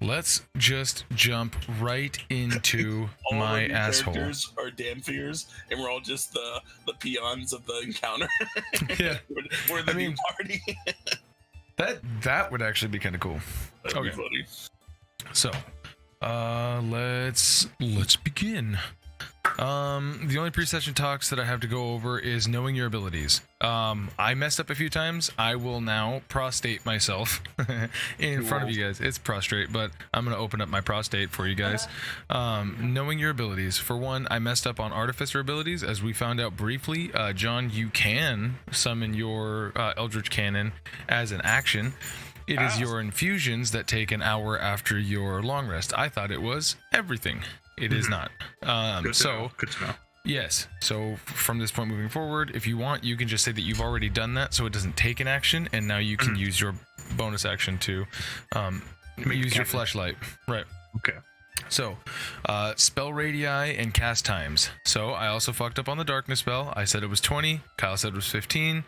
let's just jump right into my asshole. All of your characters are Dampiers, and we're all just the peons of the encounter. Yeah, we're the new party. that would actually be kind of cool. That'd be funny. So, let's begin. The only pre-session talks that I have to go over is knowing your abilities. I messed up a few times. I will now prostate myself in front of you guys. It's prostrate, but I'm going to open up my prostate for you guys. Knowing your abilities. For one, I messed up on artificer abilities. As we found out briefly, John, you can summon your Eldritch Cannon as an action. It is your infusions that take an hour after your long rest. I thought it was everything. It is not. Good to know. Yes. So from this point moving forward, if you want, you can just say that you've already done that, so it doesn't take an action, and now you can use your bonus action to use your fleshlight. Right. Okay. So, spell radii and cast times. So I also fucked up on the darkness spell. I said it was 20. Kyle said it was 15.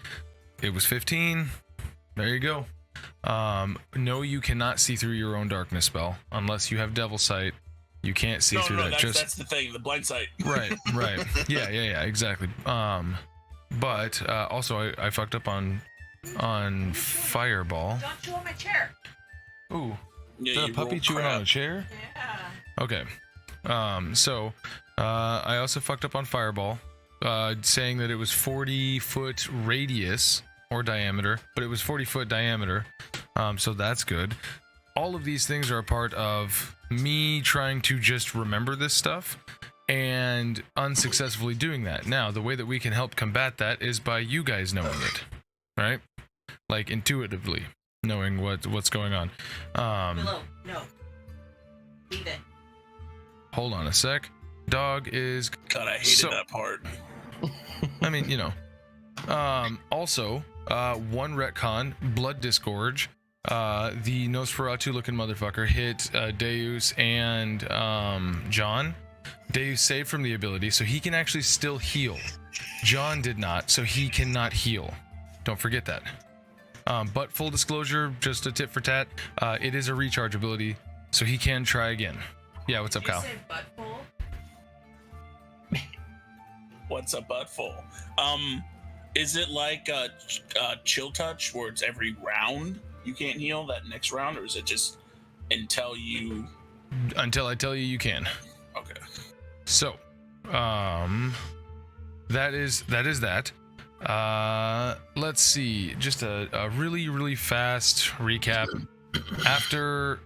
It was 15. There you go. No, you cannot see through your own darkness spell unless you have devil sight. You can't see through that. That's the thing, the blind sight. Right. Yeah, exactly. But also I fucked up on fireball. Don't chew on my chair. Ooh. Yeah, is that a puppy chewing on a chair? Yeah. Okay. So I also fucked up on fireball, saying that it was 40-foot radius or diameter, but it was 40-foot diameter. So that's good. All of these things are a part of me trying to just remember this stuff and unsuccessfully doing that. Now, the way that we can help combat that is by you guys knowing it, right? Like intuitively knowing what's going on. Below. No. Leave it. Hold on a sec. Dog is... God, I hated that part. I mean, you know. Also, one retcon, Blood Disgorge. The Nosferatu looking motherfucker hit Deus and John. Deus saved from the ability, so he can actually still heal. John did not, so he cannot heal. Don't forget that. But full disclosure, just a tit for tat, it is a recharge ability, so he can try again. Yeah, what's up, Kyle? Did you say butthole? What's a butthole? Is it like chill touch where it's every round you can't heal that next round, or is it just until I tell you can? Okay. So, that is that. Let's see. Just a really fast recap. After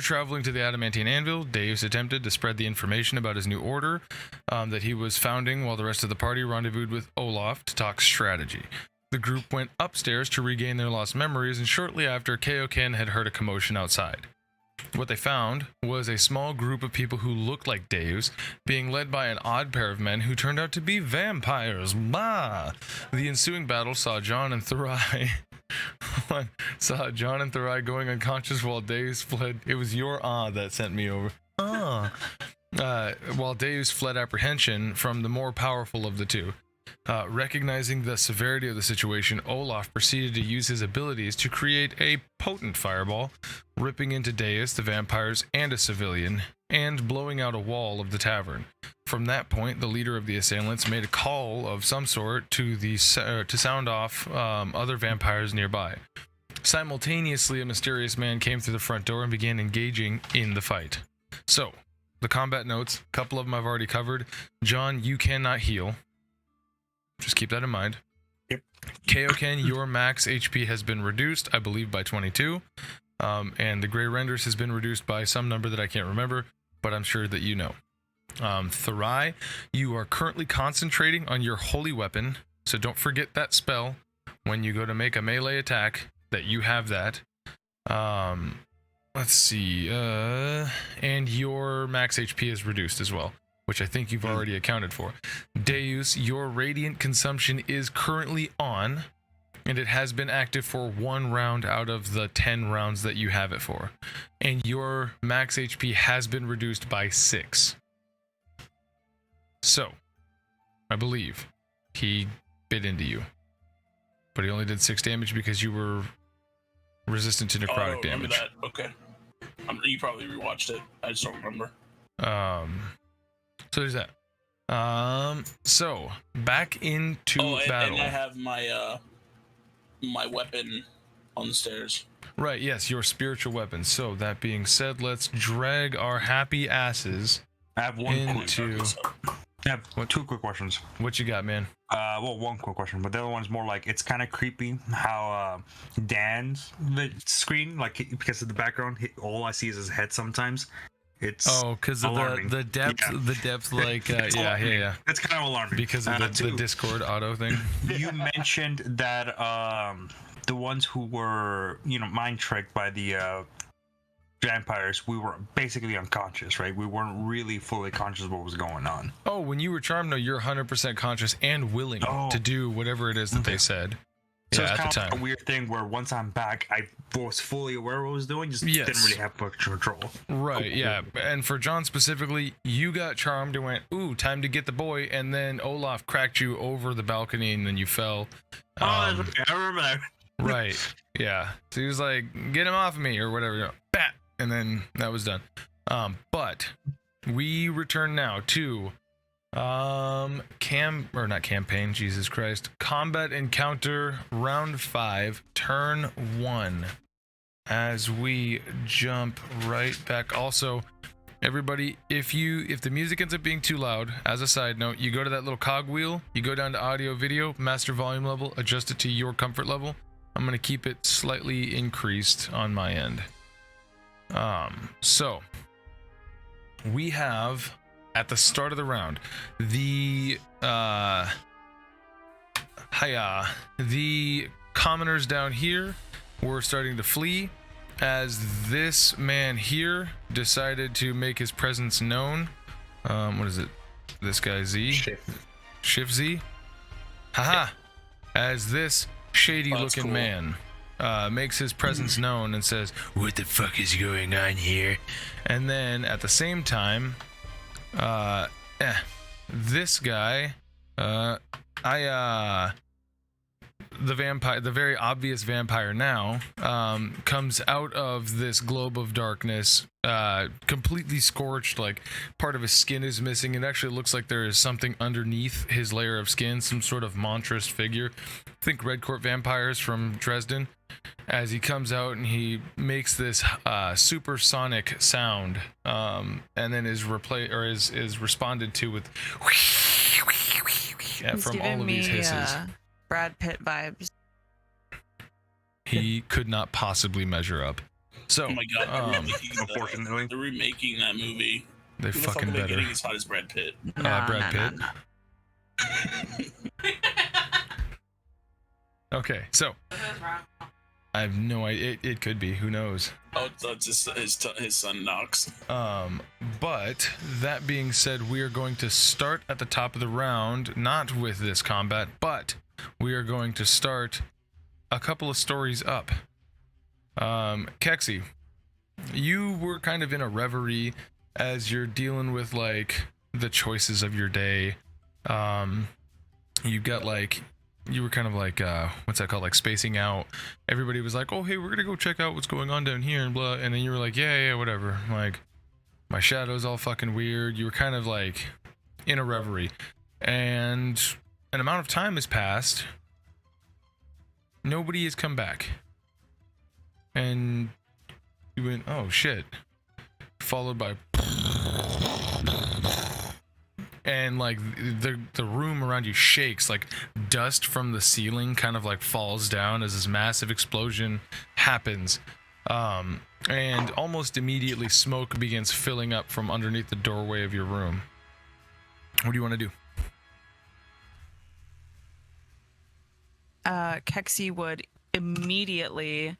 traveling to the Adamantine Anvil, Deus attempted to spread the information about his new order that he was founding, while the rest of the party rendezvoused with Olaf to talk strategy. The group went upstairs to regain their lost memories, and shortly after, Kaioken had heard a commotion outside. What they found was a small group of people who looked like Deus, being led by an odd pair of men who turned out to be vampires. Bah! The ensuing battle saw John and Therai going unconscious while Deus fled. It was your that sent me over. While Deus fled apprehension from the more powerful of the two. Recognizing the severity of the situation, Olaf proceeded to use his abilities to create a potent fireball, ripping into Deus, the vampires, and a civilian, and blowing out a wall of the tavern. From that point, the leader of the assailants made a call of some sort to sound off other vampires nearby. Simultaneously, a mysterious man came through the front door and began engaging in the fight. So, the combat notes, a couple of them I've already covered. John, you cannot heal. Just keep that in mind. Yep. Kaioken, your max HP has been reduced, I believe, by 22. And the Grey Renders has been reduced by some number that I can't remember, but I'm sure that you know. Therai, you are currently concentrating on your holy weapon, so don't forget that spell when you go to make a melee attack, that you have that. Let's see. And your max HP is reduced as well, which I think you've already accounted for. Deus, your radiant consumption is currently on, and it has been active for 1 round out of the 10 rounds that you have it for. And your max HP has been reduced by 6. So, I believe he bit into you. But he only did 6 damage because you were resistant to Oh, I necrotic don't remember damage. that. Okay. You probably rewatched it. I just don't remember. So there's that. So back into battle. And I have my my weapon on the stairs. Right, yes, your spiritual weapon. So that being said, let's drag our happy asses I have one into... I have two quick questions. What you got, man? Well, one quick question, but the other one's more like it's kind of creepy how Dan's the screen, like because of the background, all I see is his head sometimes. It's because of alarming. the depth, Yeah. the depth, like yeah. It's kind of alarming Because of the two, Discord auto thing. You mentioned that the ones who were mind tricked by the vampires, we were basically unconscious, right? We weren't really fully conscious of what was going on. Oh, when you were charmed, no, you're 100% conscious and willing to do whatever it is that they said. So Yeah, it's at the kind of time. like a weird thing where once I'm back, I was fully aware of what I was doing, just didn't really have much control. Right, yeah. And for John specifically, you got charmed and went, ooh, time to get the boy, and then Olaf cracked you over the balcony and then you fell. I remember that. Right, yeah. So he was like, get him off of me or whatever. Bat! And then that was done. But we return now to not campaign, Jesus Christ. Combat encounter round 5, turn 1. As we jump right back. Also, everybody, if the music ends up being too loud, as a side note, you go to that little cog wheel, you go down to audio video, master volume level, adjust it to your comfort level. I'm gonna keep it slightly increased on my end. So we have at the start of the round the commoners down here were starting to flee as this man here decided to make his presence known. What is it? This guy Z? Shift Z? Haha! As this shady looking man makes his presence known and says, what the fuck is going on here? And then at the same time, this guy, the vampire, the very obvious vampire now, comes out of this globe of darkness, completely scorched, like part of his skin is missing. It actually looks like there is something underneath his layer of skin, some sort of monstrous figure. Think Red Court vampires from Dresden. As he comes out and he makes this supersonic sound, and then is responded to with from all of these hisses. Brad Pitt vibes. He could not possibly measure up. So, oh my god, unfortunately, they're remaking that movie. They Who the fucking fuck are they better. getting as hot as Brad Pitt? Brad Pitt. Okay, so I have no idea. It could be. Who knows? Oh, that's his son Knox. But that being said, we are going to start at the top of the round, not with this combat, but we are going to start a couple of stories up. Keksi, you were kind of in a reverie as you're dealing with like the choices of your day. You've got like, you were kind of like, what's that called? Like spacing out. Everybody was like, oh, hey, we're going to go check out what's going on down here and blah. And then you were like, yeah, whatever. Like, my shadow's all fucking weird. You were kind of like in a reverie. And an amount of time has passed. Nobody has come back. And you went, oh, shit. Followed by... And like the room around you shakes, like dust from the ceiling kind of like falls down as this massive explosion happens, and almost immediately smoke begins filling up from underneath the doorway of your room. What do you want to do? Keksi would immediately...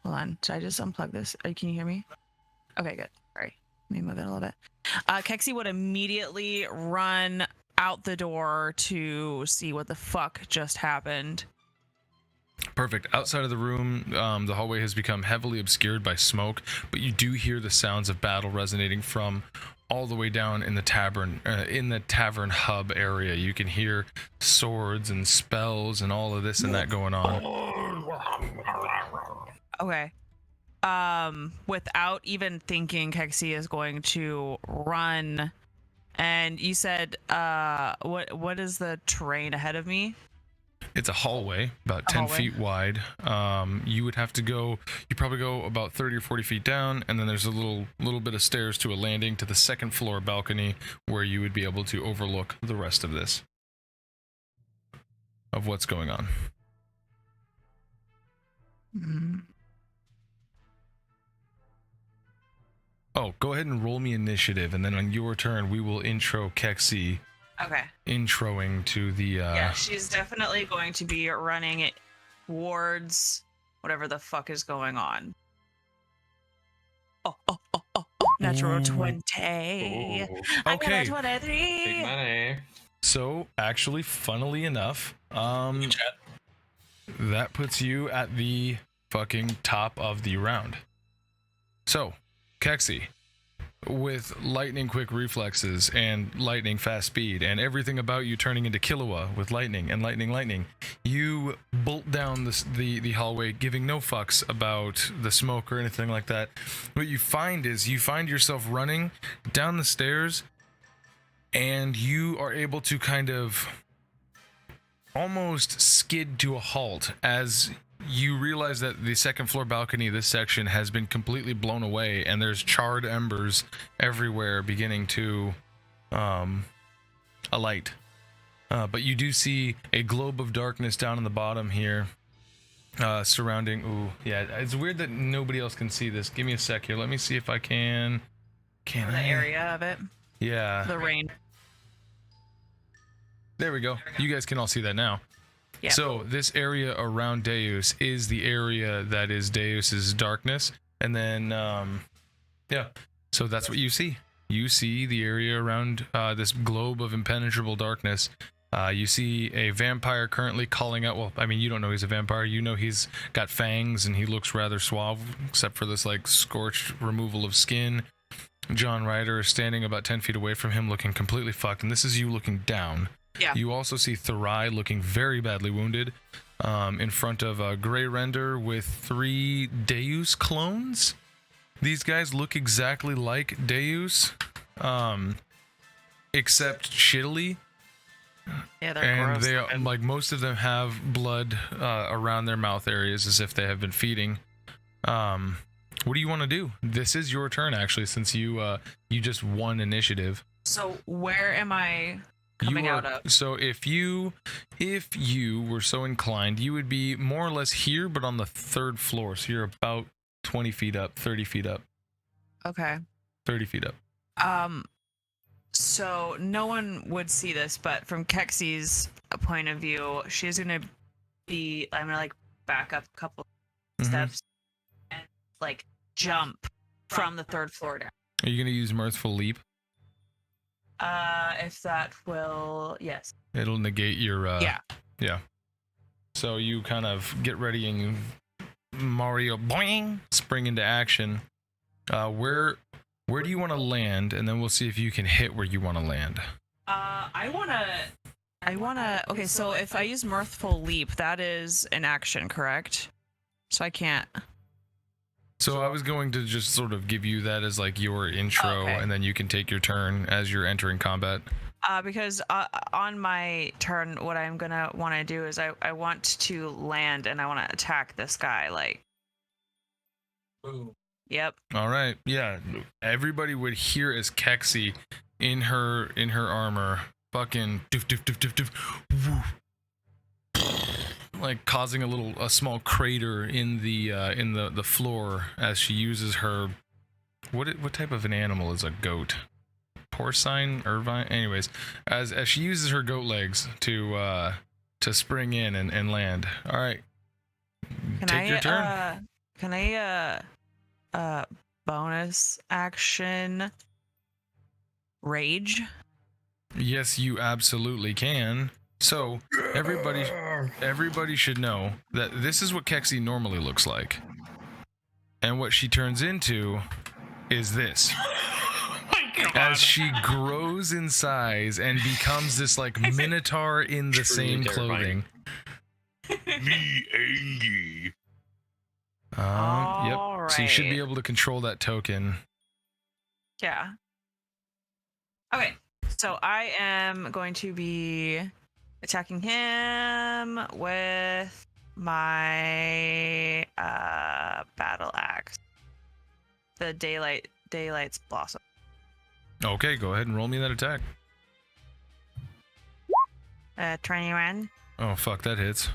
Hold on, should I just unplug this? Can you hear me? Okay, good. Sorry. Let me move it a little bit. Keksi would immediately run out the door to see what the fuck just happened. Perfect. Outside of the room, the hallway has become heavily obscured by smoke, but you do hear the sounds of battle resonating from all the way down in the tavern hub area. You can hear swords and spells and all of this and that going on. Okay. Without even thinking, Keksi is going to run. And you said, what is the terrain ahead of me? It's a hallway, about 10 hallway. feet wide. You would have to go, you probably go about 30 or 40 feet down, and then there's a little bit of stairs to a landing to the second floor balcony where you would be able to overlook the rest of this, of what's going on. Mm-hmm. Oh, go ahead and roll me initiative, and then on your turn, we will intro Keksi, Okay. introing to the... Yeah, she's definitely going to be running it towards whatever the fuck is going on. Oh, natural Ooh. 20. Ooh, I Okay. got a 23. big money. So, actually, funnily enough, Good chat. that puts you at the fucking top of the round. So, Keksi, with lightning quick reflexes and lightning fast speed and everything about you turning into Killua with lightning and lightning, you bolt down the hallway, giving no fucks about the smoke or anything like that. What you find is you find yourself running down the stairs, and you are able to kind of almost skid to a halt as you realize that the second floor balcony of this section has been completely blown away, and there's charred embers everywhere beginning to alight. But you do see a globe of darkness down in the bottom here, surrounding... Ooh, yeah, it's weird that nobody else can see this. Give me a sec here. Let me see if I can... Can The I? area of it. Yeah. The rain. There we go. You guys can all see that now. Yeah. So this area around Deus is the area that is Deus's darkness, and then yeah. So that's what you see. You see the area around this globe of impenetrable darkness. You see a vampire currently calling out. Well, I mean, you don't know he's a vampire. You know he's got fangs and he looks rather suave, except for this like scorched removal of skin. John Ryder is standing about 10 feet away from him, looking completely fucked, and this is you looking down. Yeah. You also see Therai looking very badly wounded, in front of a gray render with 3 Deus clones. These guys look exactly like Deus, except shittily. Yeah, they're And gross. they are, like, most of them have blood around their mouth areas as if they have been feeding. What do you want to do? This is your turn, actually, since you just won initiative. So where am I coming out of? So if you were so inclined, you would be more or less here, but on the 3rd floor. So you're about 20 feet up, 30 feet up, Okay. 30 feet up. So no one would see this, but from Keksi's point of view, she's gonna be. I'm gonna like back up a couple steps and like jump from the 3rd floor down. Are you going to use Mirthful Leap? If that will, yes. It'll negate your... Yeah. Yeah. So you kind of get ready and you Mario boing, spring into action. Where do you want to land? And then we'll see if you can hit where you want to land. I wanna. Okay, so if I use Mirthful Leap, that is an action, correct? So I can't. So I was going to just sort of give you that as like your intro, Okay. and then you can take your turn as you're entering combat. Because on my turn, what I'm gonna want to do is I want to land and I want to attack this guy. Like, Ooh. yep. All right, yeah. Everybody would hear as Keksi in her armor, fucking doof doof doof doof doof, woo, like causing a small crater in the floor as she uses her. What type of an animal is a goat? Porcine, Irvine. Anyways, as she uses her goat legs to spring in and land. All right, take your turn. Can I bonus action rage? Yes, you absolutely can. So everybody should know that this is what Keksi normally looks like, and what she turns into is this. As she grows in size and becomes this like minotaur in the Truly same terrifying. clothing. Me angry. Yep. So you should be Alright. able to control that token. Yeah. Okay. So I am going to be attacking him with my battle axe. The Daylight's Blossom. Okay, go ahead and roll me that attack. 21. Oh, fuck, that hits.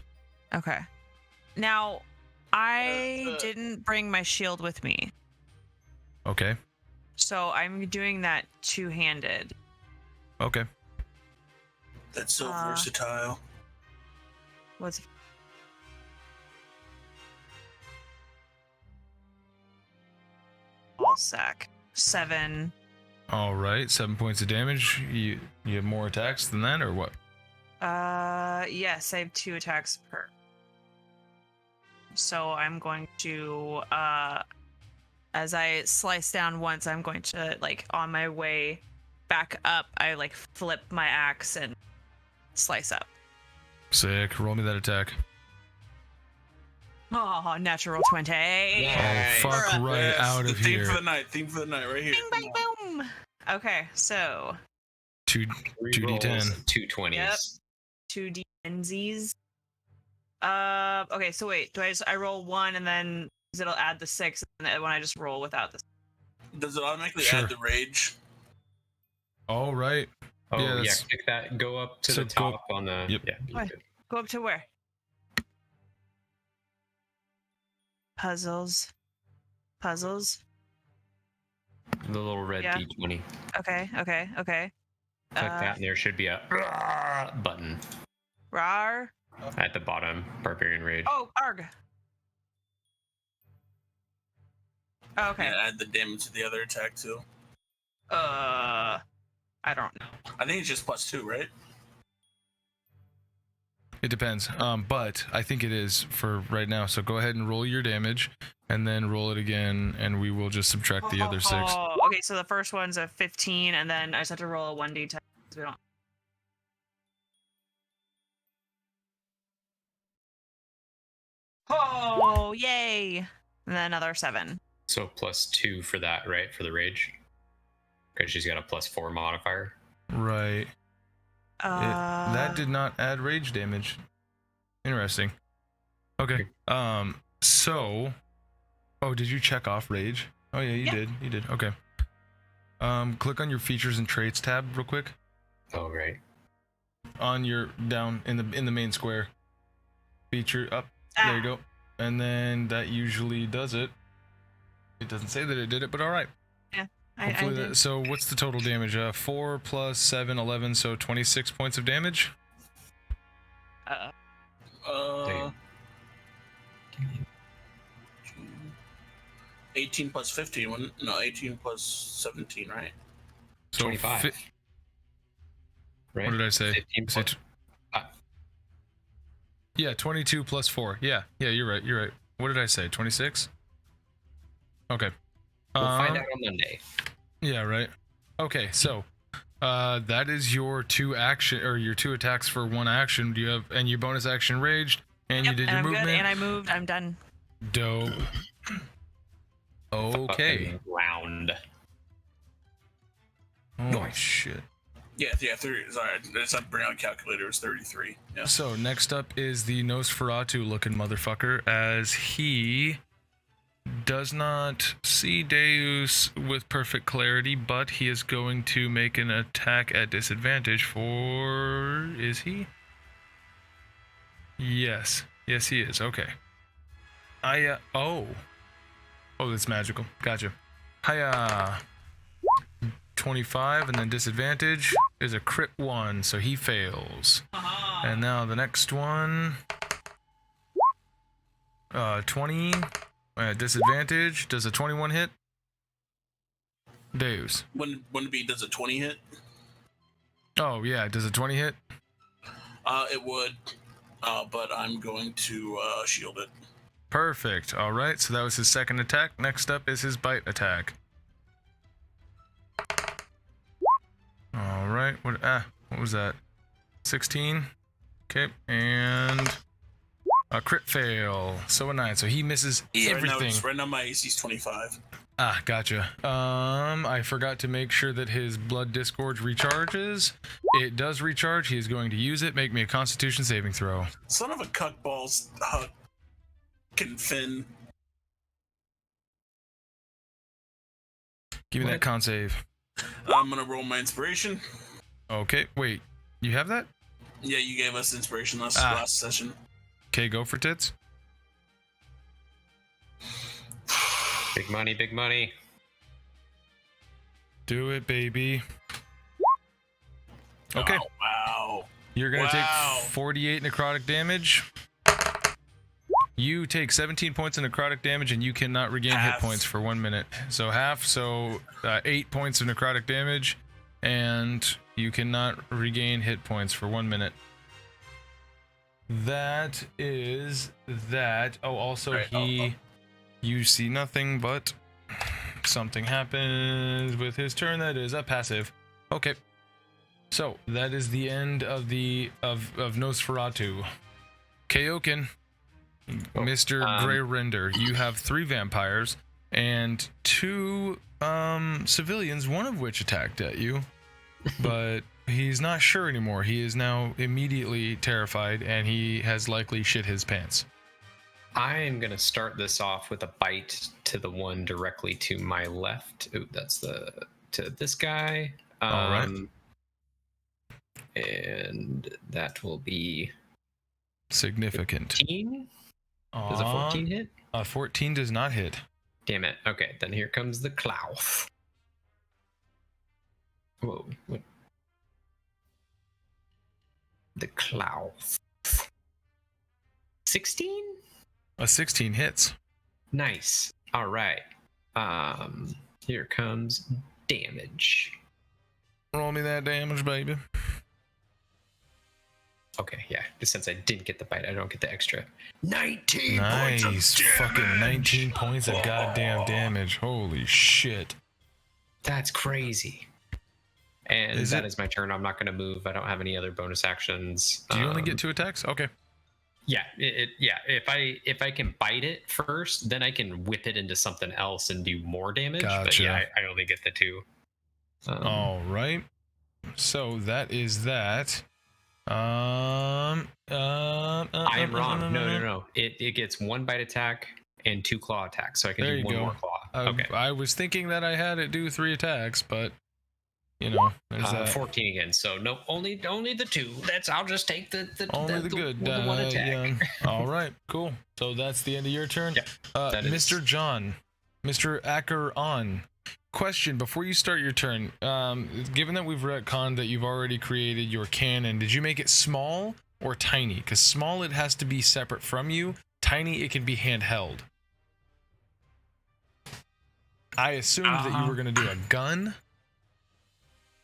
Okay. Now, I didn't bring my shield with me, Okay. so I'm doing that two-handed. Okay. That's so versatile. What's ball sack? 7. All right, 7 points of damage. You have more attacks than that, or what? Yes, I have 2 attacks per. So I'm going to, as I slice down once, I'm going to, like, on my way back up, I, like, flip my axe and slice up. Sick. Roll me that attack. Oh, natural 20. Oh, fuck right out of Theme here. for the night. Theme for the night, right here. Bing, bang, boom. Okay, so 2d10. 2 20s. Yep. 2 DNZs. Okay, so wait, I roll 1 and then it'll add the 6 and then when I just roll without this. Does it automatically Sure. add the rage? All right. Oh, Yeah, yeah, that's- click that. Go up to so the go- top on the. Yep. Yeah. you Why? could. Go up to where? Puzzles. The little red Yeah. D20. Okay. Click that, and there should be a button Rar. at the bottom. Barbarian Rage. Oh, arg. Oh, okay. Yeah, add the damage to the other attack too. I don't know. I think it's just +2, right? It depends. But I think it is for right now. So go ahead and roll your damage, and then roll it again, and we will just subtract the other 6. Oh, okay, so the first one's a 15, and then I just have to roll a 1d10. We don't. Oh, yay! And then another 7. So +2 for that, right? For the rage. Because she's got a +4 modifier. Right. That did not add rage damage. Interesting. Okay. So. Oh, did you check off rage? Oh yeah, you Yeah. did. You did. Okay. Click on your features and traits tab real quick. Oh, right. On your down in the main square. Feature up. There you go. And then that usually does it. It doesn't say that it did it, but all right. I Hopefully did. so what's the total damage? 4 plus 7, 11, so 26 points of damage. Damn. 18 plus 15, wouldn't- no, 18 plus 17, right? So 25. Right? What did I say? 15 Say plus- Yeah, 22 plus 4. Yeah, you're right. You're right. What did I say? 26? Okay. We'll find out on Monday. Yeah, right. Okay, so that is your 2 action or your 2 attacks for 1 action. Do you have and your bonus action raged and you did your I'm movement? good, and I moved. I'm done. Dope. Okay. Fucking round. Oh shit. Yeah, 30. Sorry, it's not bring out calculator. It's 33. Yeah. So next up is the Nosferatu looking motherfucker, as he does not see Deus with perfect clarity, but he is going to make an attack at disadvantage for... Is he? Yes. Yes, he is. Okay. Oh, that's magical. Gotcha. Hiya. 25, and then disadvantage is a crit 1, so he fails. And now the next one. 20. Disadvantage. Does a 21 hit? Deus. Wouldn't it be, does a 20 hit? Oh, yeah. Does a 20 hit? It would, but I'm going to shield it. Perfect. All right. So that was his second attack. Next up is his bite attack. All right. What was that? 16. Okay. And A crit fail. So a 9. So he misses everything. Right now my AC's 25. Ah, gotcha. I forgot to make sure that his blood disgorge recharges. It does recharge. He is going to use it. Make me a Constitution saving throw. Son of a cuckballs, Huck and Finn. Give me that con save. I'm gonna roll my inspiration. Okay, wait. You have that? Yeah, you gave us inspiration last session. Okay, go for tits. Big money, big money. Do it, baby. Okay. Oh, wow. You're going to take 48 necrotic damage. You take 17 points of necrotic damage, and you cannot regain hit points for 1 minute. So half, so 8 points of necrotic damage, and you cannot regain hit points for 1 minute. That is that. Oh, also you see nothing, but something happens with his turn. That is a passive. Okay. So that is the end of of Nosferatu. Kaioken, Mr. Grey Render, you have 3 vampires and 2 civilians, one of which attacked at you, but he's not sure anymore. He is now immediately terrified, and he has likely shit his pants. I'm gonna start this off with a bite to the one directly to my left. Ooh, that's to this guy. All right. And that will be significant. 14? Does a 14 hit? 14 does not hit. Damn it. Okay, then here comes the cloth. Whoa. What? The cloth. 16? A 16 hits. Nice. All right. Here comes damage. Roll me that damage, baby. Okay, yeah. Since I didn't get the bite, I don't get the extra. 19 nice. points of Fucking damage. 19 points of goddamn damage. Holy shit. That's crazy. And Is that is my turn. I'm not going to move. I don't have any other bonus actions. Do you only get 2 attacks? Okay. Yeah, yeah. If I can bite it first, then I can whip it into something else and do more damage. Gotcha. But yeah, I only get the 2. All right. So that is that. I am wrong. No. It gets 1 bite attack and 2 claw attacks, so I can do 1 more claw. Okay. I was thinking that I had it do 3 attacks, but you know, there's that. 14 again. So no, only the 2. I'll just take the good the 1 attack. Yeah. All right, cool. So that's the end of your turn. Yeah, Mr. John, Mr. Acheron. Question before you start your turn. Given that we've retconned that you've already created your cannon, did you make it small or tiny? Because small, it has to be separate from you. Tiny, it can be handheld. I assumed that you were going to do a gun,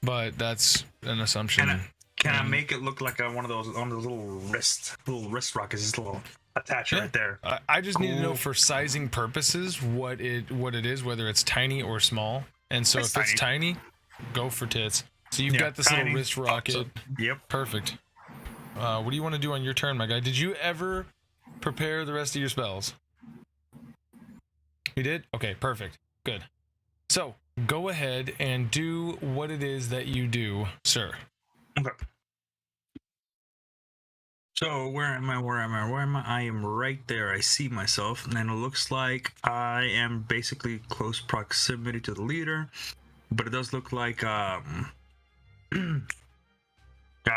but that's an assumption. Can I make it look like one of those little wrist rockets, this little attachment right there? I just need to know for sizing purposes what it is, whether it's tiny or small. And so if it's tiny, go for tits. So you've got this little wrist rocket. Yep. Perfect. What do you want to do on your turn, my guy? Did you ever prepare the rest of your spells? You did? Okay, perfect. Good. So go ahead and do what it is that you do, sir. Okay. So where am I? I am right there. I see myself, and it looks like I am basically close proximity to the leader, but it does look like God,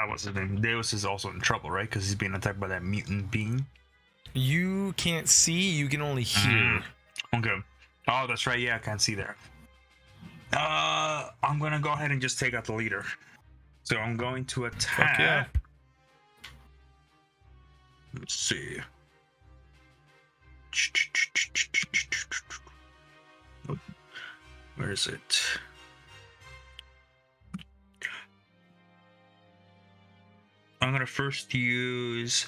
what's his name? Deus is also in trouble, right? Because he's being attacked by that mutant being. You can't see. You can only hear. Okay. Oh, that's right. Yeah, I can't see there. I'm gonna go ahead and just take out the leader. So I'm going to attack. Fuck yeah. Let's see. Where is it? I'm going to first use...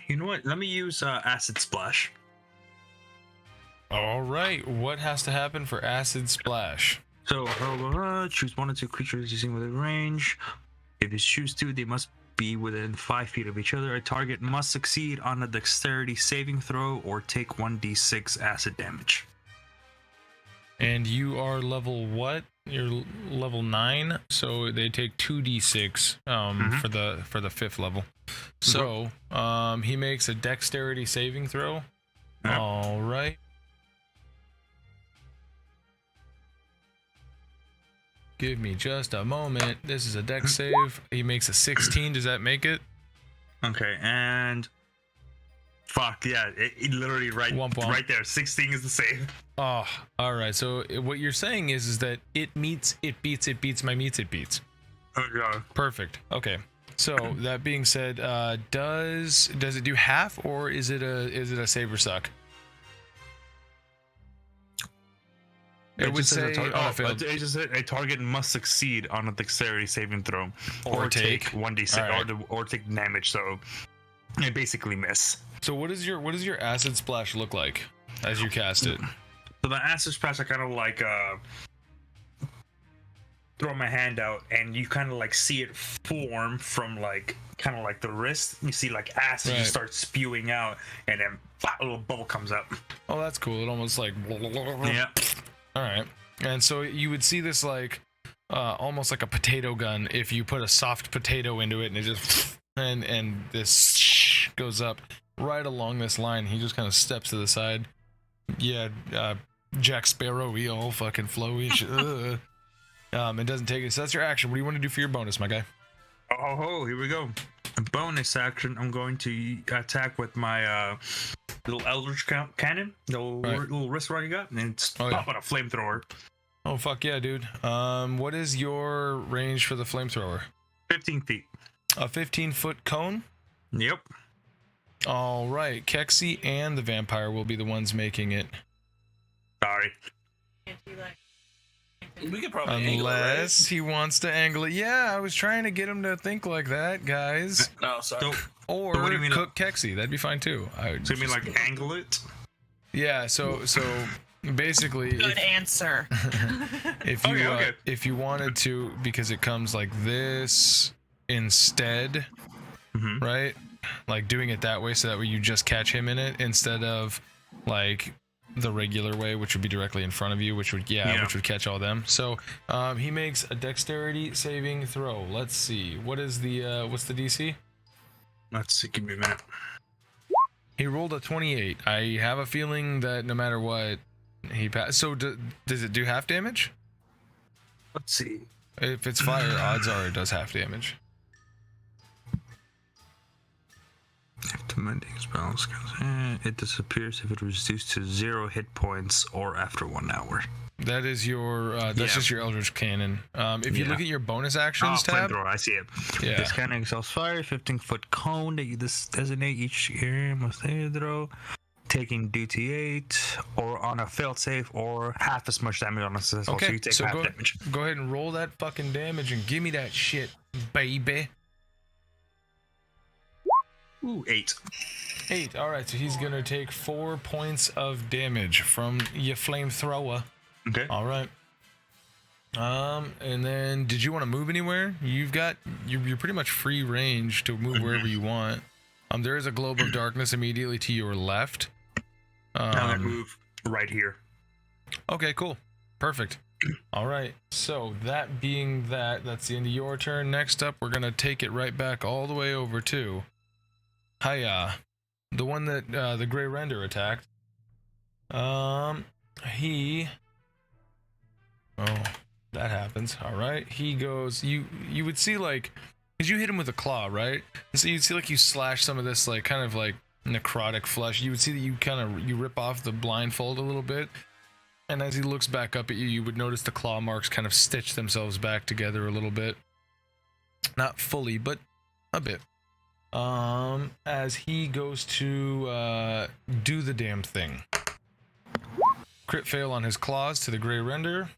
You know what? Let me use Acid Splash. All right. What has to happen for Acid Splash? So, choose 1 or 2 creatures using within range. If you choose to, they must be within 5 feet of each other. A target must succeed on a dexterity saving throw or take 1d6 acid damage. And you are level what? You're level 9, so they take 2d6 for the 5th level. So he makes a dexterity saving throw. Yep. All right. Give me just a moment. This is a dex save. He makes a 16. Does that make it? Okay, and fuck yeah, it literally right there. 16 is the save. Oh, all right. So what you're saying is that it beats my meets it beats. Oh god. Perfect. Okay. So that being said, does it do half, or is it a save or suck? It would say it just said a target must succeed on a dexterity saving throw or take 1d6 right. or take damage. So it basically miss. So what does your acid splash look like as you cast it? So the acid splash, I kind of like throw my hand out, and you kind of like see it form from like kind of like the wrist. You see like acid just start spewing out, and then a little bubble comes up. Oh, that's cool. It almost like yeah. All right. And so you would see this like almost like a potato gun if you put a soft potato into it, and it just and this goes up right along this line. He just kind of steps to the side. Yeah, Jack Sparrow-y, all fucking flowy. It doesn't take it. So that's your action. What do you want to do for your bonus, my guy? Oh, here we go. A bonus action. I'm going to attack with my little Eldritch Cannon, little wrist rock I got, and then pop on a flamethrower. Oh fuck yeah, dude. What is your range for the flamethrower? 15 feet. A 15-foot cone? Yep. All right. Keksi and the vampire will be the ones making it. Sorry. We could probably angle it, right? He wants to angle it. Yeah, I was trying to get him to think like that, guys. No, sorry. Or what do you mean, cook Keksi. That'd be fine too. So you mean like angle it? Yeah. So basically, Good answer. if you wanted to, because it comes like this instead, right? Like doing it that way, so that way you just catch him in it instead of like the regular way, which would be directly in front of you, which would catch all them. So he makes a dexterity saving throw. Let's see, what's the DC? Let's see, give me a minute. He rolled a 28. I have a feeling that no matter what, he passed. So does it do half damage? Let's see. If it's fire, odds are it does half damage. Commanding spells. It disappears if it is reduced to 0 hit points or after 1 hour. That is your just your Eldritch Cannon. If you look at your bonus actions tab, flamethrower, I see it. Yeah. This cannon expels fire, 15-foot cone that you designate each area must throw, taking DT8 or on a failed save, or half as much damage on a successful. Okay, so you take so half damage. Go ahead and roll that fucking damage and give me that shit, baby. Ooh, 8. 8. All right, so he's gonna take 4 points of damage from your flamethrower. Okay. All right. And then, did you want to move anywhere? You're pretty much free range to move wherever you want. There is a globe of darkness immediately to your left. I'm gonna move right here. Okay, cool, perfect. All right. So that being that's the end of your turn. Next up, we're gonna take it right back all the way over to Hiya, the one that the Grey Render attacked. Oh, that happens. All right. He goes. You would see like, because you hit him with a claw, right? And so you'd see like you slash some of this like kind of like necrotic flesh. You would see that you rip off the blindfold a little bit, and as he looks back up at you, you would notice the claw marks kind of stitch themselves back together a little bit. Not fully, but a bit. As he goes to do the damn thing. Crit fail on his claws to the Grey Render.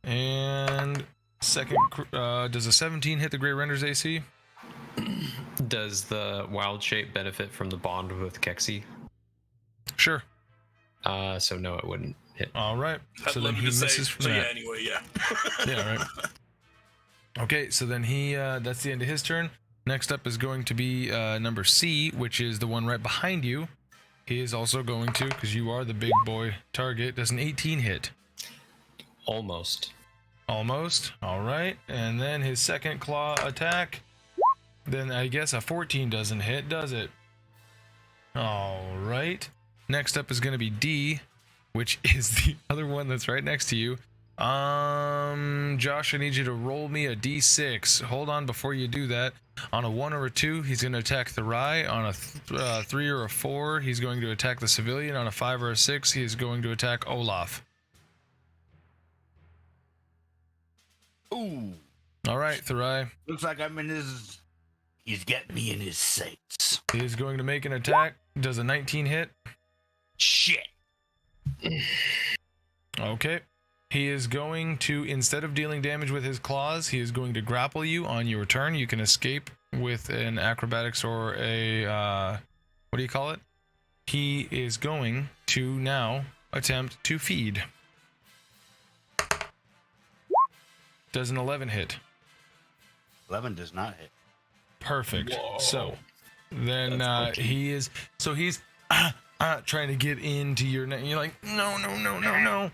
And second, does a 17 hit the Grey Render's AC? Does the wild shape benefit from the bond with Keksi? Sure. So no, it wouldn't All right. I'd So love then he to say. misses from So yeah. that. Anyway, yeah. Yeah, right. Okay, so then he that's the end of his turn. Next up is going to be number C, which is the one right behind you. He is also going to, because you are the big boy target. Does an 18 hit? Almost. Almost. All right. And then his second claw attack. Then I guess a 14 doesn't hit, does it? All right. Next up is going to be D, which is the other one that's right next to you. Josh, I need you to roll me a D6. Hold on before you do that. On a 1 or a 2, he's going to attack Therai. On a 3 or a 4, he's going to attack the civilian. On a 5 or a 6, he is going to attack Olaf. Ooh. All right, Therai. Looks like I'm in his. He's getting me in his sights. He is going to make an attack. Does a 19 hit? Shit. Okay. He is going to, instead of dealing damage with his claws, he is going to grapple you on your turn. You can escape with an acrobatics or a, what do you call it? He is going to now attempt to feed. Does an 11 hit? 11 does not hit. Perfect. Whoa. So then That's he's trying to get into your neck. You're like, no.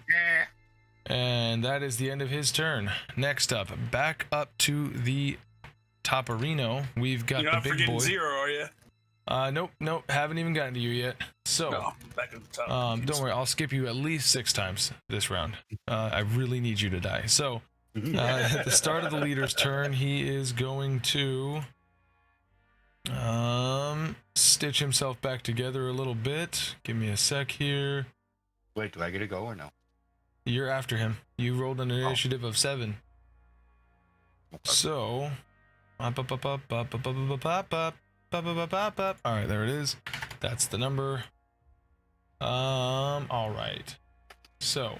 And that is the end of his turn. Next up, back up to the top arena. We've got You're the not big forgetting boy. 0, are you? Nope, haven't even gotten to you yet. So, No, back at the top. don't worry, I'll skip you at least 6 times this round. I really need you to die. So, at the start of the leader's turn, he is going to stitch himself back together a little bit. Give me a sec here. Wait, do I get to go or no? You're after him. You rolled an initiative of 7. So, all right, there it is. That's the number. All right. So,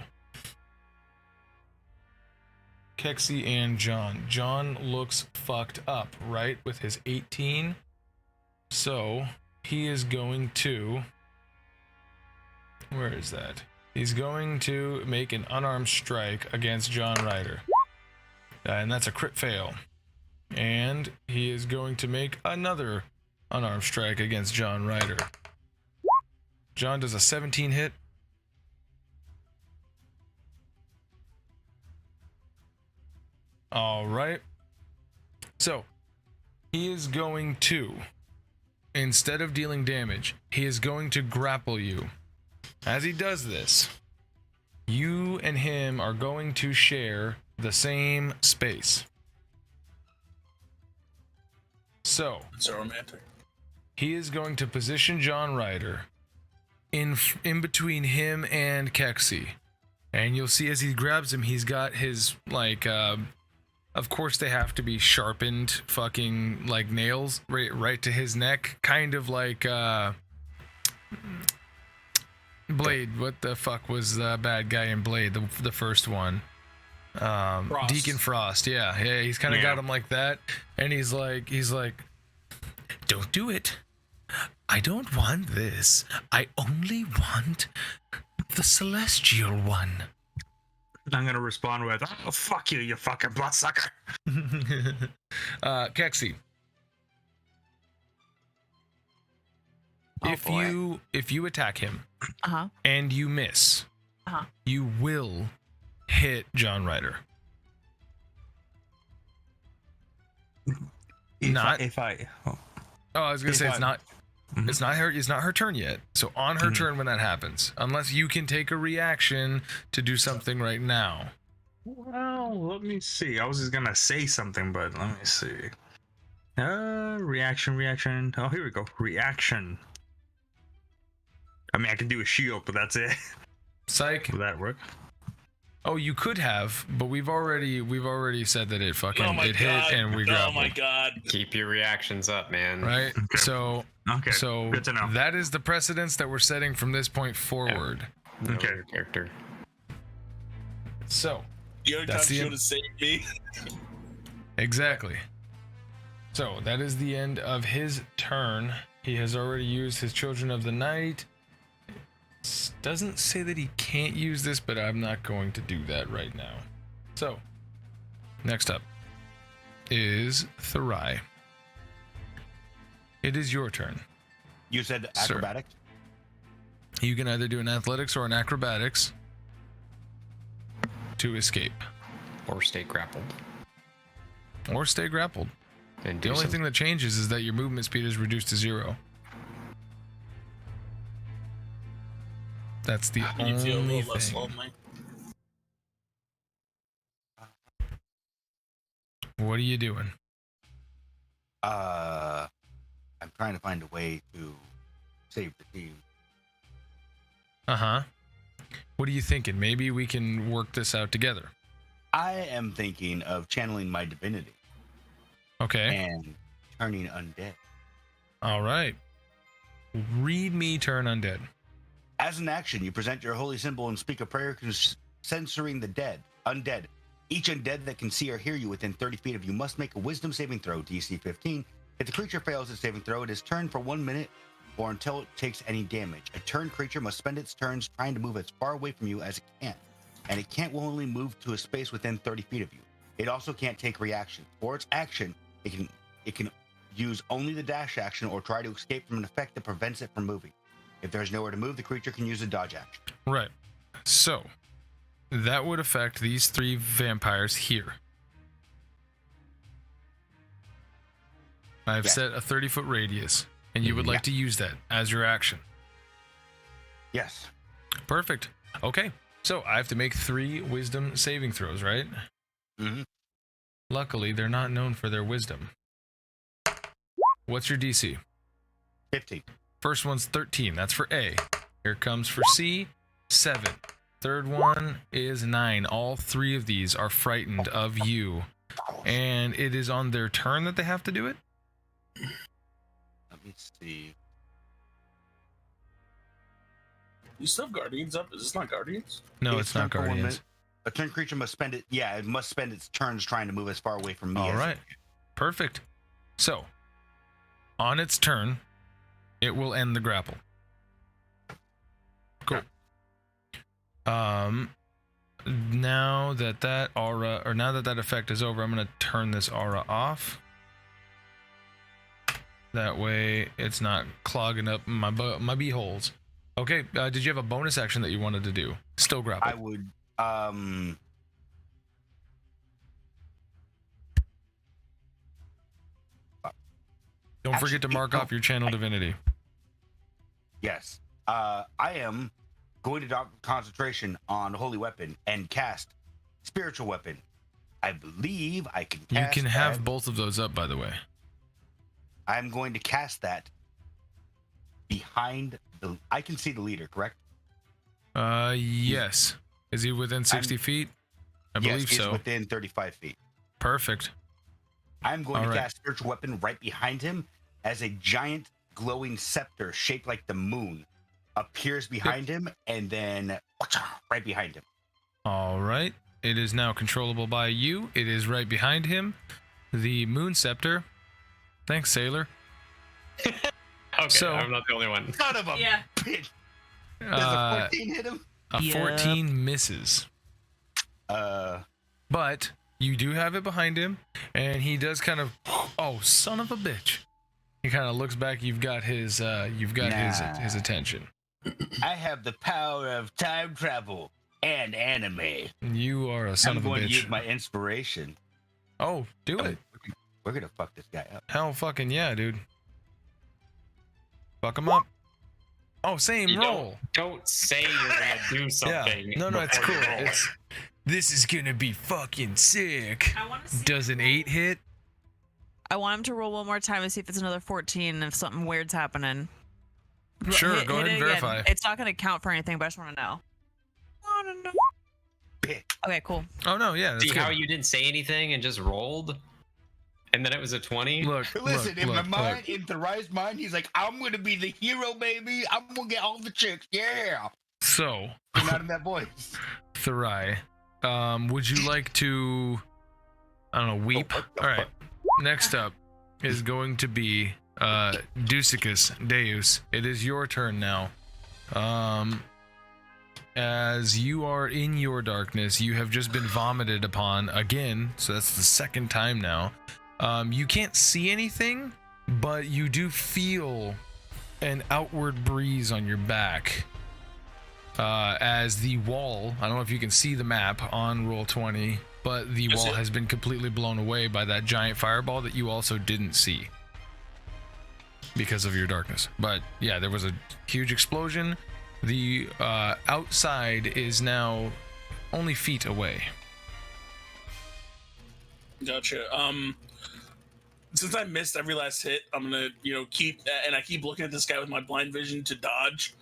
Keksi and John. John looks fucked up, right, with his 18. So, he is going to. Where is that? He's going to make an unarmed strike against John Ryder. And that's a crit fail. And he is going to make another unarmed strike against John Ryder. John does a 17 hit. All right. So, he is going to, instead of dealing damage, he is going to grapple you. As he does this, you and him are going to share the same space. So, So romantic. he is going to position John Ryder in between him and Keksi. And you'll see as he grabs him, he's got his, like, of course they have to be sharpened fucking, like, nails right to his neck. Kind of like, Blade. What the fuck was the bad guy in Blade, the first one? Frost. Deacon Frost. Yeah, he's kind of got him like that. And he's like, don't do it. I don't want this. I only want the celestial one. I'm gonna respond with, "Oh, fuck you, you fucking bloodsucker." Keksi. Oh, If you attack him Uh-huh. and you miss, Uh-huh. you will hit John Ryder. If I Oh, I was gonna If say it's I- not. Mhm. It's not her turn yet. So on her turn when that happens, unless you can take a reaction to do something right now. Well, let me see. I was just gonna say something, but let me see. Reaction. Oh, here we go. Reaction. I mean, I can do a shield, but that's it. Psych. Will that work? Oh, you could have, but we've already said that it fucking Oh my it god. hit and we Oh grappled. my god. Keep your reactions up, man. Right. Okay. So Okay. Good to know. that is the precedence that we're setting from this point forward. Know Okay. your character. So The only That's time she the would have saved me. exactly. So that is the end of his turn. He has already used his Children of the Night. doesn't say that he can't use this, but I'm not going to do that right now. So, next up is Therai. It is your turn. You said Sir. acrobatics? You can either do an athletics or an acrobatics to escape. Or stay grappled. Or stay grappled. And The do only some- thing that changes is that your movement speed is reduced to 0. That's the You feel a only little less thing. lonely. What are you doing? I'm trying to find a way to save the team. Uh-huh. What are you thinking? Maybe we can work this out together. I am thinking of channeling my divinity Okay. and turning undead. All right. Read me turn undead. As an action, you present your holy symbol and speak a prayer censoring the undead. Each undead that can see or hear you within 30 feet of you must make a wisdom saving throw, DC 15. If the creature fails its saving throw, it is turned for 1 minute or until it takes any damage. A turned creature must spend its turns trying to move as far away from you as it can, and it can't willingly move to a space within 30 feet of you. It also can't take reaction. For its action, it can use only the dash action or try to escape from an effect that prevents it from moving. If there's nowhere to move, the creature can use a dodge action. Right. So, that would affect these 3 vampires here. I've Yeah. set a 30-foot radius, and you would like to use that as your action. Yes. Perfect. Okay. So, I have to make 3 wisdom saving throws, right? Mm-hmm. Luckily, they're not known for their wisdom. What's your DC? 15. First one's 13. That's for A. Here comes for C, 7. Third one is 9. All 3 of these are frightened of you. And it is on their turn that they have to do it? Let me see. You still have Guardians up? Is this not Guardians? No, it's not turned for 1 Guardians. minute. A turned creature must spend it. Yeah, it must spend its turns trying to move as far away from me. All as right. Perfect. So, on its turn, it will end the grapple. Cool. Now that that aura, or now that that effect is over, I'm going to turn this aura off. That way, it's not clogging up my beeholes. Okay. Did you have a bonus action that you wanted to do? Still grapple. I would. Don't forget to actually, mark no, off your channel divinity. Yes. I am going to drop concentration on holy weapon and cast spiritual weapon. I believe I can. You Cast can have that. both of those up, by the way. I'm going to cast that behind the. I can see the leader, correct? Yes. Is he within 60 feet? I yes, believe he's so. within 35 feet. Perfect. I'm going All to right. cast spiritual weapon right behind him as a giant glowing scepter shaped like the moon appears behind him, and then right behind him. All right. It is now controllable by you. It is right behind him. The moon scepter. Thanks, sailor. Okay, So- I'm not the only one. Son of a Yeah. bitch! Does a 14 hit him? A Yep. 14 misses. But you do have it behind him, and he does kind of, oh, son of a bitch. He kind of looks back. You've got his his attention. I have the power of time travel and anime. You are a son I'm of a going to bitch. use my inspiration. Oh, do it. We're gonna fuck this guy up. Hell fucking yeah, dude. Fuck him up. Oh, same You roll. Don't say you're gonna do something. Yeah. No, it's before cool. you roll It's this is gonna be fucking sick. I want to see. Does an 8 hit? I want him to roll one more time and see if it's another 14 if something weird's happening. Sure, go ahead it and again. verify. It's not going to count for anything, but I just want to know. Bitch. Okay, cool. Oh no, yeah, that's See good. how you didn't say anything and just rolled, and then it was a 20. Look, Listen, look, in my look, mind, look. in Therai's mind, he's like, I'm gonna be the hero, baby. I'm gonna get all the chicks. Yeah. So, You're not in that voice. Therai, would you like to, I don't know, weep? what the All right. Next up is going to be Deus. It is your turn now. as you are in your darkness, you have just been vomited upon again. So that's the second time now. You can't see anything, but you do feel an outward breeze on your back. As the wall, I don't know if you can see the map on roll 20, but the wall has been completely blown away by that giant fireball that you also didn't see because of your darkness. But yeah, there was a huge explosion. The outside is now only feet away. Gotcha. Since I missed every last hit, I'm gonna, keep, and I keep looking at this guy with my blind vision to dodge.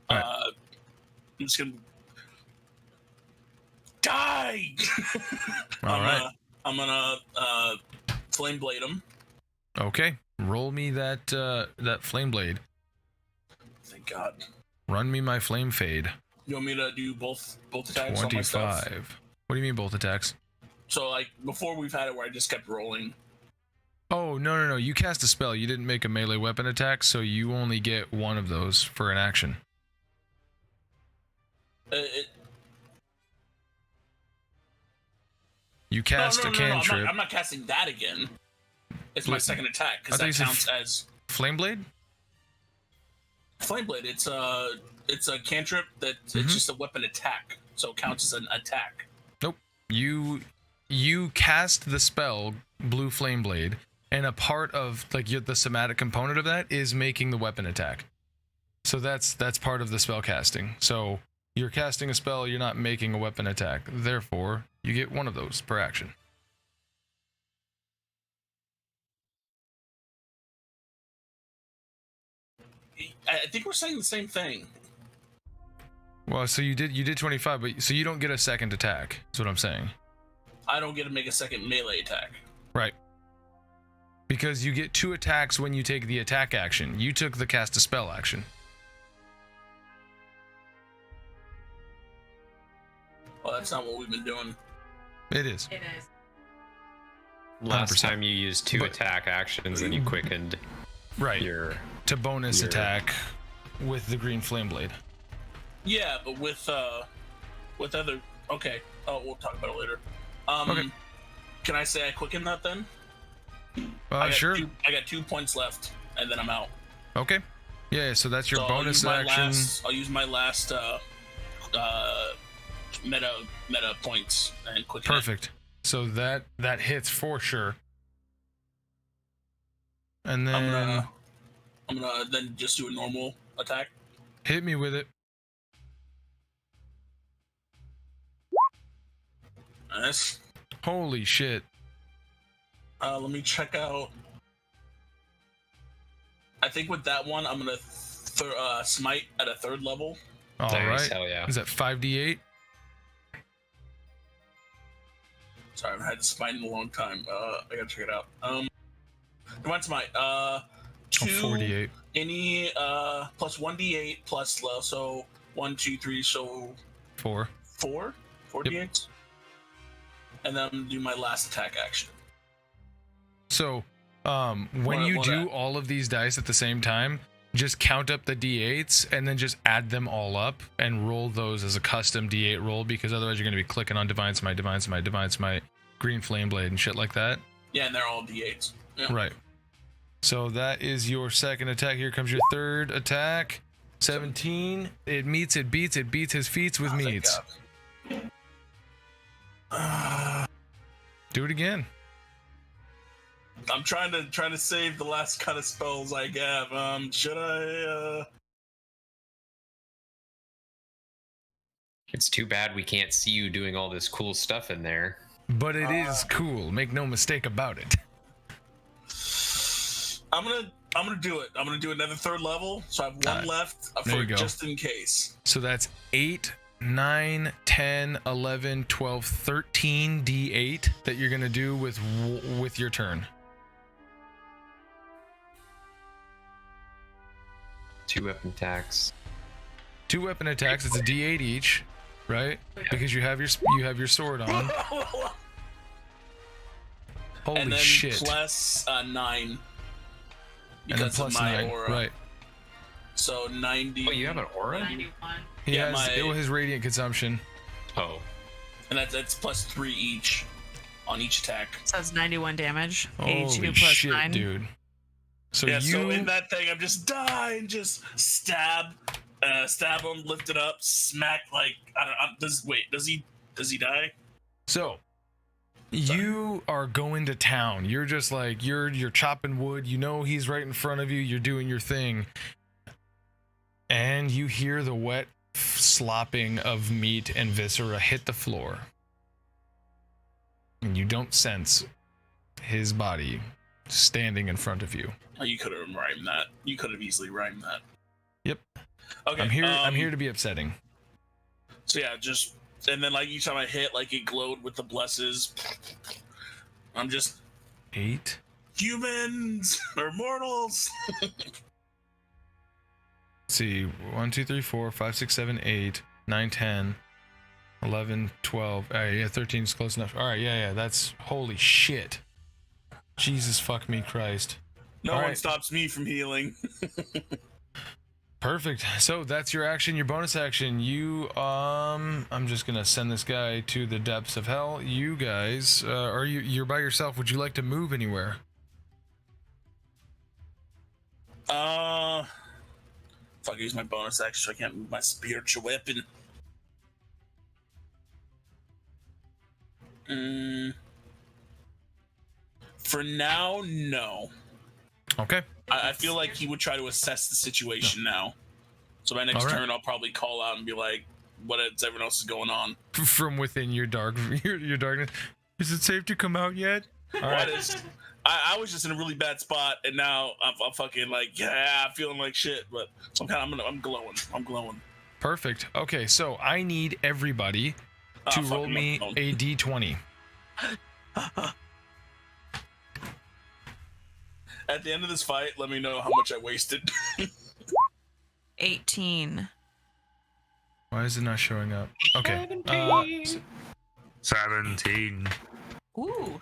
Right. I'm just gonna die. I'm gonna flame blade him. Okay, roll me that flame blade. Thank God. Run me my flame fade. You want me to do both attacks? 25. What do you mean both attacks? So like before we've had it where I just kept rolling. Oh no! You cast a spell. You didn't make a melee weapon attack, so you only get one of those for an action. You cast a cantrip. I'm not casting that again. It's my second attack because that counts as flame blade. Flame blade. It's a cantrip that it's just a weapon attack, so it counts as an attack. Nope. You cast the spell blue flame blade, and a part of the somatic component of that is making the weapon attack. So that's part of the spell casting. So you're casting a spell, you're not making a weapon attack. Therefore, you get one of those per action. I think we're saying the same thing. Well, so you did 25, but so you don't get a second attack. That's what I'm saying. I don't get to make a second melee attack. Right. Because you get 2 attacks when you take the attack action. You took the cast a spell action. Well, that's not what we've been doing. It is. It is. Last 100%. time you used 2 attack actions and you quickened your to bonus attack with the green flame blade. Yeah, but with other. Okay. Oh, we'll talk about it later. Okay. Can I say I quicken that then? Sure. I got 2 points left, and then I'm out. Okay. Yeah. So that's your bonus action. I'll use my last meta points and quicken. Perfect. So that hits for sure. And then I'm gonna then just do a normal attack. Hit me with it. Nice. Holy shit. Let me check out. I think with that one, I'm gonna smite at a 3rd level. All right. Hell yeah. Is that 5d8? Sorry, I've had to smite in a long time. I gotta check it out. Divine smite. 48. Any plus 1d8 plus so 1, 2, 3, so 4. 4 d8s. And then I'm gonna do my last attack action. So, when you do all of these dice at the same time, just count up the d8s and then just add them all up and roll those as a custom d8 roll, because otherwise you're going to be clicking on Divine Smite, Green Flame Blade, and shit like that. Yeah, and they're all d8s. Yeah. Right. So that is your second attack. Here comes your third attack. 17. It meets, it beats his feats with meets. Do it again. I'm trying to save the last kind of spells I have. Should I? It's too bad we can't see you doing all this cool stuff in there. But it is cool. Make no mistake about it. I'm gonna do it. I'm gonna do another 3rd level, so I have 1 left for just in case. So that's 8, 9, 10, 11, 12, 13 d8 that you're gonna do with your turn. 2 weapon attacks. 2 weapon attacks. It's a d8 each, right? Because you have your sword on. Holy and then shit! Plus 9 because and then plus of my 9, aura. right? So 90. Oh, you have an aura? 91. He Yeah, has it was his radiant consumption. Oh, And that's +3 each on each attack. So that's 91 damage. Holy 82 plus shit, 9. dude. So Yeah, you so in that thing, I'm just die and just stab him, lift it up, smack like I don't. Does he die? So you are going to town. You're just like you're chopping wood. You know he's right in front of you. You're doing your thing, and you hear the wet slopping of meat and viscera hit the floor, and you don't sense his body standing in front of you. Oh, you could have rhymed that. You could have easily rhymed that. Yep. Okay. I'm here to be upsetting. So yeah, just and then like each time I hit, like it glowed with the blesses. I'm just 8. humans or mortals. Let's see, 1, 2, 3, 4, 5, 6, 7, 8, 9, 10, 11, 12. Yeah, 13 is close enough. All right, yeah, that's holy shit. Jesus fuck me Christ. No All one right. stops me from healing. Perfect. So that's your action, your bonus action. You I'm just gonna send this guy to the depths of hell. You guys, you're by yourself. Would you like to move anywhere? Fuck, use my bonus action so I can't move my spiritual weapon. For now, no. Okay. I feel like he would try to assess the situation now. So my next All right. turn, I'll probably call out and be like, "What is everyone else is going on?" From within your your darkness. Is it safe to come out yet? All What right. is? I was just in a really bad spot, and now I'm fucking like, yeah, I'm feeling like shit. But so I'm glowing. I'm glowing. Perfect. Okay, so I need everybody to fuck, roll I'm me not- a d20. At the end of this fight, let me know how much I wasted. 18. Why is it not showing up? Okay. 17. Ooh.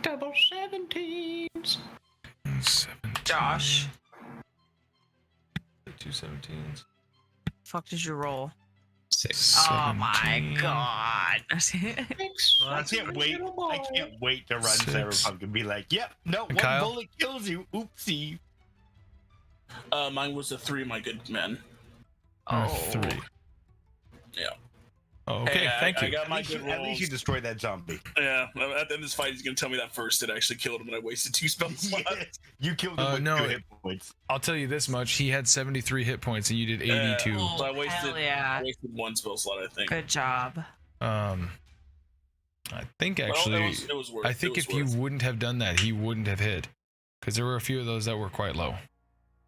double 17s. 17. Josh. 2 17s. Fuck did you roll? 6. Oh my 17. god. I can't wait. I can't wait to run 6. Cyberpunk and be like, "Yep, no, one Kyle? bullet kills you." Oopsie. Mine was a 3, my good man. Oh. 3. Yeah. Oh, okay, Hey, thank I you. got my At good least rolls. you destroyed that zombie. Yeah. At the end of this fight, he's gonna tell me that first it actually killed him, and I wasted 2 spell slots. Yeah, you killed him with no, 2 hit points. I'll tell you this much. He had 73 hit points and you did 82. Oh, So I wasted. hell yeah. I wasted 1 spell slot, I think. Good job. I think actually, Well, it was worth. I think it was if you worth. wouldn't have done that, he wouldn't have hit. Because there were a few of those that were quite low.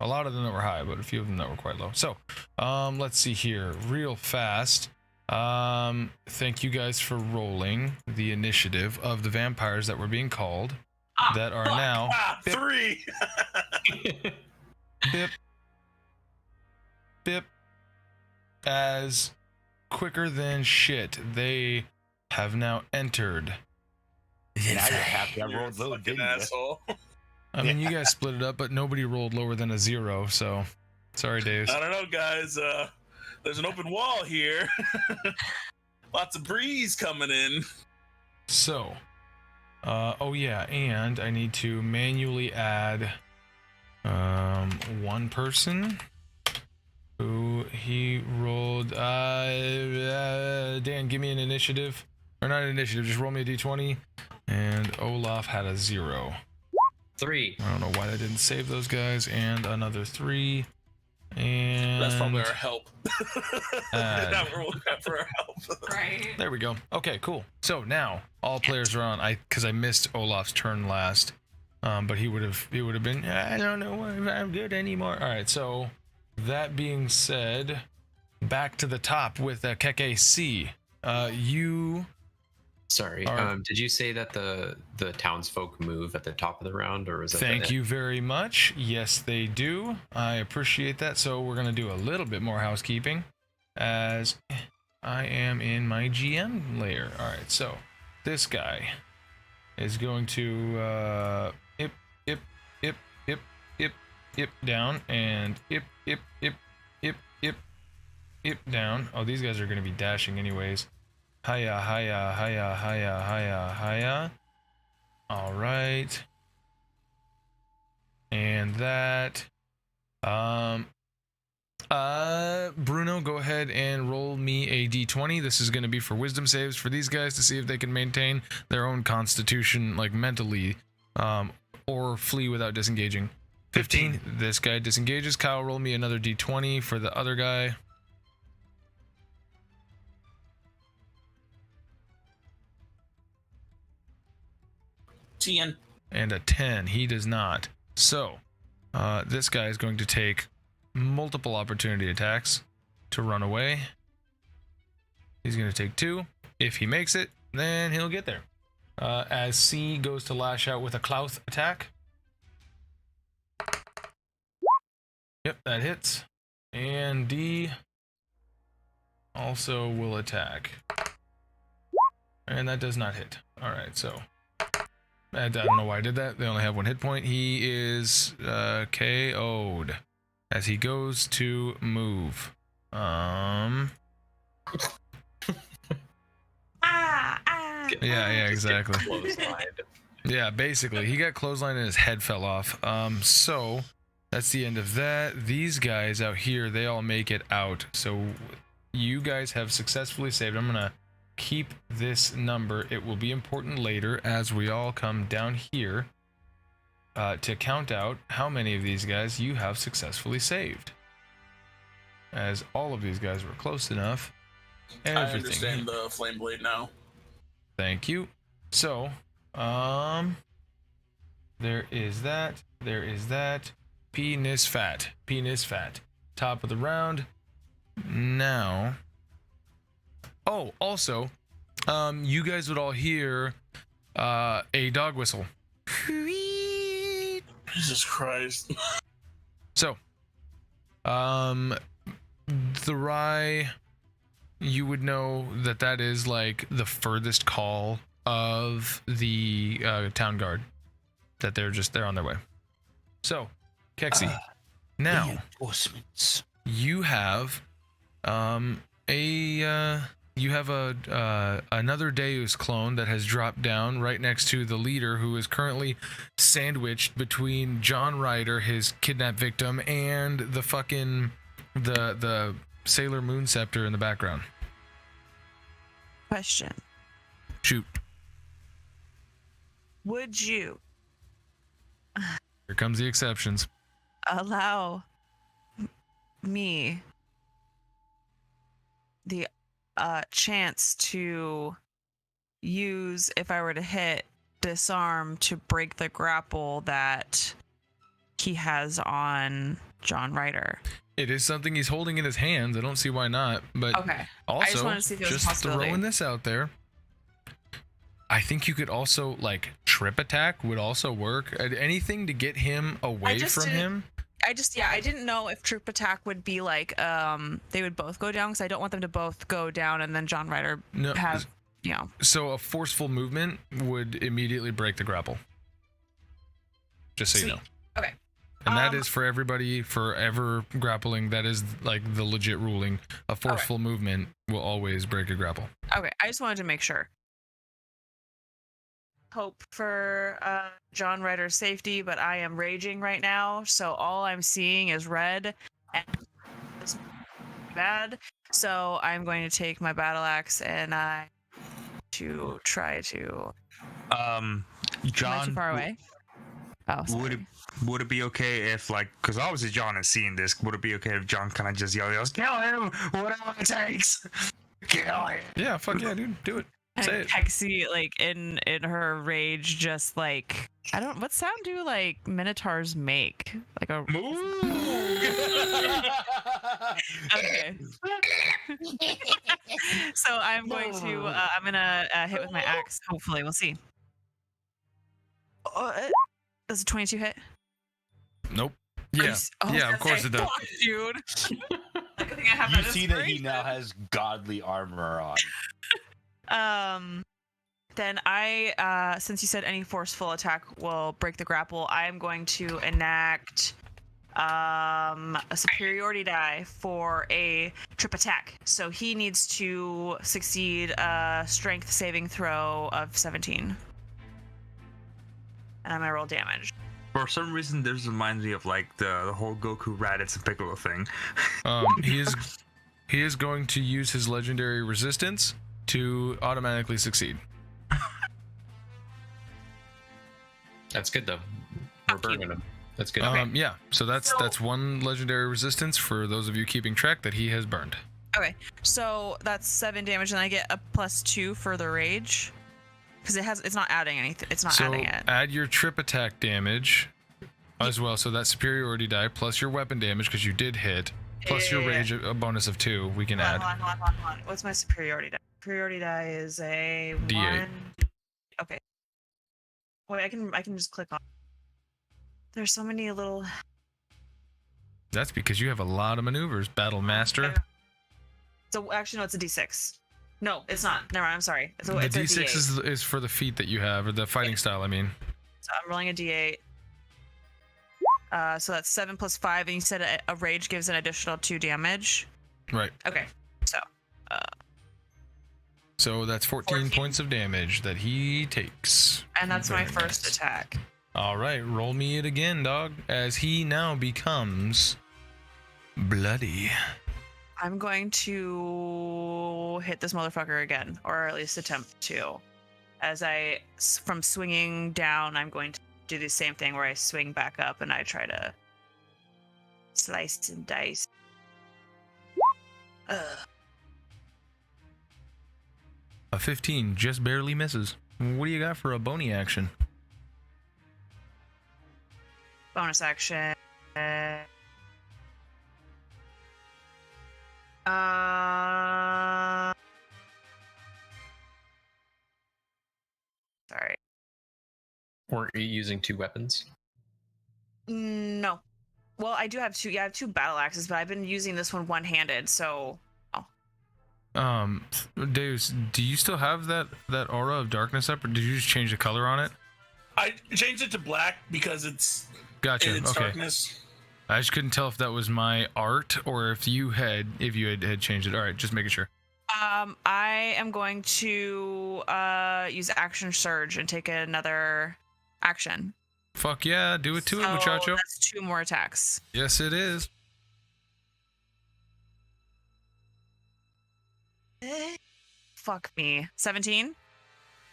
A lot of them that were high, but a few of them that were quite low. So, let's see here, real fast. Thank you guys for rolling the initiative of the vampires that were being called that are now 3. bip bip as quicker than shit. They have now entered. Now you're happy I You're a rolled low, fucking didn't you? asshole. I mean, you guys split it up, but nobody rolled lower than a 0. So, sorry, Deus. I don't know, guys. There's an open wall here. Lots of breeze coming in. So, oh yeah, and I need to manually add one person who he rolled. Dan, give me an initiative, or not an initiative, just roll me a d20. And Olaf had a 0. 3. I don't know why I didn't save those guys. And another 3. And That's probably our help. Add. Now we're looking for our help. Right. There we go. Okay, cool. So now all players are on. Because I missed Olaf's turn last, but he would have been. I don't know if I'm good anymore. All right. So that being said, back to the top with Keksi. You. Sorry. Are- Did you say that the townsfolk move at the top of the round, or was that? Thank you very much. Yes, they do. I appreciate that. So we're gonna do a little bit more housekeeping, as I am in my GM layer. All right. So this guy is going to ip down and ip it down. Oh, these guys are going to be dashing anyways. Hiya, hiya, hiya, hiya, hiya, hiya. All right. And that. Bruno, go ahead and roll me a d20. This is going to be for wisdom saves for these guys to see if they can maintain their own constitution, like mentally, or flee without disengaging. 15. This guy disengages. Kyle, roll me another d20 for the other guy. TN. And a 10. He does not. So, this guy is going to take multiple opportunity attacks to run away. He's going to take 2. If he makes it, then he'll get there. As C goes to lash out with a Clouth attack. Yep, that hits. And D also will attack. And that does not hit. Alright, so I don't know why I did that. They only have 1 hit point. He is KO'd as he goes to move. Yeah, exactly. Yeah, basically, he got clotheslined and his head fell off. So that's the end of that. These guys out here, they all make it out. So you guys have successfully saved. I'm gonna keep this number. It will be important later as we all come down here to count out how many of these guys you have successfully saved. As all of these guys were close enough. Everything. I understand the flame blade now. Thank you. So, there is that. There is that. Penis fat. Penis fat. Top of the round. Now. Oh, also, you guys would all hear a dog whistle. Jesus Christ. So, Therai, you would know that that is like the furthest call of the town guard. That they're on their way. So, Keksi, now Reinforcements. you have another Deus clone that has dropped down right next to the leader, who is currently sandwiched between John Ryder, his kidnapped victim, and the fucking the Sailor Moon scepter in the background. Question. Shoot. Would you Here comes the exceptions. allow me the chance to use, if I were to hit, disarm to break the grapple that he has on John Ryder? It is something he's holding in his hands. I don't see why not. But Okay. also, I just wanted to see if it was a just possibility. throwing this out there, I think you could also, like, trip attack would also work. Anything to get him away from him. I didn't know if troop attack would be like they would both go down, because I don't want them to both go down and then John Ryder No, have, you know. So a forceful movement would immediately break the grapple. Just so you know. Okay. And that is for everybody forever grappling. That is like the legit ruling. A forceful movement will always break a grapple. Okay, I just wanted to make sure. Hope for John Ryder's safety, but I am raging right now, so all I'm seeing is red, and it's bad. So I'm going to take my battle axe and I to try to. Am I John, too far away? Oh, sorry. would it be okay if, like, because obviously John is seeing this, would it be okay if John kind of just yells, "Kill him! Whatever it takes! Kill him!" Yeah, fuck yeah, dude. Do it. Say And it. Keksi, like in her rage, just like, I don't. What sound do like minotaurs make? Like a. Okay. So I'm going to. I'm gonna hit with my axe. Hopefully, we'll see. Does a 22 hit? Nope. Are you Yeah. s- oh, Yeah, of course it does. fuck, dude. Like, I think I have You that see that he inspiration. now has godly armor on. Then I, since you said any forceful attack will break the grapple, I am going to enact a superiority die for a trip attack. So he needs to succeed a strength saving throw of 17. And I'm gonna roll damage. For some reason, this reminds me of like the whole Goku Raditz and Piccolo thing. He is going to use his legendary resistance to automatically succeed. That's good though. We're burning him. That's good. Yeah. So that's one legendary resistance for those of you keeping track that he has burned. Okay, so that's 7 damage, and I get a +2 for the rage, because it's not adding anything. It's not adding it. Add your trip attack damage as well. So that superiority die plus your weapon damage because you did hit, plus your rage a bonus of 2. We can add. Hold on. What's my superiority die? Superiority die is a D8. 1. Okay. Wait, I can just click on. There's so many little. That's because you have a lot of maneuvers, Battle Master. So actually, no, it's a D6. No, it's not. Never mind. I'm sorry. It's a D6 D8. is for the feat that you have, or the fighting style. I mean. So I'm rolling a D8. So that's 7 plus 5, and you said a rage gives an additional 2 damage. Right. Okay. So. So that's 14 points of damage that he takes. And that's my Very first nice. attack. All right, roll me it again, dog. As he now becomes bloody. I'm going to hit this motherfucker again, or at least attempt to. As from swinging down, I'm going to do the same thing where I swing back up and I try to slice and dice. A 15 just barely misses. What do you got for a bony action? Bonus action. Sorry. Weren't you using 2 weapons? No. Well, I do have 2. Yeah, I have 2 battle axes, but I've been using this one-handed, so. Deus, do you still have that aura of darkness up, or did you just change the color on it? I changed it to black because it's Gotcha. it's Okay. darkness. I just couldn't tell if that was my art or if you had changed it. All right, just making sure. I am going to use action surge and take another action. Fuck yeah, do it to it, So muchacho. that's 2 more attacks. Yes, it is. Fuck me. 17?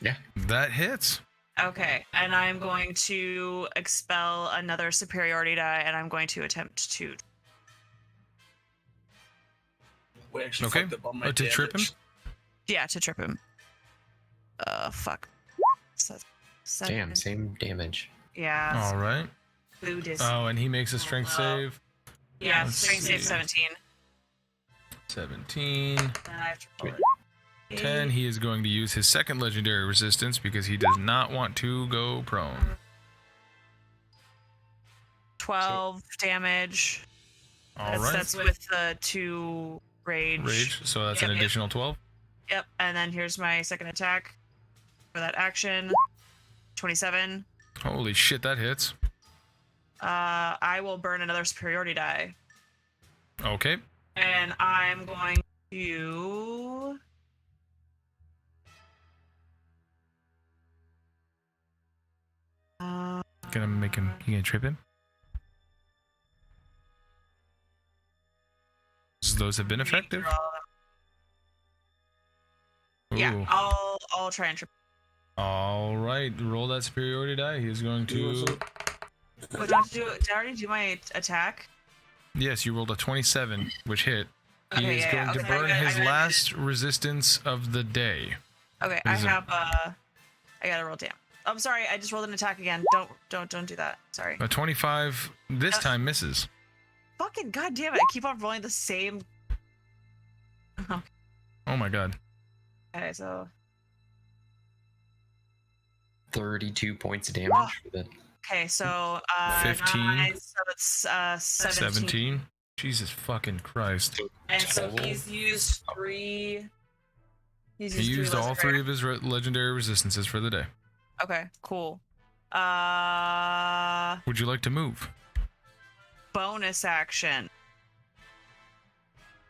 Yeah. That hits. Okay, and I'm going to expel another superiority die, and I'm going to attempt to. We actually Okay. fucked up on my To trip him? damage. Yeah, to trip him. Fuck. So, Damn, same damage. Yeah. All right. Buddhist. Oh, and he makes a strength save. Yeah, let's strength save see. 17. 17. And I have to roll it. 10. He is going to use his second legendary resistance because he does not want to go prone. 12 damage. All right. That's with the 2 rage. Rage. So that's an Yep. additional 12. Yep. And then here's my second attack for that action. 27. Holy shit, that hits. I will burn another superiority die. Okay. And I'm going to. Gonna make him. You gonna trip him? Those have been effective. Yeah, Ooh. I'll try and trip. All right, roll that superiority die. He is going to. What did I do? Did I already do my attack? Yes, you rolled a 27, which hit. He Okay, is yeah, going yeah, to okay, burn I his got it. last resistance of the day. Okay, What I is it? have I gotta roll damn. I'm sorry, I just rolled an attack again. Don't do that. Sorry. A 25 this time misses. Fucking goddamn it! I keep on rolling the same. Oh my god. Okay, so 32 points of damage. For the... okay, so 15. 9, so it's 17. 17. Jesus fucking Christ. And so Total. he's used 3. He used all 3 of his legendary resistances for the day. Okay, cool. Would you like to move? bonus action.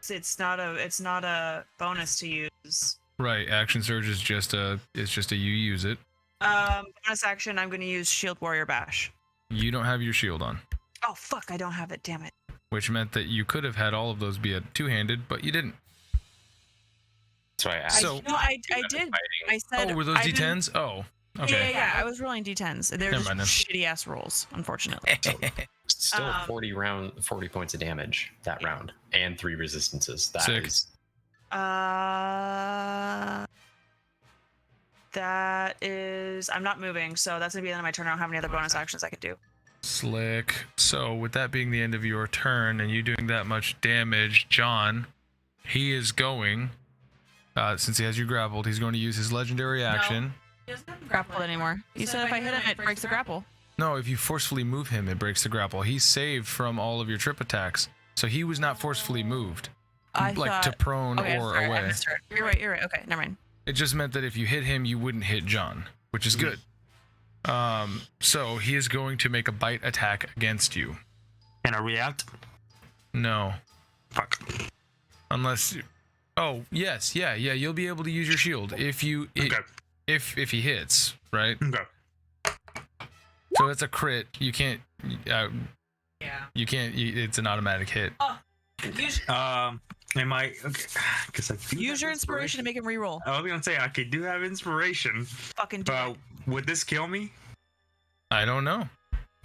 It's not a bonus to use. Right. Action surge is just a you use it. Bonus action. I'm going to use Shield Warrior Bash. You don't have your shield on, Oh fuck! I don't have it. Damn it. which meant that you could have had all of those be a two-handed, but you didn't. That's why I asked. So- I did. I said. Oh, were those I didn't- D10s? Oh, Yeah, okay. yeah, I was rolling D10s. They're Never just mind then. shitty ass rolls, unfortunately. Still Um, 40 points of damage that round, and 3 resistances. That Sick. is That is. I'm not moving, so that's gonna be the end of my turn. I don't have any other bonus actions I could do. Slick. So with that being the end of your turn and you doing that much damage, John, he is going, since he has you grappled, he's going to use his legendary action. He doesn't have Grappled anymore. You said if I hit him, it breaks the grapple. No, if you forcefully move him, it breaks the grapple. He's saved from all of your trip attacks, so he was not forcefully moved, I like thought. to prone Okay, or sorry, I away. misheard. You're right. You're right. Okay, never mind. It just meant that if you hit him, you wouldn't hit John, which is good. So he is going to make a bite attack against you. Can I react? No, Fuck. unless. Oh yes, yeah. You'll be able to use your shield if you Okay. if he hits, right? Okay. So it's a crit. You can't. Yeah. You can't. It's an automatic hit. Am I okay? Because I do Use have your inspiration to make him reroll. I was gonna say I could do have inspiration, Fucking do but it. would this kill me? I don't know.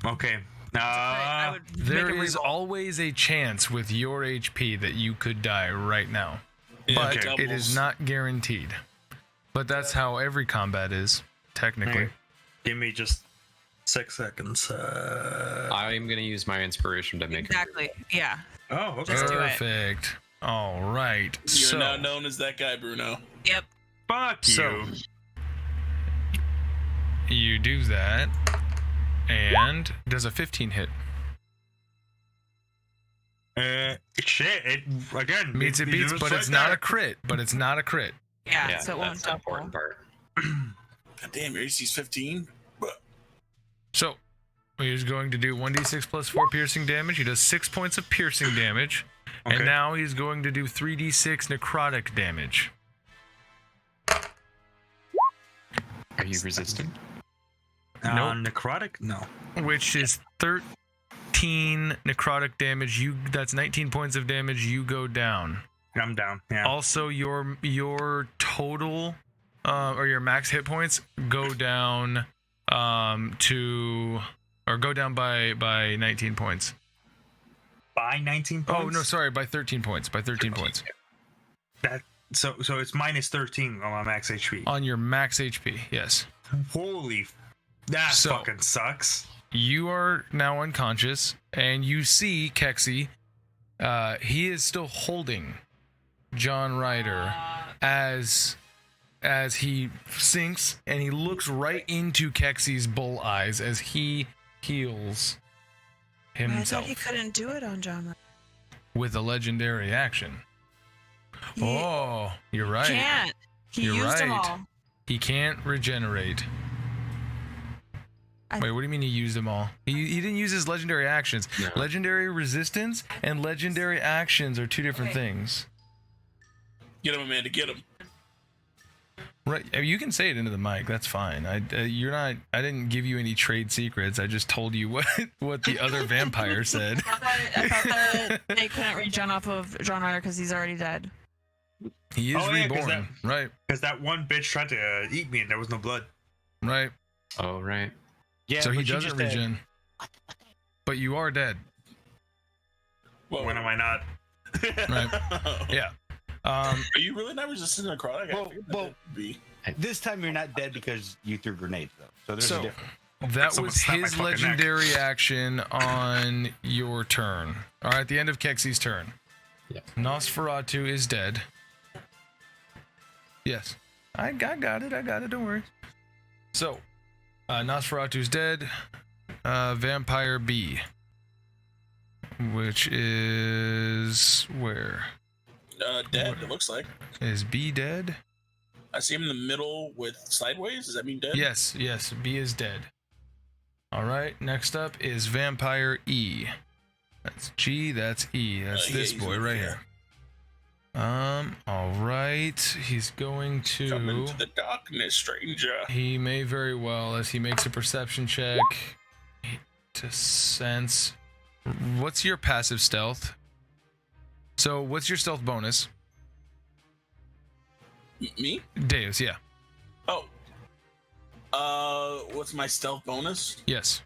Okay. I would There make him is reroll. always a chance with your HP that you could die right now, but Okay. it is not guaranteed. But that's how every combat is, technically. Okay. Give me just 6 seconds. I'm gonna use my inspiration to make Exactly. Yeah. Oh, okay. Just do it. Perfect. All right. You're now known as that guy, Bruno. Yep. Fuck you. So you do that, and does a 15 hit? Shit. It again Meets it beats, just but like it's not a that. crit. But it's not a crit. Yeah. yeah, so it won't that's the double. important part. God damn, your AC's 15. So he's going to do 1d6 plus 4 piercing damage. He does 6 points of piercing damage, Okay. and now he's going to do 3d6 necrotic damage. Are you resistant? Nope. Necrotic? No. Which is 13 necrotic damage. That's 19 points of damage. You go down. I'm down. Yeah. Also, your total or your max hit points go down go down by 19 points. By 19 points. Oh no, sorry, by 13 points. By 13 points That so it's minus 13 on my max HP. on your max HP. Yes. Holy, that So- fucking sucks. You are now unconscious, and you see Keksi. He is still holding John Ryder as he sinks, and he looks right into Keksi's bull eyes as he heals I thought himself he couldn't do it on John. with a legendary action. Oh, you're right. Can't. He You're used them right. all. He can't regenerate. I- Wait, what do you mean he used them all? He didn't use his legendary actions. No. Legendary resistance and legendary actions are two different things. Get him, Amanda, get him. Right? I mean, you can say it into the mic. That's fine. You're not. I didn't give you any trade secrets. I just told you what the other vampire said. I thought that they couldn't regen off of John Ryder because he's already dead. He is Oh, yeah, 'cause reborn. Right. Because that one bitch tried to eat me and there was no blood. Right. Oh, right. Yeah, So he but you doesn't just said- regen. But you are dead. Whoa. When am I not? Right. Yeah. Are you really not resistant to necrotic? I Well, figured well- that would be. This time you're not dead because you threw grenades, though. So there's a So difference. that Someone was snapped my his fucking neck. legendary action on your turn. All right, at the end of Keksi's turn. Yeah. Nosferatu is dead. Yes. I got it. Don't worry. So, Nosferatu's dead. Vampire B. Which is where? Dead, it looks like. Is B dead? I see him in the middle with sideways. Does that mean dead? Yes, B is dead. All right, next up is Vampire E. That's G, that's E. That's Yeah, this he's boy in right there. here. All right. He's going Come to. into the darkness, stranger. He may very well, as he makes a perception check to sense. What's your passive stealth? So, what's your stealth bonus? Me? Deus, yeah. Oh. What's my stealth bonus? Yes.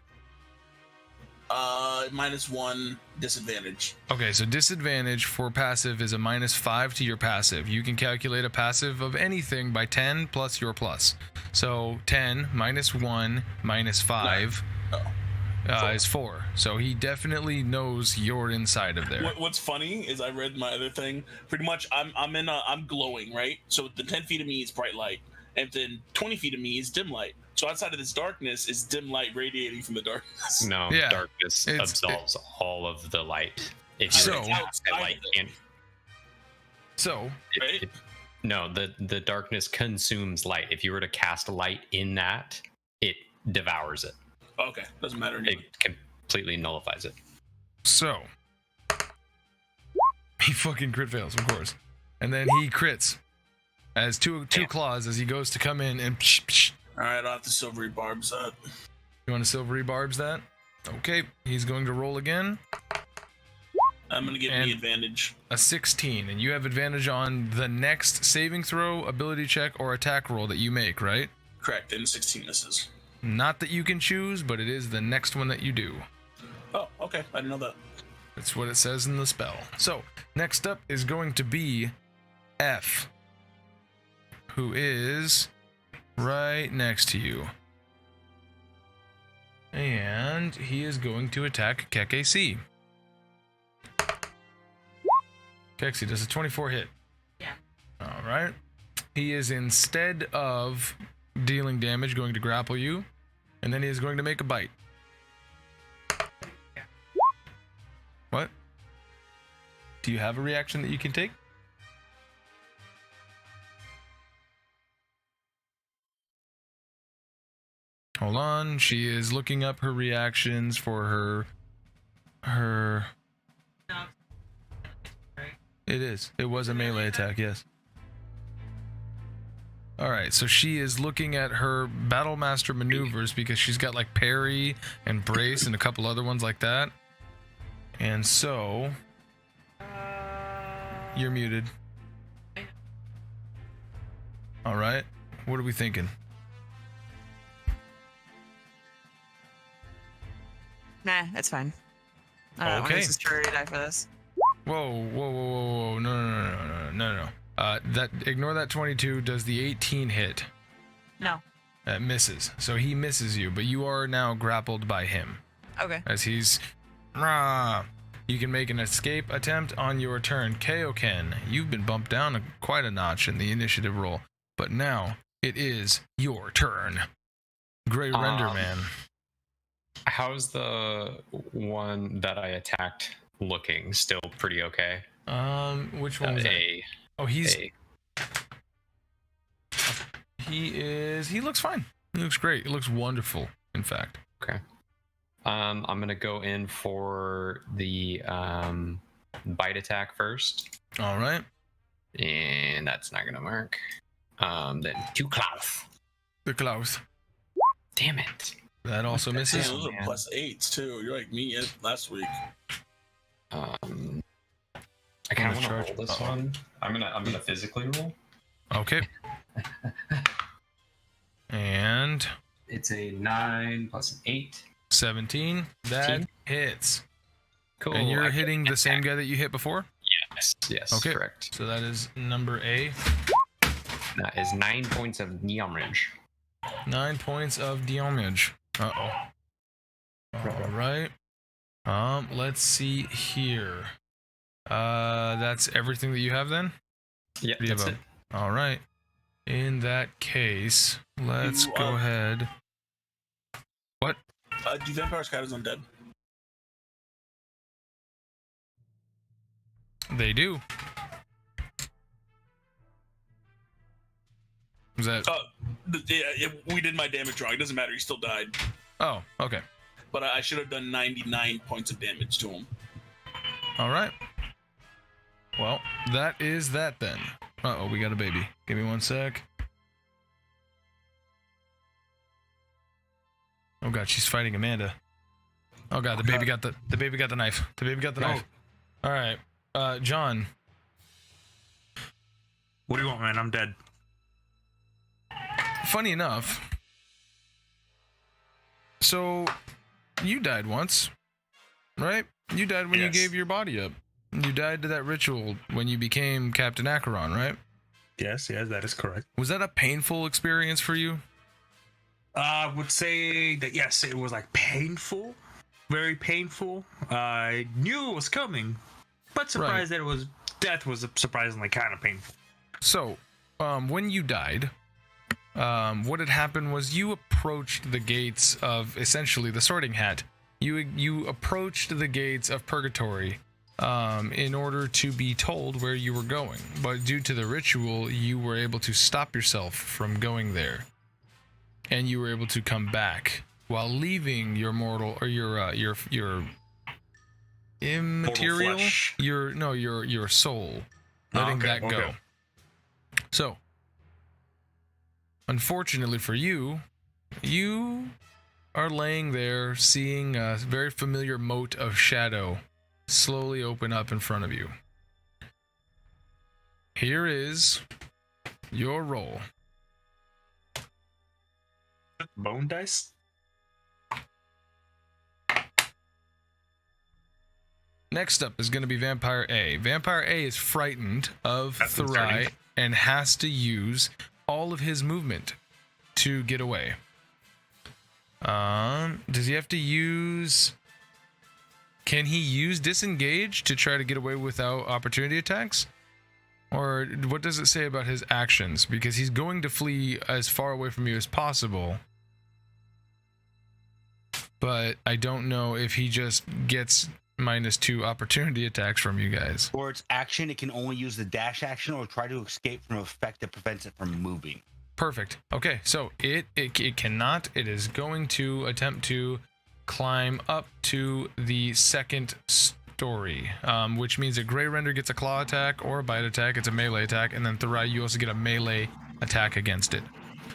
-1 disadvantage. Okay, so disadvantage for passive is a -5 to your passive. You can calculate a passive of anything by 10 plus your plus. So 10 -1 -5 is 4. So he definitely knows you're inside of there. What's funny is I read my other thing. Pretty much, I'm glowing, right? So the 10 feet of me is bright light, and then 20 feet of me is dim light. So outside of this darkness is dim light radiating from the darkness. No, Yeah, darkness absolves all of the light. If you So- cast that light, So, Right? no, the darkness consumes light. If you were to cast light in that, it devours it. Okay, doesn't matter anymore. It completely nullifies it. so he fucking crit fails, of course, and then he crits as two claws as he goes to come in and. All right, I'll have to silvery barbs that. You want to silvery barbs that? Okay, he's going to roll again. I'm gonna give And- me advantage. A 16, and you have advantage on the next saving throw, ability check, or attack roll that you make, right? Correct, and 16 misses. Not that you can choose, but it is the next one that you do. Oh, okay, I didn't know that. That's what it says in the spell. So, next up is going to be F, who is right next to you. And he is going to attack Keksi. Keksi, does a 24 hit? Yeah. All right. He is, instead of dealing damage, going to grapple you, and then he is going to make a bite. What? Do you have a reaction that you can take? Hold on. She is looking up her reactions for her. No. It is. It was a melee attack, yes. Alright, so she is looking at her Battlemaster maneuvers because she's got like parry and brace and a couple other ones like that. And so. You're muted. Alright, what are we thinking? Nah, it's fine. I don't want Okay. to use a security die for this. Whoa. No. That ignore that 22. Does the 18 hit? No. That misses. So he misses you, but you are now grappled by him. Okay. As he's rah. You can make an escape attempt on your turn. Kaioken, you've been bumped down quite a notch in the initiative roll, but now it is your turn. Grey Render Man. How's the one that I attacked looking? Still pretty okay. Which one was that? A. Oh, he's A. he looks fine. He looks great. He looks wonderful, in fact. Okay. I'm gonna go in for the bite attack first, All right. and that's not gonna work. Then 2 claws. The Klaus. Damn it. That also Damn, misses. those are man. +8s too. You're like me last week. I kind of charge- want to roll this uh-oh. one. I'm gonna physically roll. Okay. And It's a 9 plus an 8. 17. That hits. Cool. And you're I hitting can the same attack. guy that you hit before? Yes, Okay. correct. So that is number A. That is 9 points of damage. 9 points of damage. Uh-oh. All right. Let's see here. That's everything that you have then? Yeah, What do you that's have it. All right. In that case, let's You, go ahead. Do vampires count as undead? They do. Was that? We did my damage wrong. It doesn't matter. He still died. Oh, okay. But I should have done 99 points of damage to him. All right. Well, that is that then. Uh-oh, we got a baby. Give me 1 sec. Oh god, she's fighting Amanda. Oh god, the baby got the baby got the knife. The baby got the knife. All right. John. What do you want, man? I'm dead. Funny enough. So, you died once, right? You died when you Yes. gave your body up. You died to that ritual when you became Captain Acheron, right? Yes, that is correct. Was that a painful experience for you? I would say that yes, it was like painful, very painful. I knew it was coming, but surprised that death was surprisingly kind of painful. So, when you died, what had happened was you approached the gates of essentially the Sorting Hat. You approached the gates of Purgatory in order to be told where you were going, but due to the ritual, you were able to stop yourself from going there, and you were able to come back while leaving your mortal or your immaterial, flesh. your soul, letting Okay, that go. okay. So, unfortunately for you, you are laying there seeing a very familiar moat of shadow slowly open up in front of you. Here is your roll. Bone dice. Next up is going to be Vampire A. Vampire A is frightened of That's Therai concerning. and has to use all of his movement to get away. Does he have to use... Can he use disengage to try to get away without opportunity attacks? Or what does it say about his actions? Because he's going to flee as far away from you as possible. But I don't know if he just gets -2 opportunity attacks from you guys. For its action, it can only use the dash action or try to escape from an effect that prevents it from moving. Perfect. Okay, so it cannot. It is going to attempt to climb up to the second story, which means that Grey Render gets a claw attack or a bite attack. It's a melee attack, and then Therai, you also get a melee attack against it.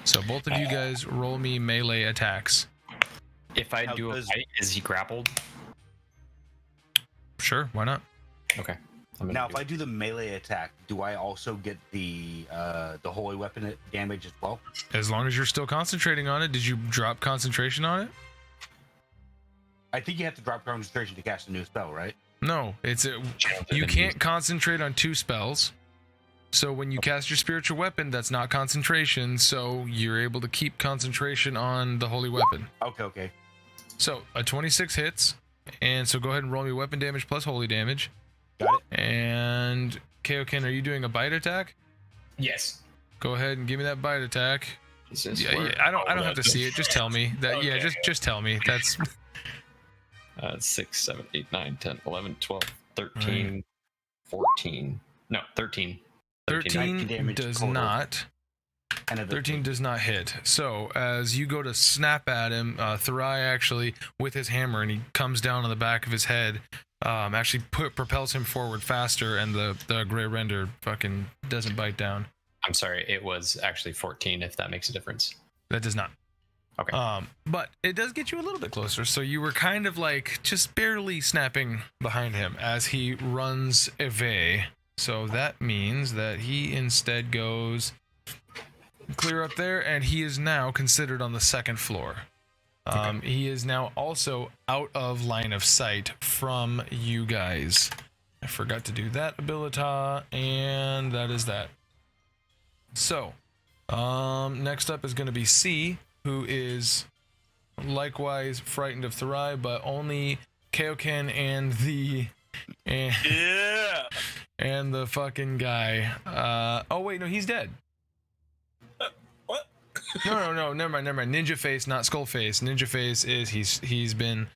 So both of you guys roll me melee attacks. If I How do a does- bite, is he grappled? Sure, why not? Okay. I'm gonna Now, do if I do the melee attack, do I also get the holy weapon damage as well? As long as you're still concentrating on it. Did you drop concentration on it? I think you have to drop concentration to cast a new spell, right? No, it's Channel you Divinity. can't concentrate on 2 spells. So when you cast your spiritual weapon, that's not concentration, so you're able to keep concentration on the holy weapon. Okay. So a 26 hits, and so go ahead and roll me weapon damage plus holy damage. Got it. And Kaioken, are you doing a bite attack? Yes. Go ahead and give me that bite attack. Is this Yeah, where- I don't have to see it. Just tell me that. Yeah, Okay. just tell me. That's 6, 7, 8, 9, 10, 11, 12, 13, 14. No, 13. 13 damage does total. not. And a 13 does not hit. So as you go to snap at him, Therai actually with his hammer, and he comes down on the back of his head, actually propels him forward faster, and the Grey Render fucking doesn't bite down. I'm sorry, it was actually 14, if that makes a difference. That does not. Okay. But it does get you a little bit closer. So you were kind of like just barely snapping behind him as he runs away. So that means that he instead goes clear up there, and he is now considered on the second floor. He is now also out of line of sight from you guys. I forgot to do that ability, and that is that. So, next up is going to be C, who is likewise frightened of Therai, but only Kaioken and and the fucking guy. Oh wait, no, he's dead. What? No, never mind. Ninja Face, not Skull Face. Ninja Face is he's been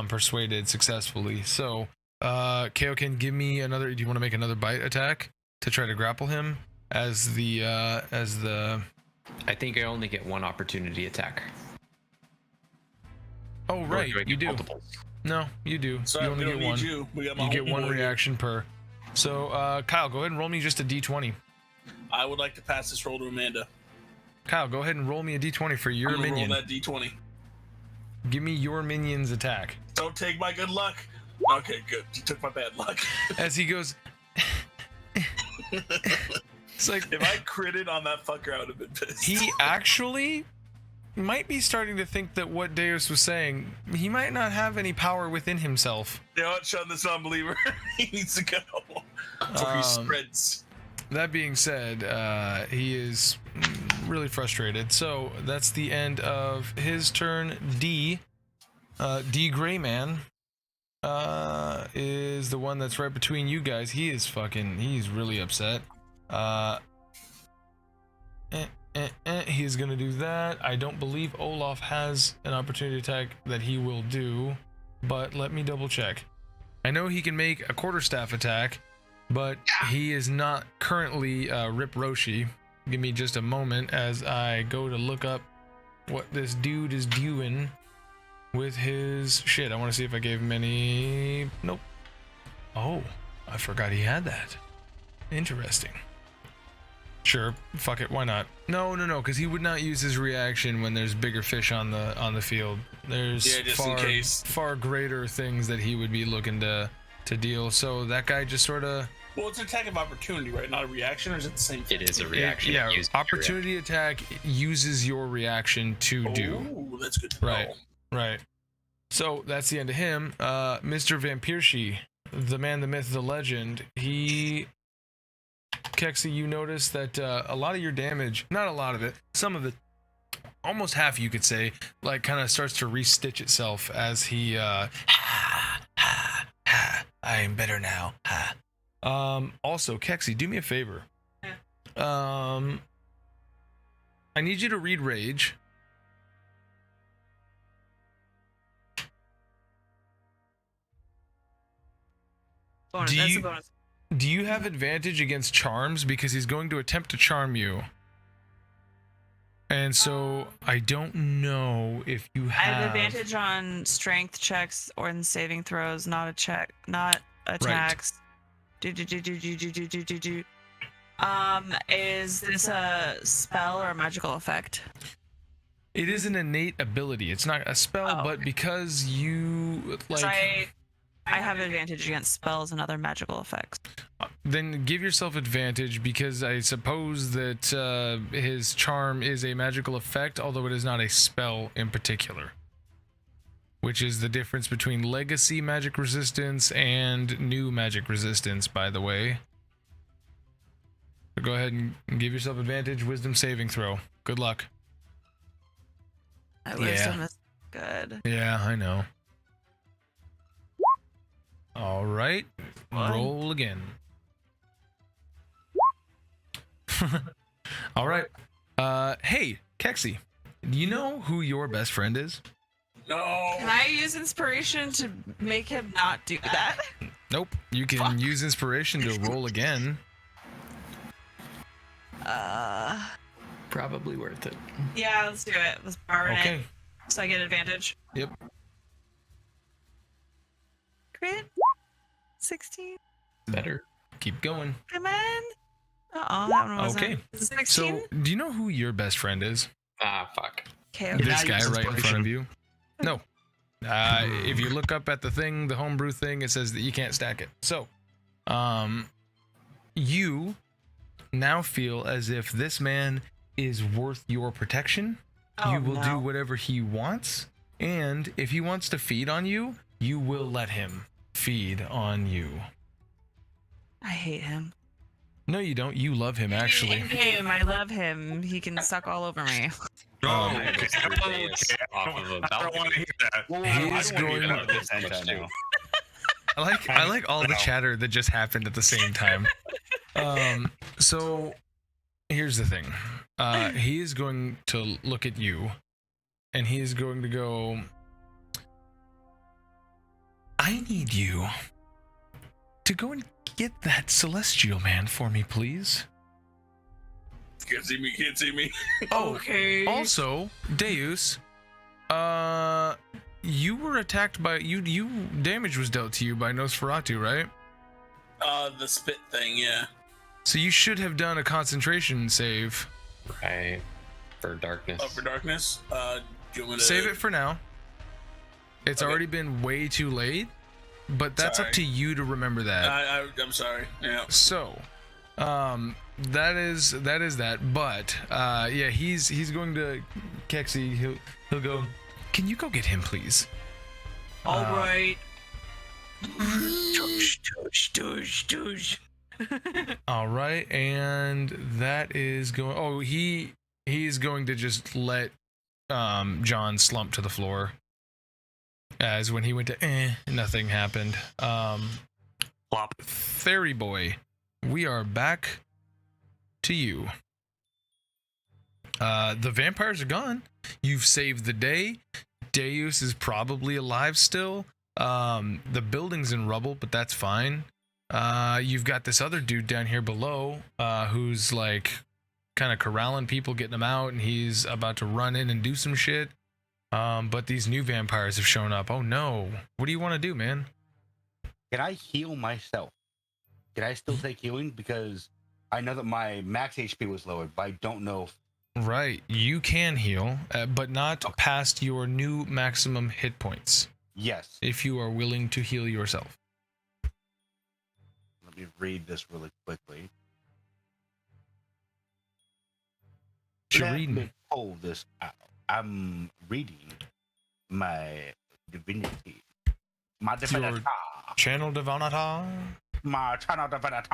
persuaded successfully. So, Kaioken, give me another. Do you want to make another bite attack to try to grapple him as the I think I only get one opportunity attack. Oh Or right, do I you get do. multiples? No, you do. So you we only don't get need one. you. We got my You get one homeboy here. reaction per. So, Kyle, go ahead and roll me just a d20. I would like to pass this roll to Amanda. Kyle, go ahead and roll me a d20 for your I'm gonna minion. roll that d20. Give me your minion's attack. Don't take my good luck. Okay, good. You took my bad luck. As he goes. It's like If I critted on that fucker, I would have been pissed. he actually might be starting to think that what Deus was saying, he might not have any power within himself. You know what, Sean, this non-believer, he needs to go. Before he spreads. That being said, he is really frustrated. So that's the end of his turn. D Gray Man is the one that's right between you guys. He's really upset. He's gonna do that. I don't believe Olaf has an opportunity attack that he will do, but let me double check. I know he can make a quarterstaff attack, but he is not currently Rip Roshi. Give me just a moment as I go to look up what this dude is doing with his shit. I want to see if I gave him any. Nope. Oh, I forgot he had that. Interesting. Sure, fuck it, why not? No, because he would not use his reaction when there's bigger fish on the field. There's Just in case. far greater things that he would be looking to deal. So that guy just sort of. Well, it's an attack of opportunity, right? Not a reaction, or is it the same thing? It is a reaction. Yeah, Use opportunity attack uses your reaction to do. Oh, that's good to Right. know. Right. So that's the end of him. Mr. Vampirshi, the man, the myth, the legend. Keksi, you notice that a lot of your damage, not a lot of it, some of it, almost half you could say, like kind of starts to restitch itself as he I am better now. Also, Keksi, do me a favor. I need you to read Rage. Bonus. Do That's you- a bonus. Do you have advantage against charms? Because he's going to attempt to charm you. And so I don't know if you I have... have advantage on strength checks or in saving throws, not attacks. Is this a spell or a magical effect? It is an innate ability. It's not a spell, Oh. but because you 'Cause like, I have advantage against spells and other magical effects. then give yourself advantage because I suppose that his charm is a magical effect, although it is not a spell in particular. Which is the difference between legacy magic resistance and new magic resistance, by the way. So go ahead and give yourself advantage. Wisdom saving throw. Good luck. My Yeah. wisdom is good. Yeah, I know. All right. One. Roll again. All right. Hey, Keksi, do you know who your best friend is? No. Can I use inspiration to make him not do that? Nope. You can use inspiration to roll again. Probably worth it. Yeah, let's do it. Let's burn Okay. it. So I get advantage. Yep. Crit. 16. Better. Keep going. Come on. Uh-oh, that one wasn't. Okay. 16? So, do you know who your best friend is? Ah, fuck. Okay, Yeah. okay. This I guy use right in front inspiration. of you? No. If you look up at the thing, the homebrew thing, it says that you can't stack it. So, you now feel as if this man is worth your protection. Oh, You will do no. whatever he wants, and if he wants to feed on you, you will let him feed on you. I hate him. No, you don't. You love him, actually. I hate him. I love him. He can suck all over me. Oh, I okay. just threw Deus off of a I don't want to hear that. He's going- this hentai now. I like all the chatter that just happened at the same time. So here's the thing. He is going to look at you, and he is going to go, I need you to go and get that celestial man for me, please. Can't see me, can't see me. Oh, Okay. also, Deus, you were attacked by you. Damage was dealt to you by Nosferatu, right? The spit thing, yeah. So you should have done a concentration save. Right. For darkness. Oh, for darkness. Do you want me to Save it for now. It's Okay. already been way too late, but that's up Sorry. to you to remember that. I'm sorry. Yeah. So, that is that. But yeah, he's going to Keksi. He'll go. Can you go get him, please? All Uh, right. Tush, tush, tush, tush. All right, and that is going. Oh, he's going to just let John slump to the floor. As when he went to nothing happened. Plop. Therai boy, we are back to you. The vampires are gone. You've saved the day. Deus is probably alive still. The building's in rubble, but that's fine. You've got this other dude down here below, who's like kind of corralling people, getting them out, and he's about to run in and do some shit. But these new vampires have shown up. Oh no. What do you want to do, man? Can I heal myself? Can I still take healing? Because I know that my max HP was lowered, but I don't know if... Right. You can heal, but not past your new maximum hit points. Yes. If you are willing to heal yourself. Let me read this really quickly. What you Let reading? me pull this out. I'm reading my divinity. My divinity. Channel Divinata? My channel divinity.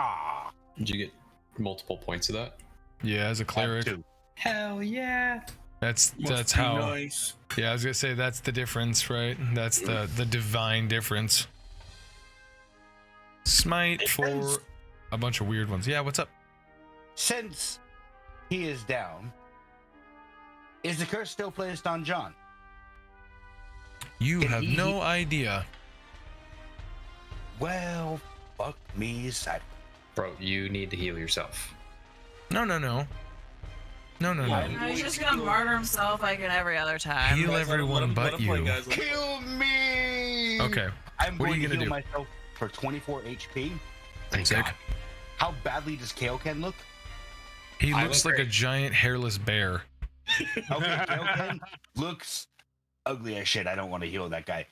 Did you get multiple points of that? Yeah, as a cleric. Two. Hell yeah. That's Must be how. nice. Yeah, I was gonna say that's the difference, right? That's the divine difference. Smite for a bunch of weird ones. Yeah, what's up? Since he is down, is the curse still placed on John? You Can have he- no idea. Well, fuck me side. Bro, you need to heal yourself. No. He's just gonna murder himself like in every other time. Heal Guys, let him everyone but play, you. guys. Let him play. Kill me! Okay. I'm What are going you to gonna heal do? myself for 24 HP. Thank Sick. God. How badly does Kaioken look? He I looks look like a great. giant hairless bear. Okay, Kaioken looks ugly as shit. I don't want to heal that guy.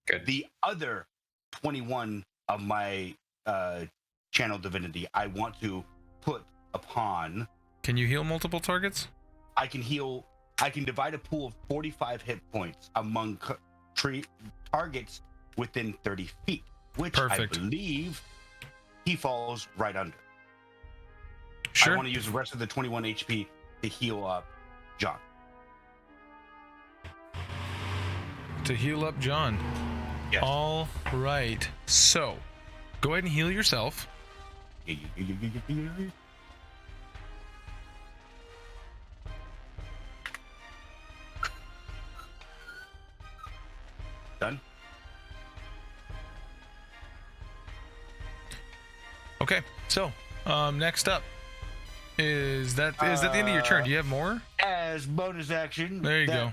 Good. The other 21 of my channel divinity I want to put upon. Can you heal multiple targets? I can divide a pool of 45 hit points among targets within 30 feet, which Perfect. I believe he falls right under. Sure. I want to use the rest of the 21 HP to heal up John. To heal up John. Yes. All right. So, go ahead and heal yourself. Done? Okay. So, next up is that the end of your turn? Do you have more? As bonus action, There you that go.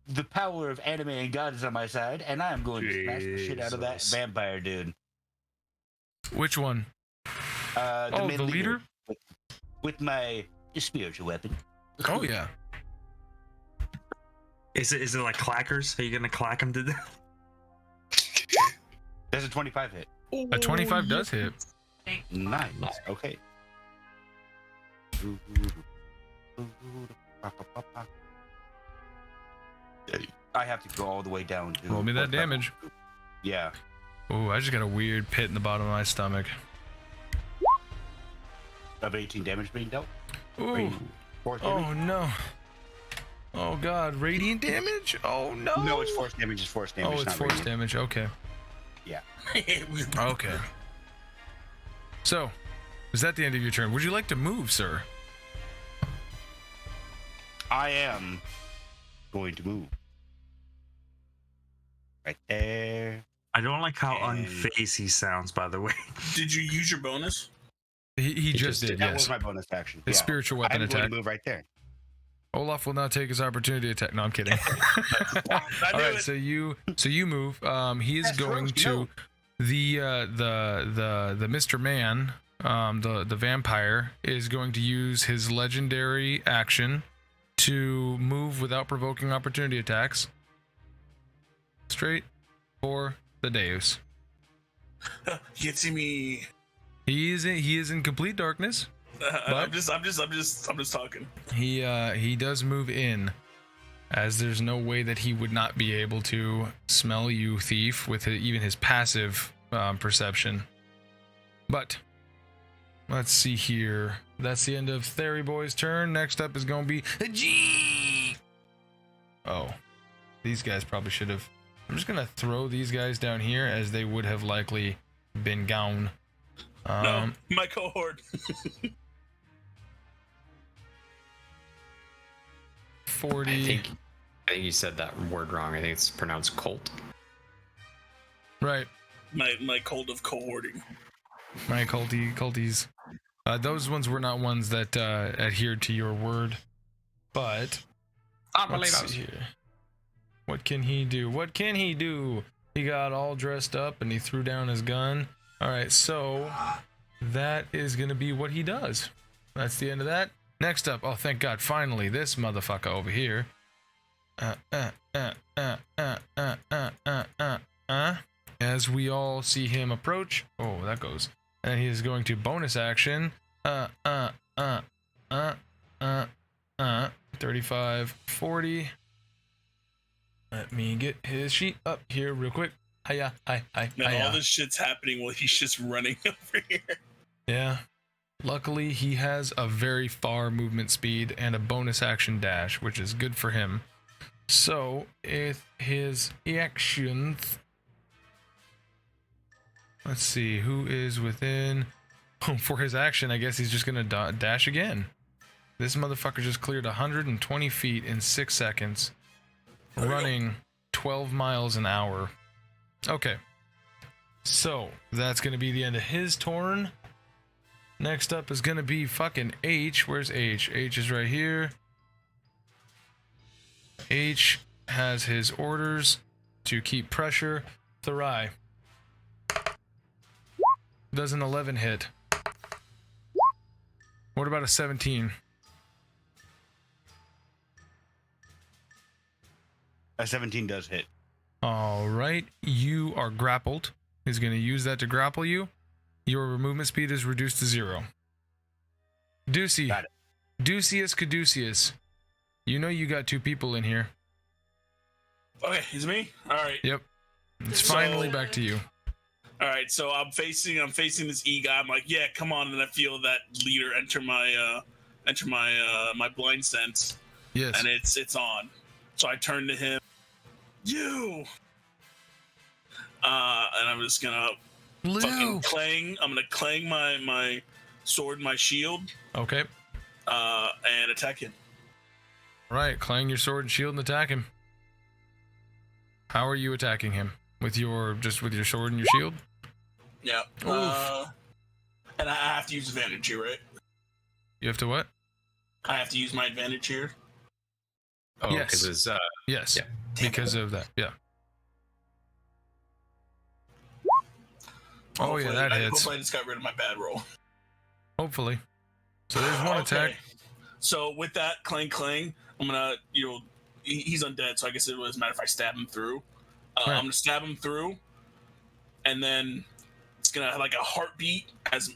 The power of anime and God is on my side, and I am going to smash the shit out of that Jesus. vampire dude. Which one? The main leader? With my spiritual weapon. Oh yeah. Is it like clackers? Are you gonna clack him to death? There's a 25 hit. A 25 does hit. Nice. Okay. I have to go all the way down to. Roll me that damage. Yeah. Oh, I just got a weird pit in the bottom of my stomach. Of 18 damage being dealt. Ooh. Fourth Oh damage? no. Oh god, radiant damage? Oh no. No, it's force damage. It's force damage. Oh, it's not force radiant. damage. Okay. Okay. So, is that the end of your turn? Would you like to move, sir? I am going to move. Right there. I don't like how And- unfazed he sounds, by the way. Did you use your bonus? He just did, That yes. was my bonus action. His Yeah. spiritual I'm weapon going attack. to move right there. Olaf will now take his opportunity attack. No, I'm kidding. All right, so you move. He is That's going gross, to no. the Mr. Man, the vampire is going to use his legendary action to move without provoking opportunity attacks straight for the Deus. You can't see me. He is in complete darkness. I'm just talking. He does move in, as there's no way that he would not be able to smell you, thief, with even his passive perception. But let's see here. That's the end of Therai Boy's turn. Next up is going to be G. Oh, these guys probably should have. I'm just gonna throw these guys down here, as they would have likely been gone. No, my cohort. 40. I think you said that word wrong. I think it's pronounced cult. Right. My cult of cohorting. My culties. Those ones were not ones that adhered to your word. But let's see here. What can he do? What can he do? He got all dressed up and he threw down his gun. All right, so that is going to be what he does. That's the end of that. Next up, oh, thank God, finally, this motherfucker over here. As we all see him approach. Oh, that goes. And he is going to bonus action. 35, 40. Let me get his sheet up here real quick. Hiya, hi. Man, all this shit's happening while he's just running over here. Yeah. Luckily, he has a very far movement speed and a bonus action dash, which is good for him. So, if his actions... Let's see, who is within... Oh, for his action, I guess he's just going to dash again. This motherfucker just cleared 120 feet in 6 seconds. Running 12 miles an hour. Okay. So, that's going to be the end of his turn. Next up is going to be fucking H. Where's H? H is right here. H has his orders to keep pressure. Therai. Does an 11 hit. What about a 17? A 17 does hit. All right. You are grappled. He's going to use that to grapple you. Your movement speed is reduced to 0. Deucey. Got it. Deuceus Caduceus. You know you got 2 people in here. Okay, it's me. All right. Yep. It's finally back to you. All right. So I'm facing this E guy. I'm like, yeah, come on, and I feel that leader enter my my blind sense. Yes. And it's on. So I turn to him. You. And I'm just gonna fucking clang. I'm gonna clang my sword, my shield. Okay. And attack him. Right. Clang your sword and shield and attack him. How are you attacking him? With your sword and your shield? Yeah. And I have to use advantage here, right? You have to what? I have to use my advantage here. Oh, Yes. because it's Yes. Yeah. Because of that. Yeah. Oh, yeah, that hits. Hopefully I just got rid of my bad roll. Hopefully. So there's one attack. So with that clang, I'm gonna, he's undead, so I guess it doesn't matter if I stab him through. Right. I'm gonna stab him through, and then it's gonna have like a heartbeat as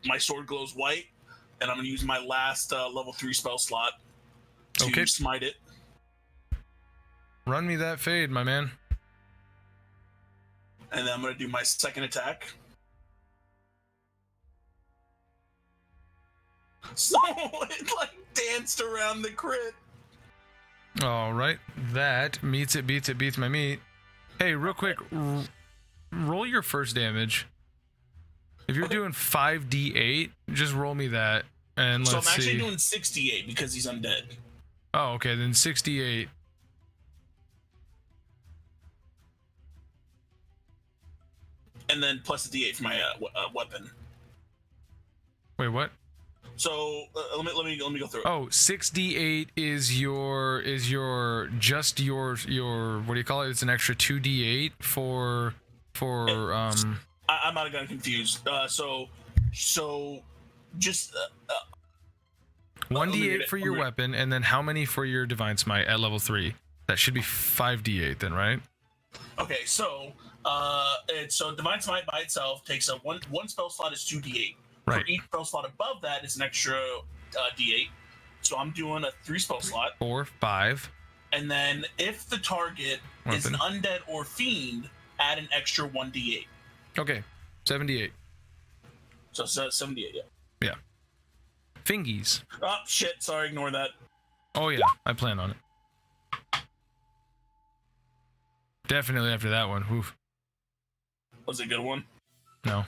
my sword glows white, and I'm gonna use my last level 3 spell slot to smite it. Run me that fade, my man. And then I'm gonna do my second attack. So it like danced around the crit. All right. That beats my meat. Hey, real quick, roll your first damage. If you're doing 5d8, just roll me that, and let's see. So I'm actually doing 68 because he's undead. Oh, okay, then 68. And then plus a d8 for my weapon. Wait, what? So let me go through it. Oh, 6d8 is your just your what do you call it? It's an extra 2d8 for I might have gotten confused. So just 1d8 for your weapon, and then how many for your divine smite at level 3? That should be 5d8 then, right? okay. So so divine smite by itself takes a one spell slot is 2d8. Right. For each spell slot above that is an extra d8. So I'm doing a 3 spell slot. 4, 5. And then if the target is an undead or fiend, add an extra 1d8. Okay, 78. So 78, yeah. Yeah. Fingies. Oh, shit. Sorry, ignore that. Oh yeah, I plan on it. Definitely after that one. Oof. Was it a good one? No.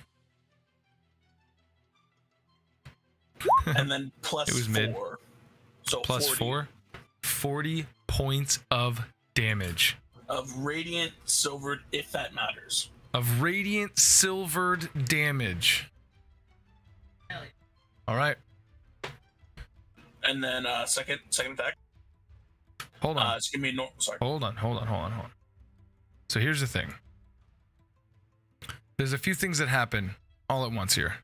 And then plus It was 4. mid. So Plus 40 4. 40 points of damage. of radiant silvered, if that matters. Of radiant silvered damage. All right. And then second attack. Hold on. It's gonna be sorry. Hold on. So here's the thing. There's a few things that happen all at once here.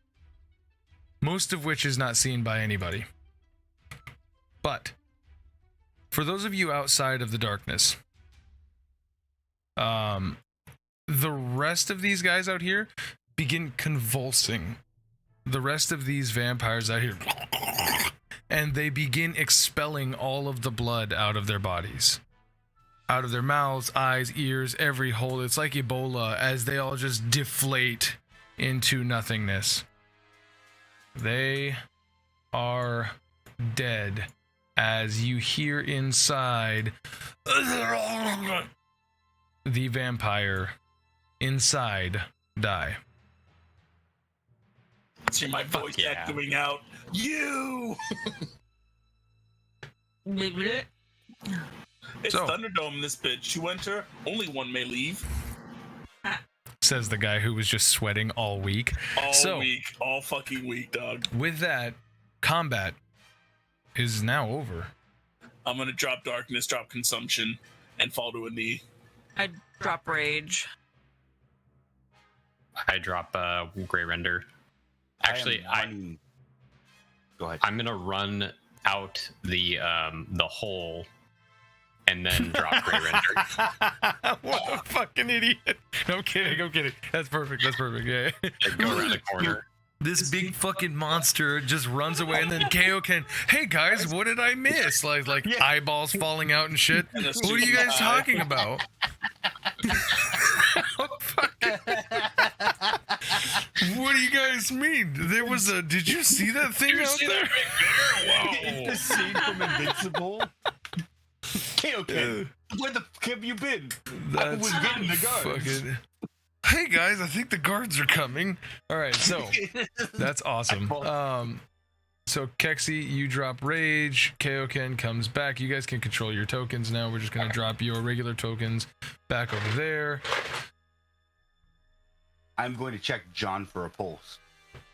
Most of which is not seen by anybody. But for those of you outside of the darkness, the rest of these guys out here begin convulsing. The rest of these vampires out here, and they begin expelling all of the blood out of their bodies, out of their mouths, eyes, ears, every hole. It's like Ebola as they all just deflate into nothingness. They are dead as you hear inside the vampire inside die. See my voice echoing out. You. It's So- Thunderdome in this bitch. You enter, only one may leave. Says the guy who was just sweating all week. All week, all fucking week, dog. With that, combat is now over. I'm gonna drop darkness, drop consumption, and fall to a knee. I drop rage. I drop gray render. Actually, Go ahead. I'm gonna run out the hole and then drop gray render. What a fucking idiot. No, I'm kidding. That's perfect. Yeah. Like, go around the corner. This big fucking monster just runs away, and then Kaioken, hey guys, what did I miss? Like eyeballs falling out and shit. And a What are you super guys eye. talking about? What do you guys mean? There was a. Did you see that thing out there? It's the scene from Invincible. Kaioken, where the fuck have you been? I was getting the guards. Hey guys, I think the guards are coming. All right, so that's awesome. So Keksi, you drop rage. Kaioken comes back. You guys can control your tokens now. We're just gonna drop your regular tokens back over there. I'm going to check John for a pulse.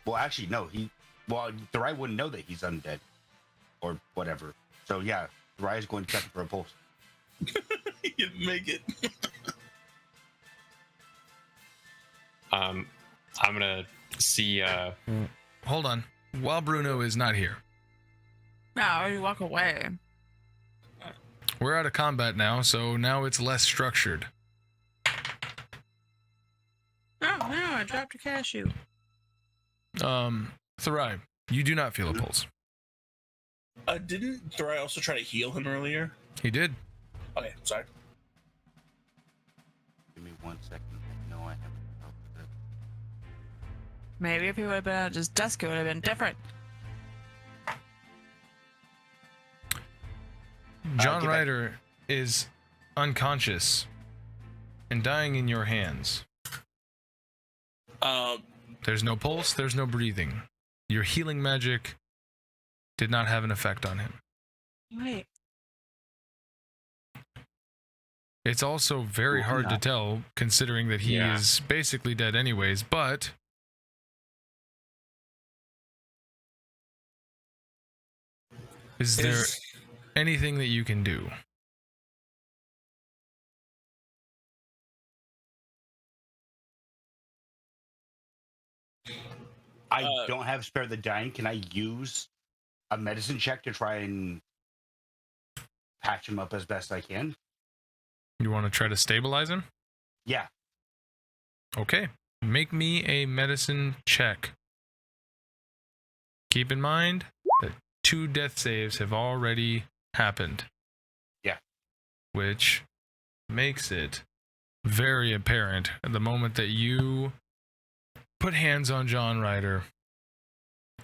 Well, actually, no. Therai wouldn't know that he's undead or whatever. So yeah, Therai is going to check for a pulse. You make it. I'm gonna see. Hold on. While Bruno is not here, No, you walk away. we're out of combat now, so now it's less structured. Oh, no, I dropped a cashew. Therai, you do not feel a pulse. Didn't Therai also try to heal him earlier? He did. Okay, sorry. Give me 1 second. No, I haven't. Maybe if he would have been at his desk, it would have been different. John get back. Ryder is unconscious and dying in your hands. There's no pulse, there's no breathing. Your healing magic did not have an effect on him. Wait. It's also very Ooh, hard to not- tell, considering that he Yeah. is basically dead anyways, but Is there anything that you can do? I don't have spare the dying. Can I use a medicine check to try and patch him up as best I can? You want to try to stabilize him? Yeah. Okay. Make me a medicine check. Keep in mind that 2 death saves have already happened. Yeah. Which makes it very apparent at the moment that you put hands on John Ryder.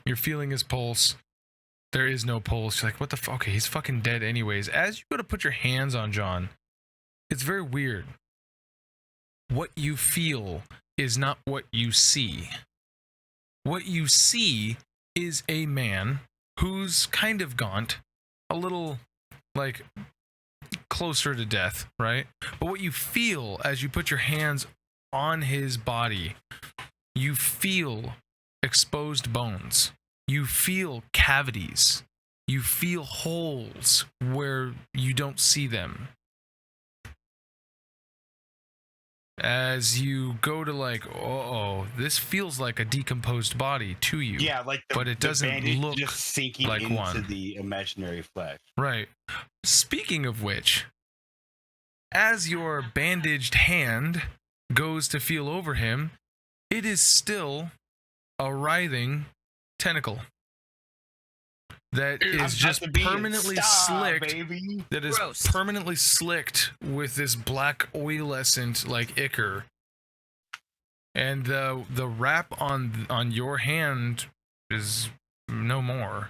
You're feeling his pulse. There is no pulse. You're like, what the fuck? Okay, he's fucking dead anyways. As you go to put your hands on John, it's very weird. What you feel is not what you see. What you see is a man who's kind of gaunt, a little, like, closer to death, right? But what you feel as you put your hands on his body, you feel exposed bones. You feel cavities. You feel holes where you don't see them. As you go to like, this feels like a decomposed body to you. Yeah, like but it doesn't bandage look just sinking like into one. the imaginary flesh. Right. Speaking of which, as your bandaged hand goes to feel over him, it is still a writhing tentacle that is just permanently slicked. Baby. That is Gross. permanently slicked with this black oilescent like ichor. And the wrap on your hand is no more.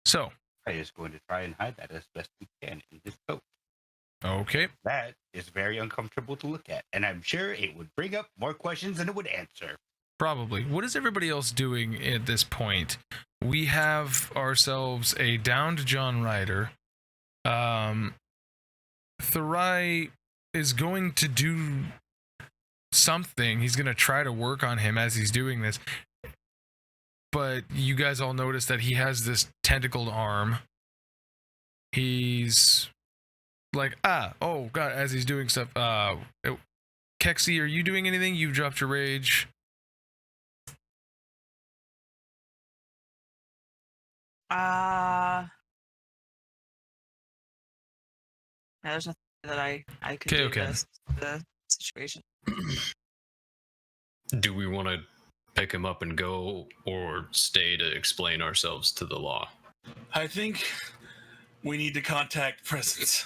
So, I is going to try and hide that as best we can in his coat. okay. That is very uncomfortable to look at, and I'm sure it would bring up more questions than it would answer. Probably. What is everybody else doing at this point? We have ourselves a downed John Ryder. Therai is going to do something. He's going to try to work on him as he's doing this. But you guys all notice that he has this tentacled arm. He's like, oh god, as he's doing stuff. Keksi, are you doing anything? You dropped your rage. There's nothing that I could Okay, do okay. to the situation. Do we want to pick him up and go, or stay to explain ourselves to the law? I think we need to contact Presence.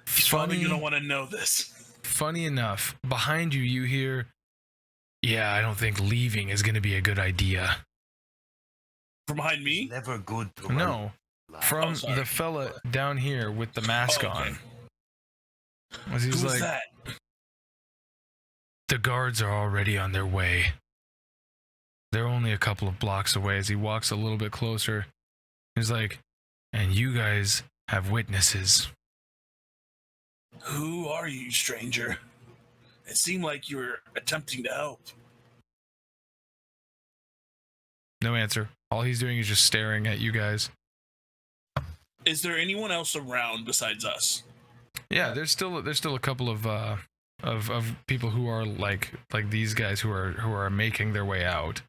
He's probably going to want to know this. Funny enough, behind you, you hear, yeah, I don't think leaving is going to be a good idea. From behind me? Never good to No, from sorry. the fella down here with the mask Oh, okay. on. As he's Who's like, that? the guards are already on their way. They're only a couple of blocks away. As he walks a little bit closer, he's like, and you guys have witnesses. Who are you, stranger? It seemed like you were attempting to help. No answer. All he's doing is just staring at you guys. Is there anyone else around besides us? Yeah, there's still a couple of people who are like these guys who are making their way out.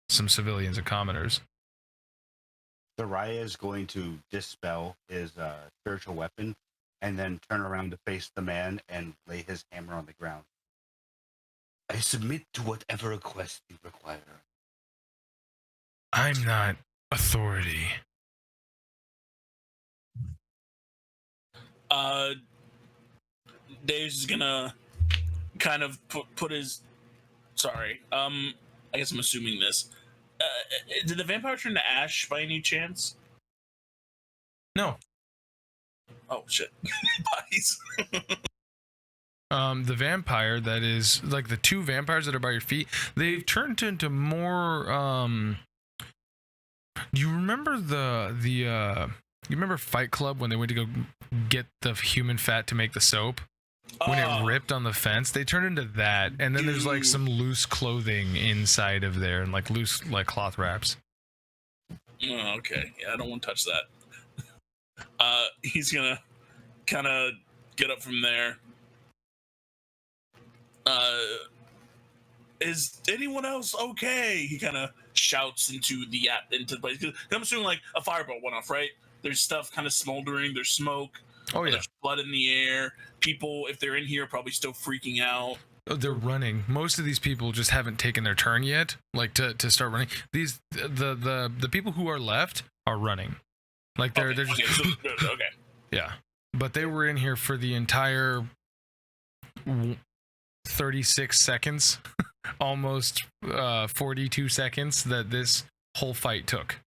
Some civilians and commoners. Therai is going to dispel his spiritual weapon and then turn around to face the man and lay his hammer on the ground. I submit to whatever request you require. I'm not authority. Deus is gonna kind of put his. Sorry. I guess I'm assuming this. Did the vampire turn to ash by any chance? No. Oh shit! Bodies. The vampire that is like the 2 vampires that are by your feet, they've turned into more. Do you remember you remember Fight Club when they went to go get the human fat to make the soap? when it ripped on the fence, they turned into that, and then there's like some loose clothing inside of there, and like loose like cloth wraps. Oh, okay. Yeah, I don't want to touch that. He's gonna kind of get up from there. Is anyone else okay? He kind of shouts into the place. 'Cause I'm assuming like a fireball went off, right? There's stuff kind of smoldering. There's smoke. Oh yeah. There's blood in the air. People, if they're in here, are probably still freaking out. Oh, they're running. Most of these people just haven't taken their turn yet, like to start running. The people who are left are running, like they're just Okay. yeah. But they were in here for the entire 36 seconds, almost 42 seconds that this whole fight took.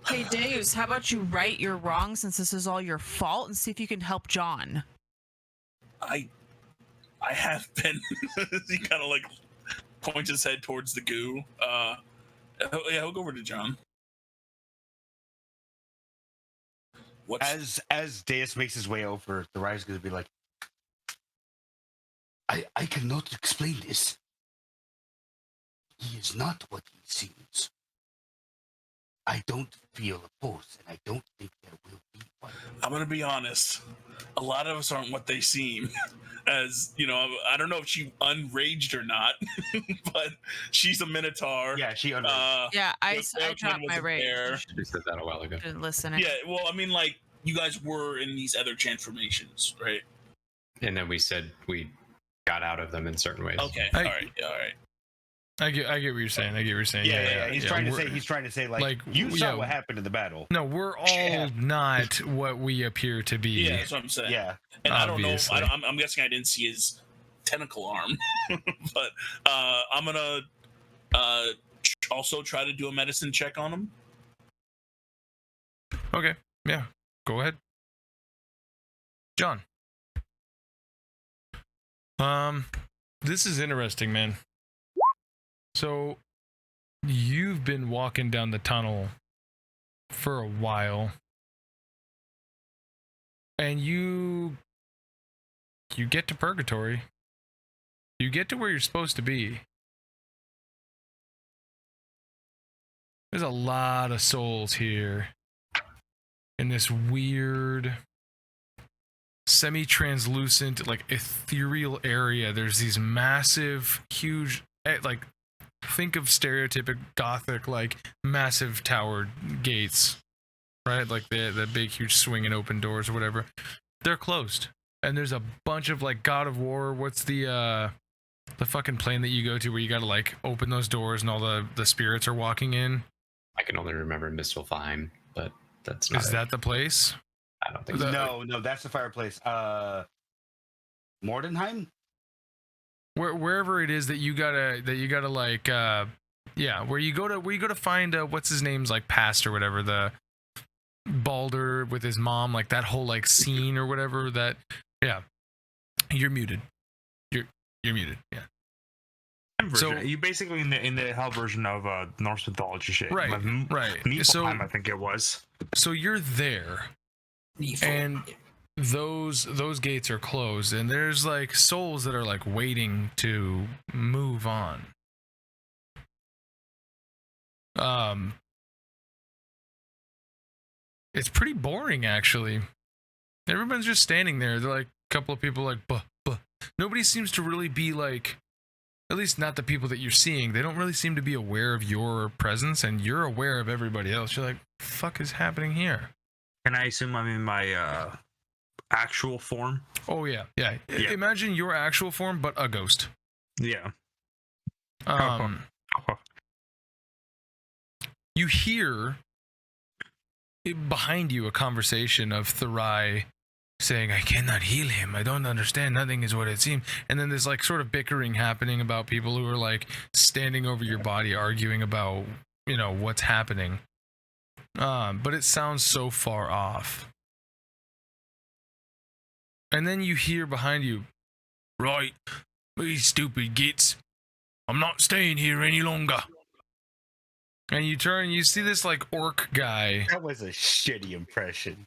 Hey, Deus, how about you right your wrongs since this is all your fault and see if you can help John? I have been. He kind of like points his head towards the goo. Yeah, he'll go over to John. As Deus makes his way over, the Therai is going to be like, I cannot explain this. He is not what he seems. I don't feel a pulse, and I don't think there will be one. I'm gonna be honest. A lot of us aren't what they seem. As you know, I don't know if she unraged or not, but she's a minotaur. Yeah, she unraged. Yeah, I Kaioken dropped my wasn't rage. there. She said that a while ago. Didn't listen. Yeah, well, I mean, like you guys were in these other transformations, right? And then we said we got out of them in certain ways. Okay, all right. I get what you're saying. Yeah. He's trying to say, like you saw yeah. what happened in the battle. No, we're all not what we appear to be. Yeah, that's what I'm saying. Yeah, and obviously. I don't know. I'm guessing I didn't see his tentacle arm, but I'm gonna also try to do a medicine check on him. Okay. Yeah. Go ahead, John. This is interesting, man. So, you've been walking down the tunnel for a while, and you get to purgatory. You get to where you're supposed to be. There's a lot of souls here in this weird, semi-translucent, like ethereal area. There's these massive, huge, like, think of stereotypic Gothic, like massive tower gates, right? Like the big, huge swinging open doors or whatever. They're closed, and there's a bunch of like God of War. What's the fucking plane that you go to where you gotta like open those doors and all the spirits are walking in? I can only remember Mistelfheim, but that's not. Is that the place? I don't think so. No, that's the fireplace. Mordenheim. Wherever it is that you gotta like where you go to find what's his name's like past or whatever, the Balder with his mom, like that whole like scene or whatever. That you're muted. You're muted. Yeah. So you basically in the hell version of Norse mythology shit, right? Like, Right. So I think it was. So you're there, and those gates are closed, and there's like souls that are like waiting to move on. It's pretty boring, actually. Everyone's just standing there. They're like a couple of people like buh. Nobody seems to really be like, at least not the people that you're seeing. They don't really seem to be aware of your presence, and you're aware of everybody else. You're like, fuck is happening here? Can I assume I'm in my actual form? Oh yeah. Imagine your actual form, but a ghost. Yeah. You hear behind you a conversation of Therai saying, "I cannot heal him. I don't understand. Nothing is what it seems." And then there's like sort of bickering happening about people who are like standing over your body, arguing about, you know, what's happening. But it sounds so far off. And then you hear behind you, "Right, these stupid gits. I'm not staying here any longer." And you turn, you see this like orc guy. That was a shitty impression.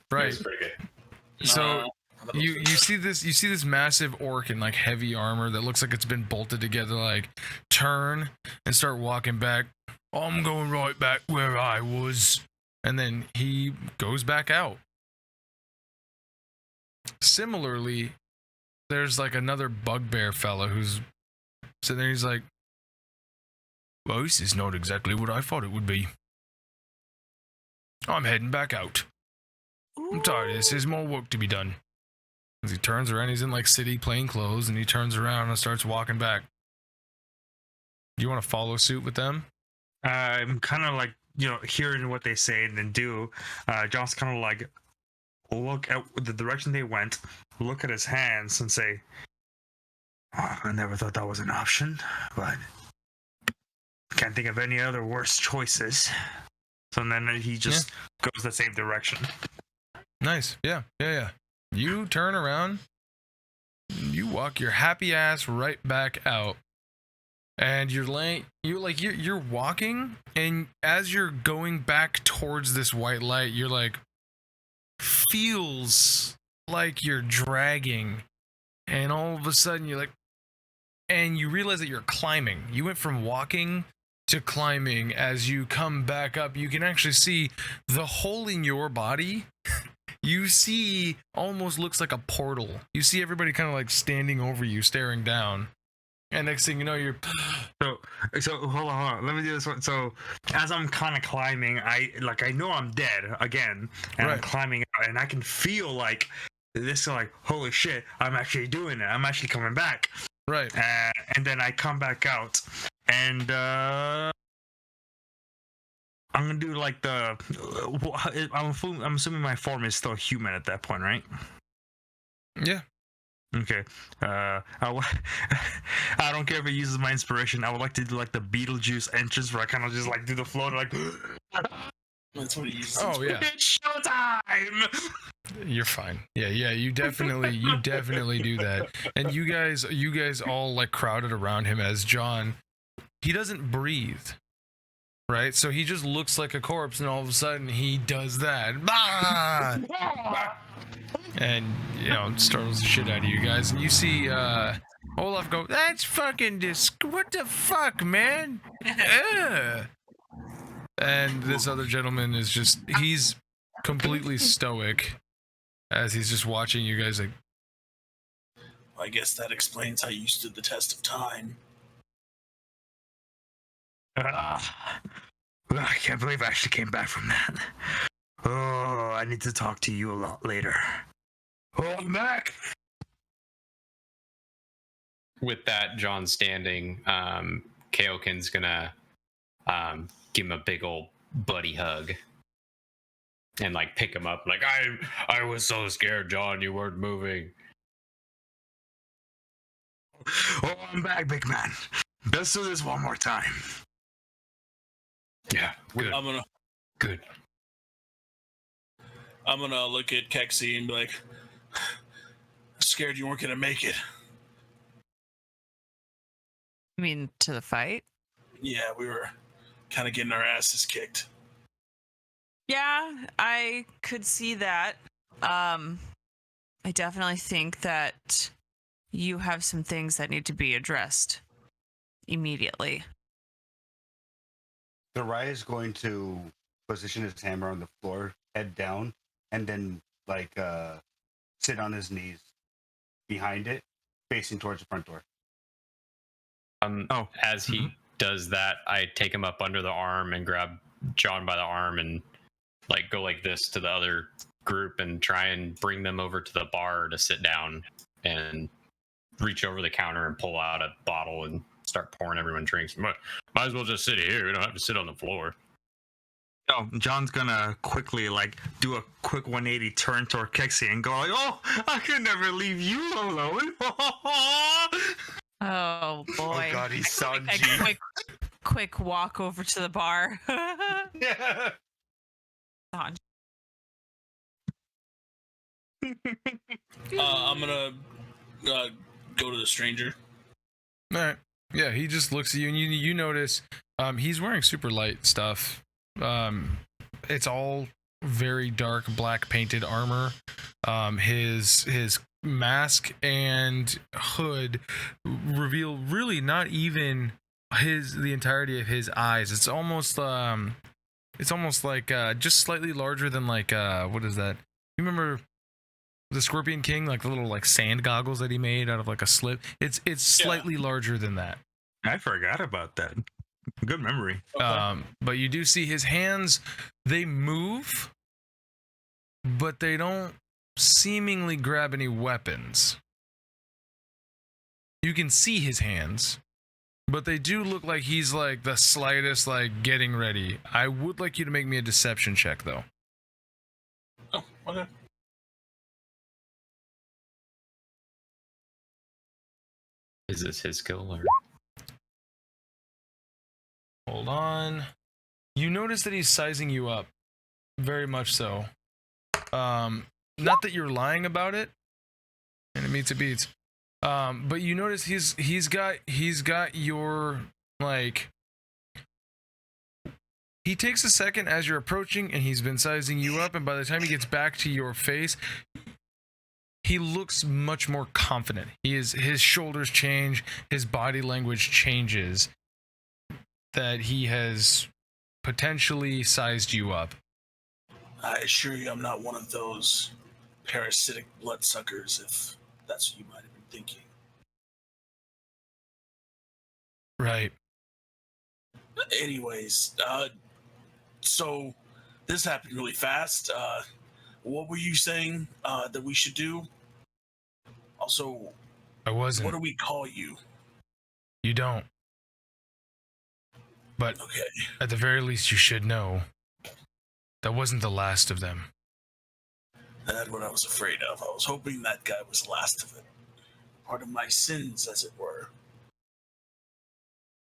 Right. That's pretty good. So you see this massive orc in like heavy armor that looks like it's been bolted together, like turn and start walking back. I'm going right back where I was. And then he goes back out. Similarly, there's like another bugbear fella who's sitting there. He's like, well, this is not exactly what I thought it would be. I'm heading back out. I'm tired of this. There's more work to be done. As he turns around, he's in like city plain clothes, and he turns around and starts walking back. Do you want to follow suit with them? I'm kind of like, hearing what they say and then do. John's kind of like, look at the direction they went, look at his hands, and say, oh, I never thought that was an option, but can't think of any other worse choices. So then he just goes the same direction. Nice. Yeah. You turn around, you walk your happy ass right back out. And you're walking, and as you're going back towards this white light, you're like, feels like you're dragging. And all of a sudden you're like, and you realize that you're climbing. You went from walking to climbing. As you come back up, you can actually see the hole in your body. You see, almost looks like a portal. You see everybody kind of like standing over you, staring down. And next thing you know, you're... So hold on. Let me do this one. So as I'm kind of climbing, I know I'm dead again. And I'm climbing out, and I can feel like this, like, holy shit, I'm actually doing it. I'm actually coming back. Right. And then I come back out, and I'm gonna do like I'm assuming my form is still human at that point, right? Yeah. Okay. I don't care if it uses my inspiration. I would like to do like the Beetlejuice entrance where I kind of just like do the float, like. That's what he uses. Oh yeah. It's showtime. You're fine. Yeah. You definitely do that. And you guys all like crowded around him as John. He doesn't breathe. Right? So he just looks like a corpse, and all of a sudden he does that. And, startles the shit out of you guys. And you see Olaf go, that's fucking what the fuck, man? And this other gentleman is he's completely stoic as he's just watching you guys like. I guess that explains how you stood the test of time. I can't believe I actually came back from that. Oh, I need to talk to you a lot later. Oh, I'm back. With that, John standing, Kaioken's gonna give him a big old buddy hug and like pick him up. Like, I was so scared, John, you weren't moving. Oh, I'm back, big man. Let's do this one more time. Yeah, good. I'm gonna look at Keksi and be like, scared you weren't gonna make it. You mean to the fight? Yeah, we were kind of getting our asses kicked. Yeah, I could see that. I definitely think that you have some things that need to be addressed immediately. Therai is going to position his hammer on the floor, head down, and then sit on his knees behind it, facing towards the front door. As he does that, I take him up under the arm and grab John by the arm and like go like this to the other group and try and bring them over to the bar to sit down and reach over the counter and pull out a bottle and start pouring everyone drinks. Might as well just sit here. We don't have to sit on the floor. Oh, John's gonna quickly like do a quick 180 turn toward Keksi and go like, "Oh, I could never leave you alone." Oh boy! Oh God, he's Sanji. A quick walk over to the bar. Yeah. Sanji. I'm gonna go to the stranger. All right. Yeah, he just looks at you, and you notice he's wearing super light stuff. It's all very dark black painted armor. His mask and hood reveal really not even the entirety of his eyes. It's almost like just slightly larger than like what is that? You remember the Scorpion King, like the little like sand goggles that he made out of like a slip? It's slightly larger than that. I forgot about that. Good memory. Okay. But you do see his hands, they move, but they don't seemingly grab any weapons. You can see his hands, but they do look like he's like the slightest like getting ready. I would like you to make me a deception check though. Oh, okay. Is this his skill or? Hold on. You notice that he's sizing you up, very much so. Not that you're lying about it, and it meets it beats. But you notice he's got your like. He takes a second as you're approaching, and he's been sizing you up, and by the time he gets back to your face, he looks much more confident. His shoulders change, his body language changes. That he has potentially sized you up. I assure you, I'm not one of those parasitic bloodsuckers, if that's what you might have been thinking. Right. Anyways, so this happened really fast. What were you saying that we should do? Also, I wasn't. what do we call you? You don't. But Okay. at the very least, you should know that wasn't the last of them. That's what I was afraid of. I was hoping that guy was the last of it. Part of my sins, as it were.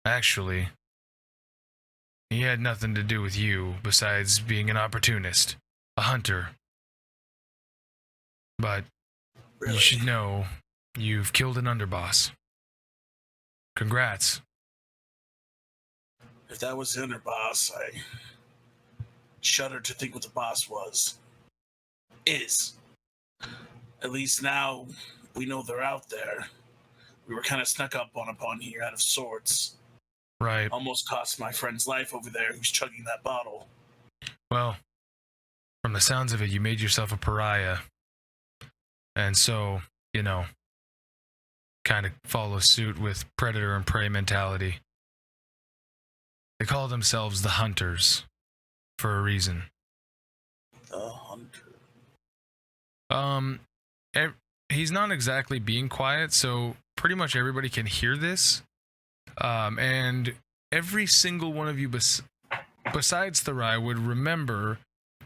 Actually, he had nothing to do with you besides being an opportunist, a hunter. But Really? you should know you've killed an underboss. Congrats. If that was the underboss, I shudder to think what the boss was. Is. At least now we know they're out there. We were kind of snuck up upon here out of sorts. Right. Almost cost my friend's life over there who's chugging that bottle. Well, from the sounds of it, you made yourself a pariah. And so, you know, kind of follow suit with predator and prey mentality. They call themselves the Hunters for a reason. The Hunter. He's not exactly being quiet, so pretty much everybody can hear this. And every single one of you besides Therai would remember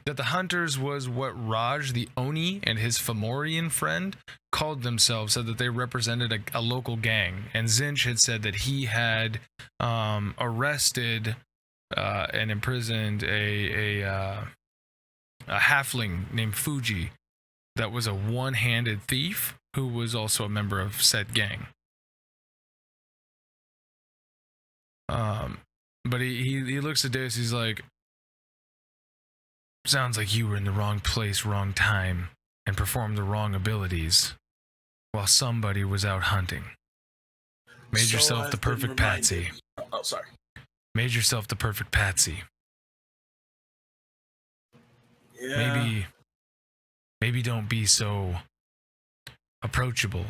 that the Hunters was what Raj, the Oni, and his Fomorian friend called themselves, said that they represented a local gang. And Zinch had said that he had arrested and imprisoned a halfling named Fuji that was a one-handed thief who was also a member of said gang. But he looks at Deus, he's like, sounds like you were in the wrong place, wrong time, and performed the wrong abilities while somebody was out hunting. Made So yourself I've the been perfect reminded. patsy. Oh, sorry. Made yourself the perfect patsy. Yeah. Maybe don't be so approachable.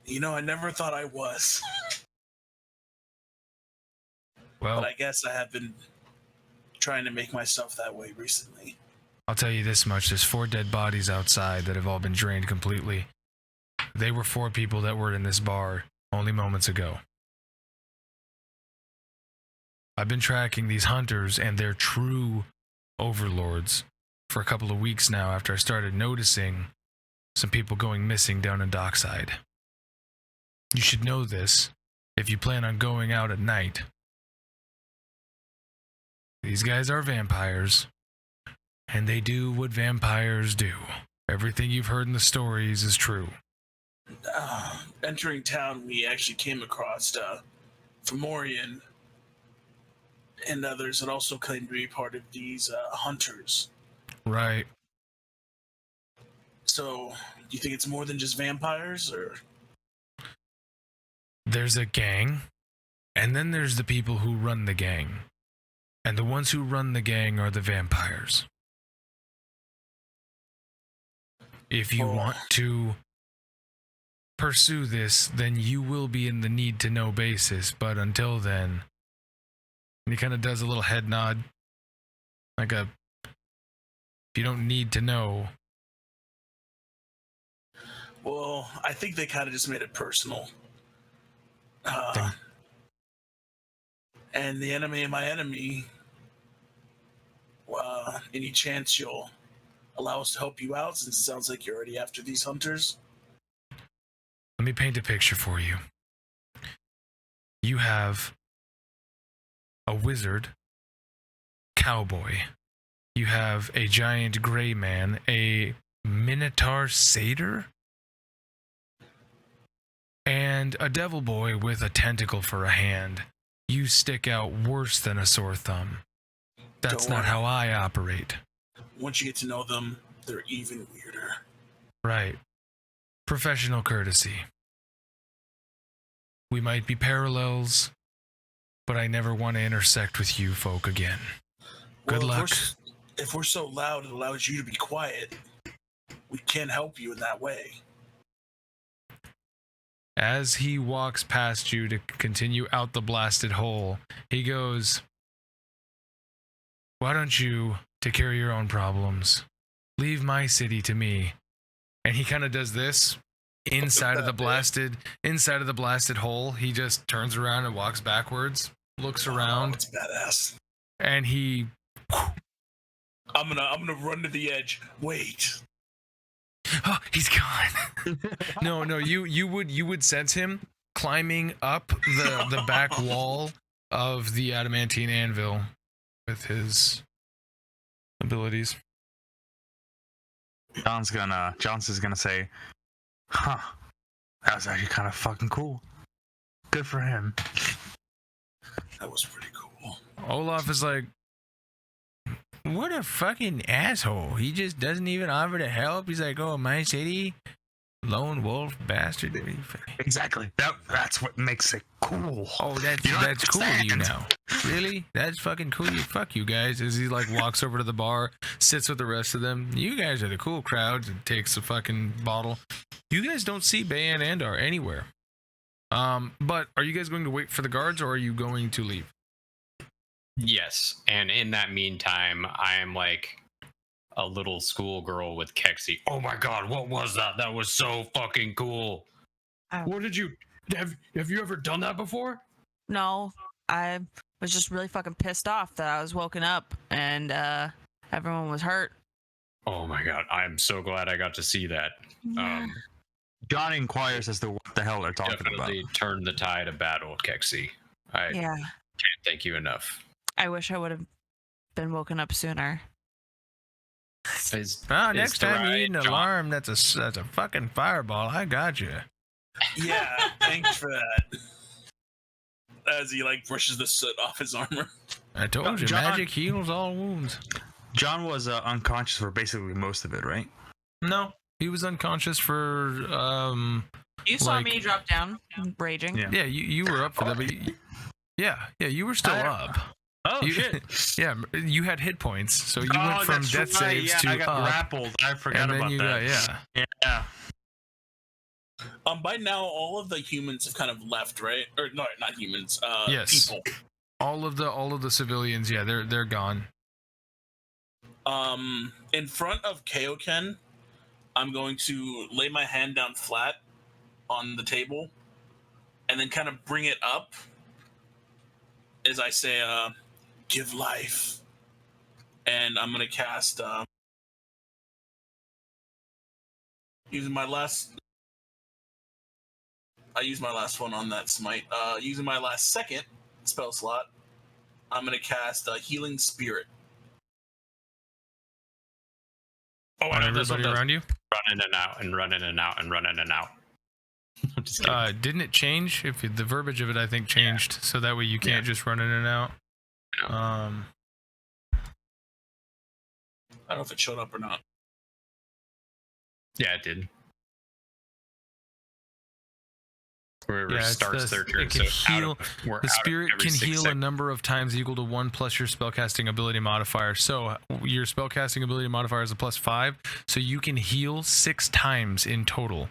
You know, I never thought I was. Well, But I guess I have been trying to make myself that way recently. I'll tell you this much. There's 4 dead bodies outside that have all been drained completely. They were 4 people that were in this bar only moments ago. I've been tracking these hunters and their true overlords for a couple of weeks now after I started noticing some people going missing down in Dockside. You should know this if you plan on going out at night. These guys are vampires, and they do what vampires do. Everything you've heard in the stories is true. Entering town, we actually came across Fomorian and others that also claim to be part of these hunters. Right. So, do you think it's more than just vampires, or? There's a gang, and then there's the people who run the gang. And the ones who run the gang are the vampires. If you want to pursue this, then you will be in the need to know basis. But until then, and he kind of does a little head nod, like a, if you don't need to know. Well, I think they kind of just made it personal. And the enemy of my enemy, any chance you'll allow us to help you out, since it sounds like you're already after these hunters? Let me paint a picture for you. You have a wizard, cowboy. You have a giant gray man, a minotaur satyr, and a devil boy with a tentacle for a hand. You stick out worse than a sore thumb. That's not how I operate. Once you get to know them, they're even weirder. Right. Professional courtesy. We might be parallels, but I never want to intersect with you folk again. Good luck. If we're so loud, it allows you to be quiet. We can help you in that way. As he walks past you to continue out the blasted hole, he goes, "Why don't you take care of your own problems? Leave my city to me." And he kind of does this inside of the blasted hole. He just turns around and walks backwards, looks around. It's badass. And he, I'm gonna run to the edge. Wait. oh, he's gone. No, you would sense him climbing up the back wall of the adamantine anvil with his abilities. Johnson's gonna say, "Huh, that was actually kind of fucking cool. Good for him." That was pretty cool. Olaf is like, what a fucking asshole. He just doesn't even offer to help. He's like, oh, my city? Lone wolf bastard. Exactly. That's what makes it cool. Oh, that's cool to you now. Really? That's fucking cool. Fuck you guys. As he like walks over to the bar, sits with the rest of them. You guys are the cool crowd, and takes a fucking bottle. You guys don't see Bayan Andar anywhere. But are you guys going to wait for the guards, or are you going to leave? Yes, and in that meantime, I am like a little schoolgirl with Keksi. Oh my god, what was that? That was so fucking cool. What did you have you ever done that before? No, I was just really fucking pissed off that I was woken up and everyone was hurt. Oh my god, I'm so glad I got to see that. John inquires as to what the hell they're talking Definitely about. turned the tide of battle, Keksi. I Yeah. can't thank you enough. I wish I would have been woken up sooner. Is Next time you Therai need an John- alarm, that's a fucking fireball. I got you. Yeah, thanks for that. As he like brushes the soot off his armor. I told you, John- magic heals all wounds. John was unconscious for basically most of it, right? No, he was unconscious for You saw like- me drop down, raging. Yeah. Yeah, you were up for that, but you were still up. Oh shit! Yeah, you had hit points, so you went from that's death right. saves Yeah, to I got up, grappled. I forgot and then about you that. got Yeah. By now, all of the humans have kind of left, right? Or no, not humans. Yes. People. all of the civilians. Yeah, they're gone. In front of Kaioken, I'm going to lay my hand down flat on the table, and then kind of bring it up as I say, "Give life," and I'm gonna cast using my last. I used my last one on that smite. Using my last second spell slot, I'm gonna cast Healing Spirit. Oh, On everybody around you. Running and out and running and out and running and out. I'm just kidding. Didn't it change? If the verbiage of it, I think, changed, so that way you can't just run in and out. I don't know if it showed up or not. Yeah, it did. Whoever Yeah, starts their turn, it can so heal. we're The out of spirit every can 6 heal a seconds. number of times equal to 1 plus your spellcasting ability modifier. So your spellcasting ability modifier is a +5, so you can heal 6 times in total.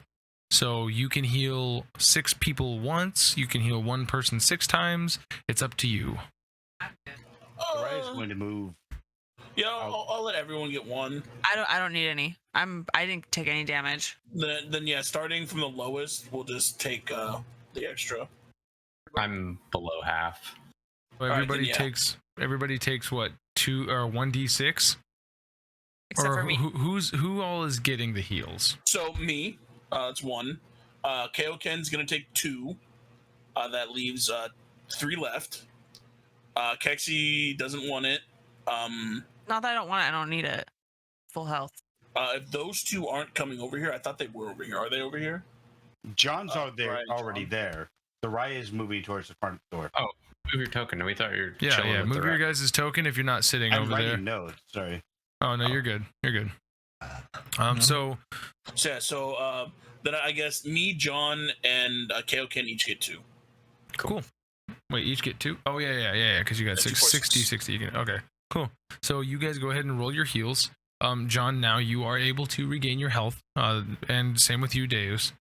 So you can heal 6 people once. You can heal 1 person 6 times. It's up to you. Therai is going to move. Yeah, I'll let everyone get one. I don't need any. I didn't take any damage. Then yeah, starting from the lowest, we'll just take the extra. I'm below half. So everybody takes what, 2 or 1d6? Except Or for me. who all is getting the heals? So me, it's 1. Kaioken's gonna take 2. That leaves 3 left. Keksi doesn't want it. Not that I don't want it. I don't need it. Full health. If those 2 aren't coming over here, I thought they were over here. Are they over here? John's Right, already John. there. Therai is moving towards the front door. Oh, move your token. We thought you were Yeah, chilling yeah. with Move the your rest. guys' token if you're not sitting I'm over writing there. notes. Sorry. Oh no, you're good. You're good. So So yeah, so then I guess me, John, and Kaioken each get 2. cool. Wait, each get 2? Oh yeah. Because you got Yeah, 2 60. You can. Okay, cool. So you guys go ahead and roll your heals. John, now you are able to regain your health. And same with you, Deus.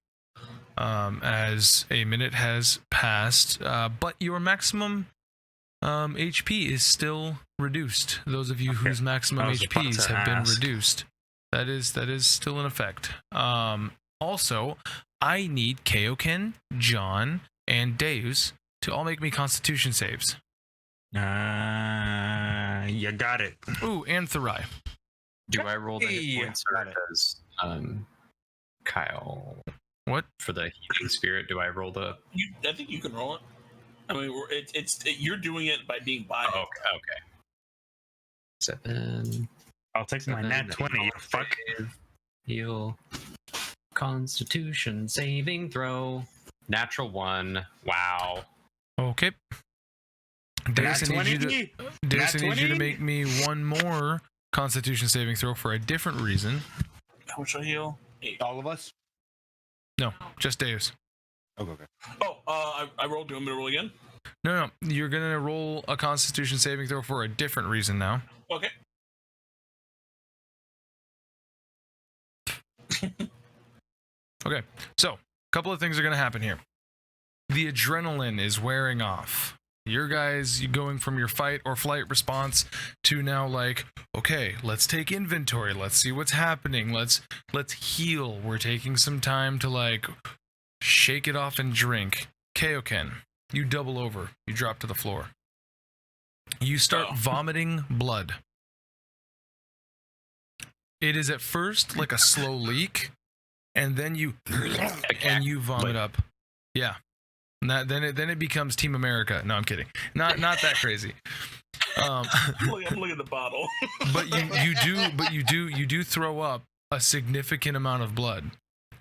As a minute has passed, but your maximum HP is still reduced. Those of you whose maximum I was about HPs to have been ask. reduced. That is still in effect. Also, I need Kaioken, John, and Deus to all make me Constitution saves. You got it. Ooh, and Therai. Do I roll the hit Hey, points or got it. does Kyle? What? For the healing spirit, do I roll the? I think you can roll it. I mean, you're doing it by being by. Oh, okay. 7. I'll take my nat 20. You fuck. Heal. Constitution saving throw. Natural 1. Wow. Okay. Deus, I Nat need you 20? to, Deus, I Nat need you to 20? make me one more Constitution saving throw for a different reason. How much I heal? 8. All of us? No, just Deus. Okay. Oh, I rolled. Do you want me to roll again? No. You're gonna roll a Constitution saving throw for a different reason now. Okay. Okay, so a couple of things are going to happen here. The adrenaline is wearing off. Your guys going from your fight or flight response to now like, okay, let's take inventory. Let's see what's happening. Let's heal. We're taking some time to like shake it off and drink. Kaioken, you double over. You drop to the floor. You start vomiting blood. It is at first like a slow leak, and then you vomit up. Yeah. Then it becomes Team America. No, I'm kidding. Not that crazy. I'm looking at the bottle. But you do throw up a significant amount of blood,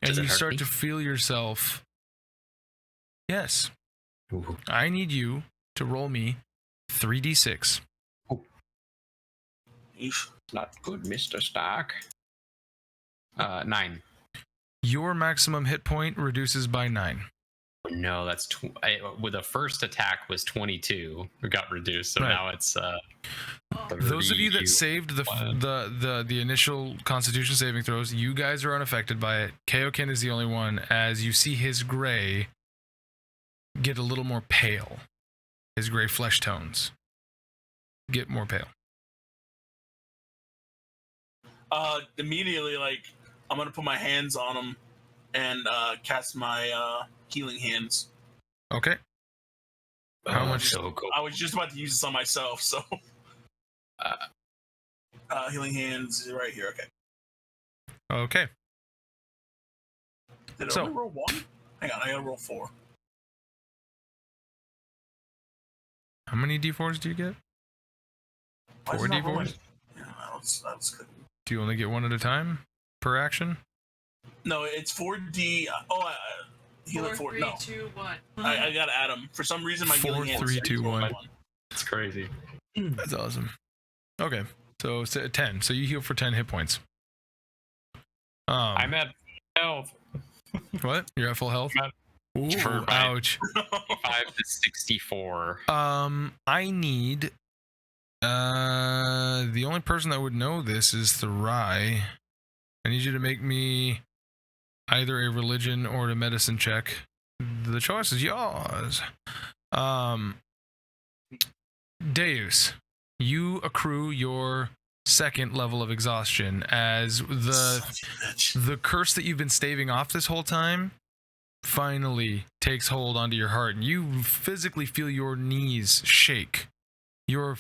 and Does it you hurt start me? to feel yourself. Yes. Ooh. I need you to roll me 3d6. Eesh. Not good, Mr. Stark. 9. Your maximum hit point reduces by 9. No, that's with the first attack was 22. It got reduced, so Right. now it's Those of you that 31. saved the initial Constitution saving throws, you guys are unaffected by it. Kaioken is the only one, as you see his gray get a little more pale. His gray flesh tones get more pale. Immediately, like, I'm gonna put my hands on him and cast my healing hands. Okay. How much? So cool. I was just about to use this on myself, so healing hands right here. Okay. Okay. Did I So- only roll 1? Hang on, I gotta roll 4. How many d4s do you get? Why is 4 it not rolling? d4s? Yeah, that was good. Do you only get one at a time per action? No, it's 4D. Heal at 4. No, 2, 1. I gotta add them. For some reason, my 4, healing hands. 3, 2, 1. It's crazy. That's awesome. Okay. So 10. So you heal for 10 hit points. I'm at health. What? You're at full health? Ooh, For my- ouch. 5 to 64. I need the only person that would know this is Therai. I need you to make me either a religion or a medicine check. The choice is yours. Deus, you accrue your second level of exhaustion as the curse that you've been staving off this whole time finally takes hold onto your heart, and you physically feel your knees shake. Your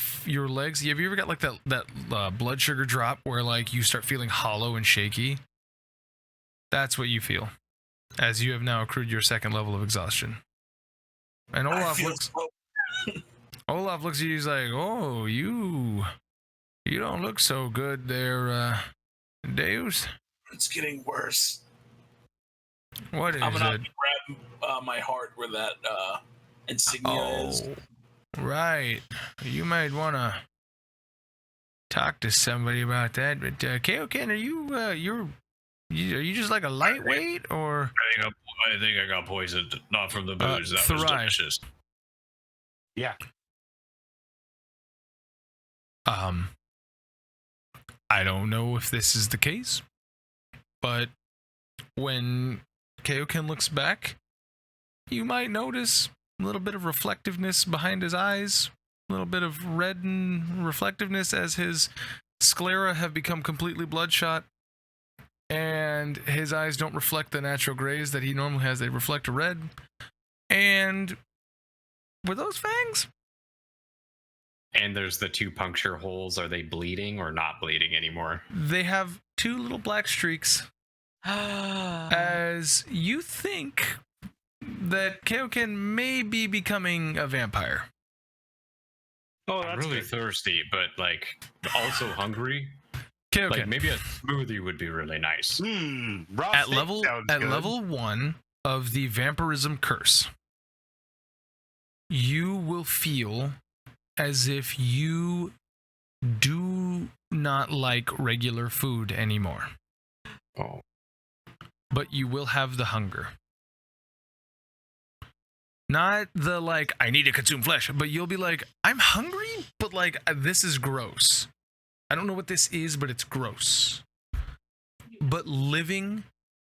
legs. Have you ever got like that blood sugar drop where like you start feeling hollow and shaky? That's what you feel, as you have now accrued your second level of exhaustion. And Olaf looks at you. He's like, "Oh, you don't look so good there, Deus." It's getting worse. What is I'm gonna it? grab my heart where that insignia is. Right. You might want to talk to somebody about that. But Kaioken, are you just like a lightweight, or? I think I got poisoned, not from the booze. That was Therai. delicious. Yeah. I don't know if this is the case, but when Kaioken looks back, you might notice a little bit of reflectiveness behind his eyes, a little bit of red and reflectiveness as his sclera have become completely bloodshot, and his eyes don't reflect the natural grays that he normally has. They reflect red. And were those fangs? And there's the 2 puncture holes. Are they bleeding or not bleeding anymore? They have 2 little black streaks, as you think that Kaioken may be becoming a vampire. Oh, I'm that's really good. thirsty, but like also hungry. Kaioken, Like maybe a smoothie would be really nice. Raw at steak level sounds good. level 1 of the vampirism curse, you will feel as if you do not like regular food anymore, Oh, but you will have the hunger. Not the like, I need to consume flesh, but you'll be like, I'm hungry, but like, this is gross. I don't know what this is, but it's gross. But living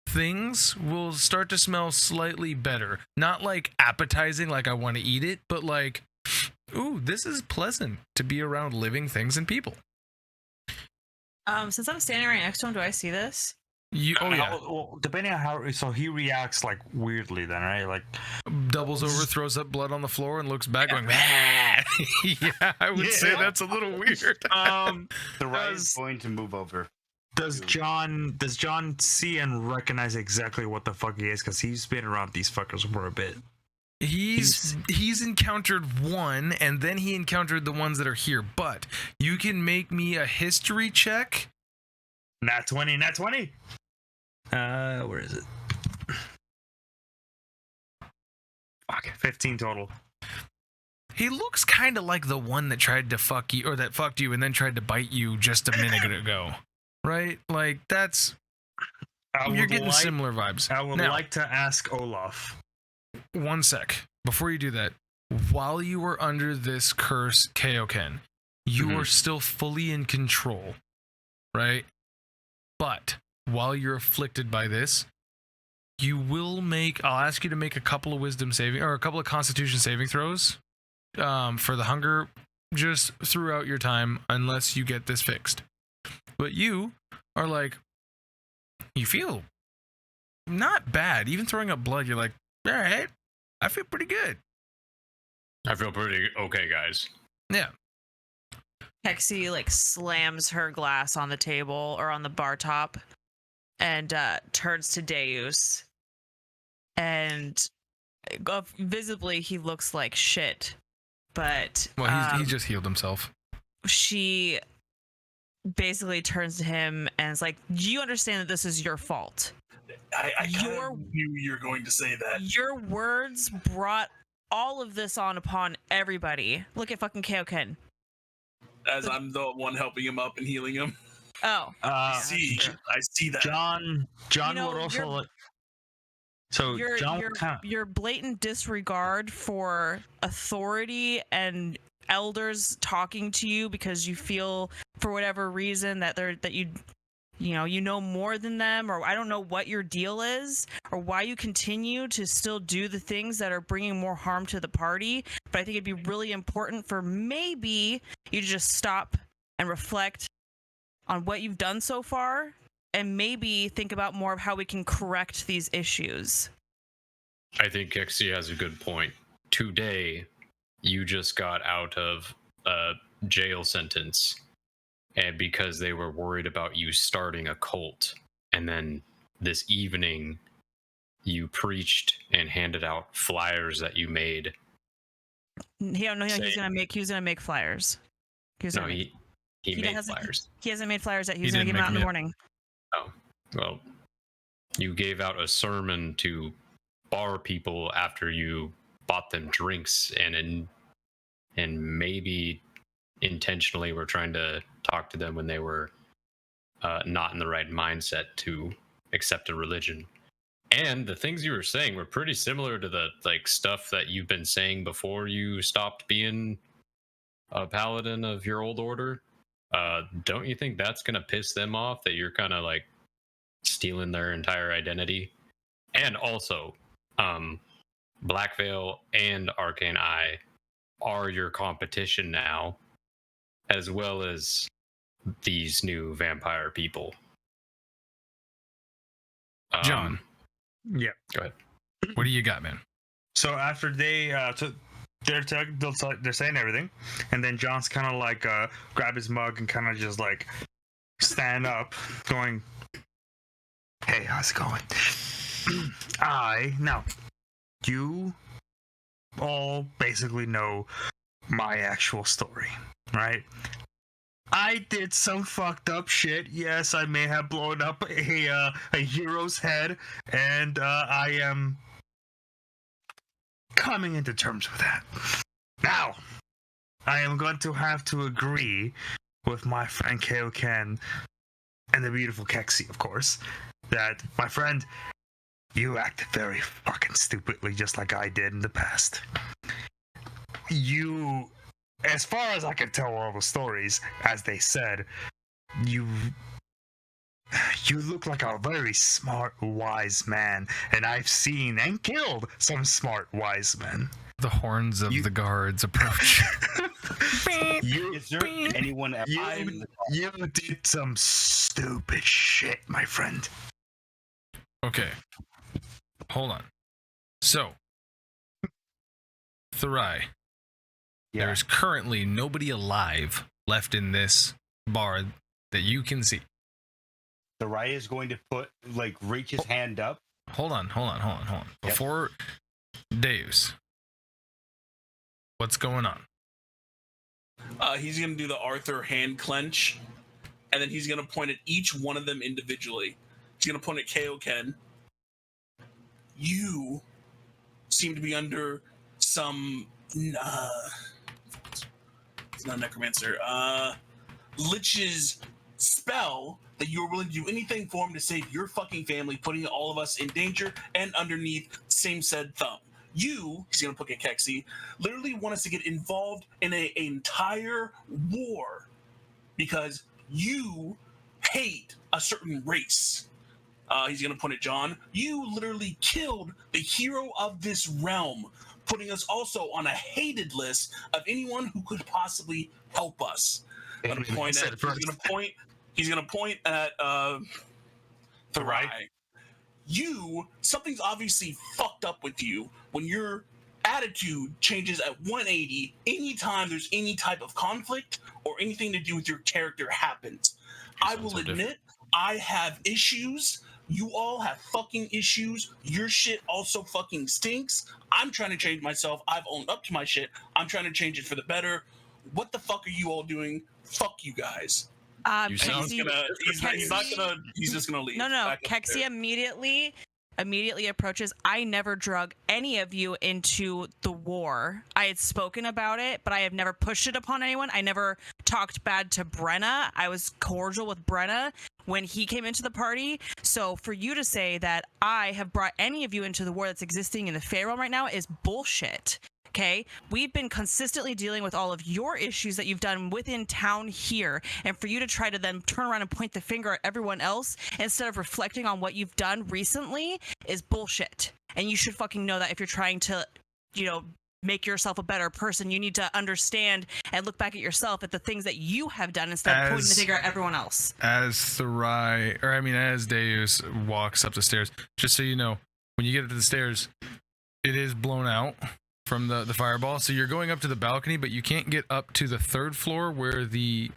things will start to smell slightly better. Not like appetizing, like I want to eat it, but like, ooh, this is pleasant to be around living things and people. Since I'm standing right next to him, do I see this? Oh yeah. Well, depending on how, so he reacts like weirdly then, right? Like Doubles over, throws up blood on the floor, and looks back going, "Bah!" Yeah, I would say that's a little weird. The right is going to move over. Does John see and recognize exactly what the fuck he is? Because he's been around these fuckers for a bit. He's encountered one, and then he encountered the ones that are here. But you can make me a history check. Nat 20. Where is it? Fuck, 15 total. He looks kind of like the one that tried to fuck you, or that fucked you and then tried to bite you just a minute ago, right? Like that's you're getting similar vibes. I would Now, like to ask Olaf. One sec. Before you do that, while you were under this curse, Kaioken, you are still fully in control, right? But while you're afflicted by this, you will I'll ask you to make a couple of wisdom saving, or a couple of constitution saving throws for the hunger just throughout your time, unless you get this fixed. But you are like, you feel not bad. Even throwing up blood, you're like, all right, I feel pretty good. I feel pretty okay, guys. Yeah. Keksi like slams her glass on the table or on the bar top and turns to Deus. And visibly he looks like shit. But Well, he just healed himself. She basically turns to him and is like, do you understand that this is your fault? I kind of knew you were going to say that. Your words brought all of this upon everybody. Look at fucking Kaioken. As I'm the one helping him up and healing him. Oh. Uh, See, I see that. John You know, would also you're- like. So your John your kind of. your blatant disregard for authority and elders talking to you because you feel for whatever reason that you know more than them, or I don't know what your deal is or why you continue to still do the things that are bringing more harm to the party. But I think it'd be really important for maybe you to just stop and reflect on what you've done so far and maybe think about more of how we can correct these issues. I think Keksi has a good point. Today, you just got out of a jail sentence, and because they were worried about you starting a cult, and then this evening, you preached and handed out flyers that you made. He don't know he's Say- gonna make flyers. No, he made hasn't- flyers. He hasn't made flyers yet. He He's gonna didn't give them make out in the them yet. morning. Oh, well, you gave out a sermon to bar people after you bought them drinks, and maybe intentionally were trying to talk to them when they were not in the right mindset to accept a religion. And the things you were saying were pretty similar to the stuff that you've been saying before you stopped being a paladin of your old order. Don't you think that's gonna piss them off that you're kind of like stealing their entire identity? And also, Black Veil and Arcane Eye are your competition now, as well as these new vampire people. John, Yeah. Go ahead. what do you got, man? So after they they're saying everything, and then John's kind of like grab his mug and kind of just like stand up, going, "Hey, how's it going? Now you all basically know my actual story, right? I did some fucked up shit. Yes, I may have blown up a hero's head, and I am coming into terms with that. Now, I am going to have to agree with my friend Kaioken and the beautiful Keksi, of course, that, my friend, you acted very fucking stupidly, just like I did in the past. You, as far as I can tell all the stories, as they said, you look like a very smart, wise man, and I've seen and killed some smart, wise men. The horns of the guards approach. Is there anyone else? You did some stupid shit, my friend. Okay. Hold on. So, Therai, there's currently nobody alive left in this bar that you can see. Therai is going to reach his hand up. Hold on. Yep. Before Deus, what's going on? He's gonna do the Arthur hand clench, and then he's gonna point at each one of them individually. He's gonna point at Kaioken. You seem to be under some it's not necromancer, Lich's spell that you are willing to do anything for him to save your fucking family, putting all of us in danger, and underneath same said thumb. You, he's gonna look at Keksi, literally want us to get involved in an entire war because you hate a certain race. He's gonna point at John. You literally killed the hero of this realm, putting us also on a hated list of anyone who could possibly help us. I'm gonna point at, he's gonna point at Therai. Something's obviously fucked up with you when your attitude changes at 180 anytime there's any type of conflict or anything to do with your character happens. I will admit, I have issues. You all have fucking issues. Your shit also fucking stinks. I'm trying to change myself. I've owned up to my shit. I'm trying to change it for the better. What the fuck are you all doing? Fuck you guys. Keksi, He's just gonna leave. No. Keksi immediately immediately approaches. I never drug any of you into the war. I had spoken about it, but I have never pushed it upon anyone. I never talked bad to Brenna. I was cordial with Brenna when he came into the party. So for you to say that I have brought any of you into the war that's existing in the Fae realm right now is bullshit. Okay, we've been consistently dealing with all of your issues that you've done within town here, and for you to try to then turn around and point the finger at everyone else instead of reflecting on what you've done recently is bullshit. And you should fucking know that if you're trying to, make yourself a better person, you need to understand and look back at yourself at the things that you have done instead of pointing the finger at everyone else. As Therai, as Deus walks up the stairs, just so you know, when you get up to the stairs, it is blown out from the fireball, so you're going up to the balcony, but you can't get up to the third floor where the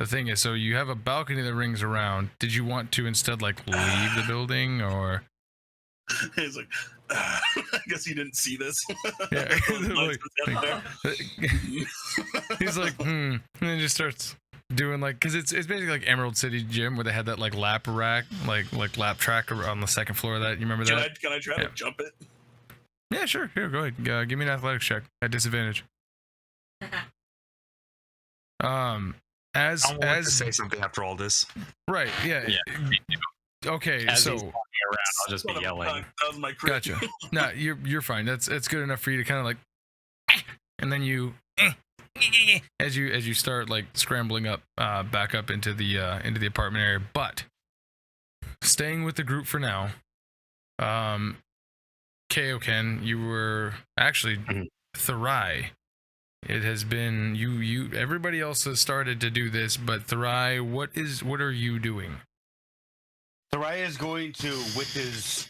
thing is. So you have a balcony that rings around. Did you want to instead leave the building, or? He's like, I guess you didn't see this. Yeah. He's like, and then just starts doing because it's basically like Emerald City Gym where they had that lap rack, lap track on the second floor of that. You remember that? Can I try to jump it? Yeah, sure. Here, go ahead. Give me an athletics check at disadvantage. As to say something after all this. Right. Yeah. Okay. As so he's walking around, I'll just be yelling. That was my crit. Gotcha. No, you're fine. That's good enough for you to kind of and then you as you start scrambling up back up into the apartment area, but staying with the group for now. Kaioken, you were actually Therai. It has been you. Everybody else has started to do this, but Therai, what are you doing? Therai is going to, with his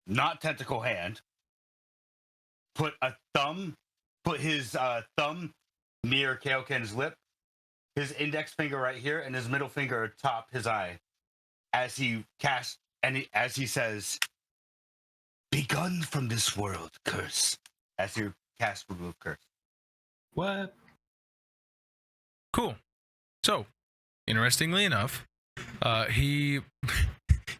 not tentacle hand, put his thumb near Kaioken's lip, his index finger right here, and his middle finger atop his eye, as he casts as he says, "Begun from this world, curse," as you cast remove curse. What? Cool. So, interestingly enough, you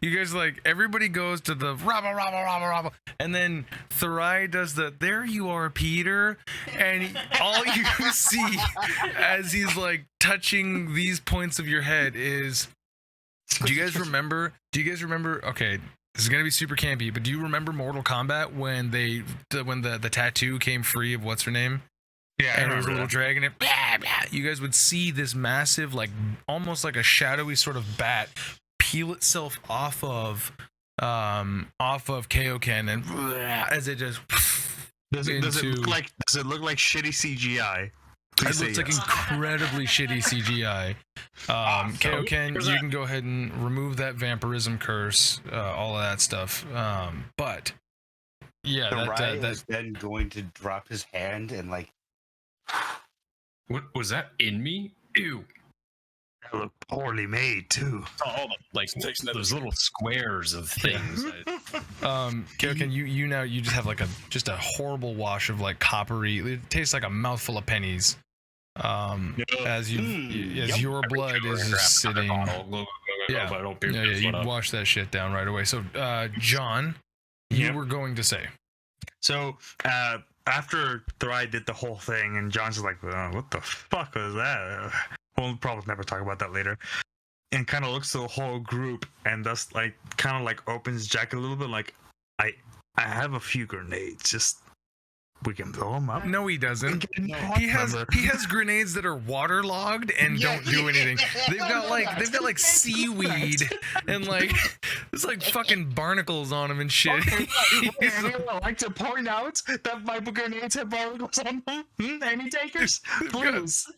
guys everybody goes to the rabba, and then Therai does the "there you are, Peter," and all you see as he's touching these points of your head is, do you guys remember? Okay. This is gonna be super campy, but do you remember Mortal Kombat when the tattoo came free of what's her name? Yeah, and it was a little dragon. And blah, blah. You guys would see this massive, almost like a shadowy sort of bat, peel itself off of Kaioken, and blah, as it just does it look like shitty CGI? It looks like incredibly shitty CGI. Kaioken, you can go ahead and remove that vampirism curse, all of that stuff. But yeah, Therai is then going to drop his hand and What was that in me? Ew. That looked poorly made too. Oh, those little squares of things. Kaioken, you just have just a horrible wash of coppery. It tastes like a mouthful of pennies. As your blood is just sitting. You wash that shit down right away. So, John, you were going to say. So, after Therai did the whole thing, and John's like, what the fuck was that? We'll probably never talk about that later. And kind of looks to the whole group, and thus opens Jack a little bit, I have a few grenades, just we can blow them up. No, he doesn't. He has grenades that are waterlogged and don't do anything. They've got seaweed and there's fucking barnacles on them and shit. Okay, I like to point out that my grenades have barnacles on them. Any takers? Please.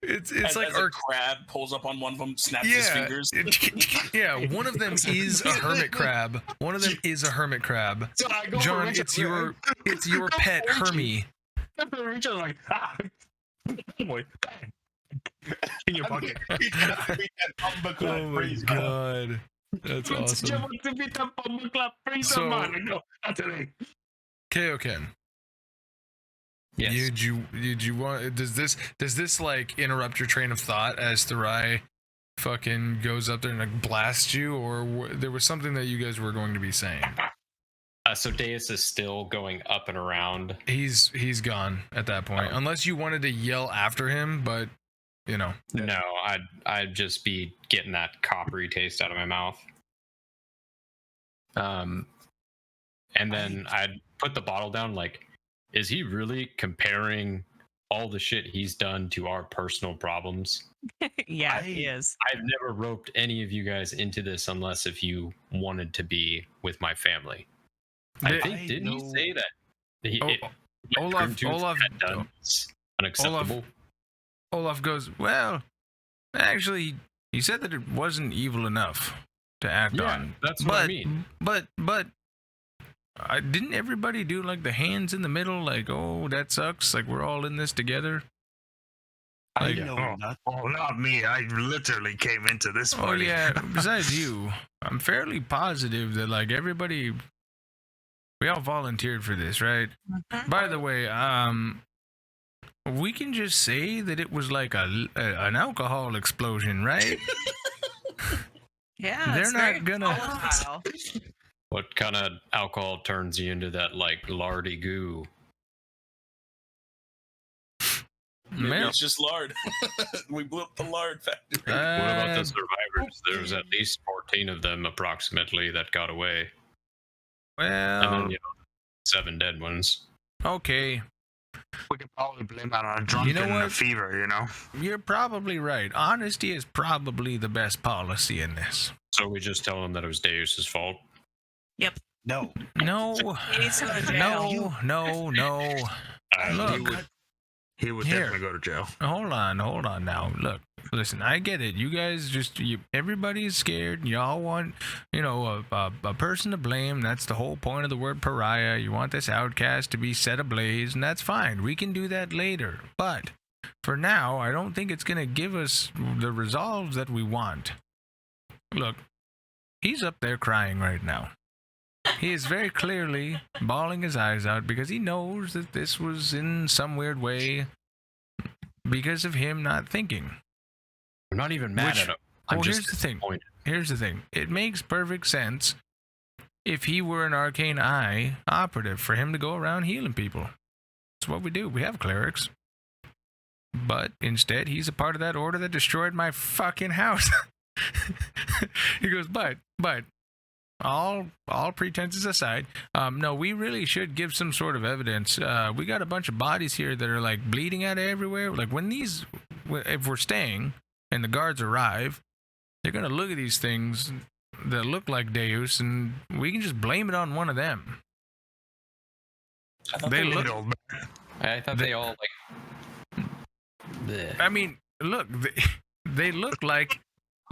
It's like our crab pulls up on one of them, snaps his fingers. Yeah, one of them is a hermit crab. So John, it's your pet Hermie. Boy, in your pocket. Oh my god, that's awesome. So, Kaioken. Yes. Did you want? Does this interrupt your train of thought as Therai fucking goes up there and like blasts you, or there was something that you guys were going to be saying? So Deus is still going up and around. He's gone at that point, unless you wanted to yell after him, but you know. No, I'd just be getting that coppery taste out of my mouth. And then I'd put the bottle down. Like, is he really comparing all the shit he's done to our personal problems? Yeah, he is. I've never roped any of you guys into this unless if you wanted to be with my family. I think didn't he say that Olaf had done is unacceptable? Olaf goes, well, actually, he said that it wasn't evil enough to act on. That's what I mean. But didn't everybody do like the hands in the middle? Like, oh, that sucks. Like, we're all in this together. I Like, know not me. I literally came into this party. Oh yeah. Besides you, I'm fairly positive that like everybody, we all volunteered for this, right? By the way, we can just say that it was like an alcohol explosion, right? Yeah, They're it's not very gonna- volatile. What kind of alcohol turns you into that like lardy goo? Maybe it's just lard. We blew up the lard factory. What about the survivors? There was at least 14 of them approximately that got away. Well, And then, 7 dead ones. okay. We could probably blame that on a drunken You know what? fever, you know? You're probably right. Honesty is probably the best policy in this. So we just tell them that it was Deus's fault. No. No, He needs to go to jail. no. Look, He would Here. definitely go to jail. hold on now. Look, listen, I get it. You guys everybody's scared. Y'all want, a person to blame. That's the whole point of the word pariah. You want this outcast to be set ablaze, and that's fine. We can do that later. But for now, I don't think it's going to give us the resolve that we want. Look, he's up there crying right now. He is very clearly bawling his eyes out because he knows that this was in some weird way because of him not thinking. I'm not even mad at him. I'm just disappointed. Here's the thing. It makes perfect sense if he were an Arcane Eye operative for him to go around healing people. That's what we do. We have clerics. But instead, he's a part of that order that destroyed my fucking house. He goes, but all pretenses aside, no, we really should give some sort of evidence. We got a bunch of bodies here that are like bleeding out everywhere. Like if we're staying and the guards arrive, they're gonna look at these things that look like Deus, and we can just blame it on one of them. I thought They were look. little- I thought they all like. Bleh. I mean, look, they look like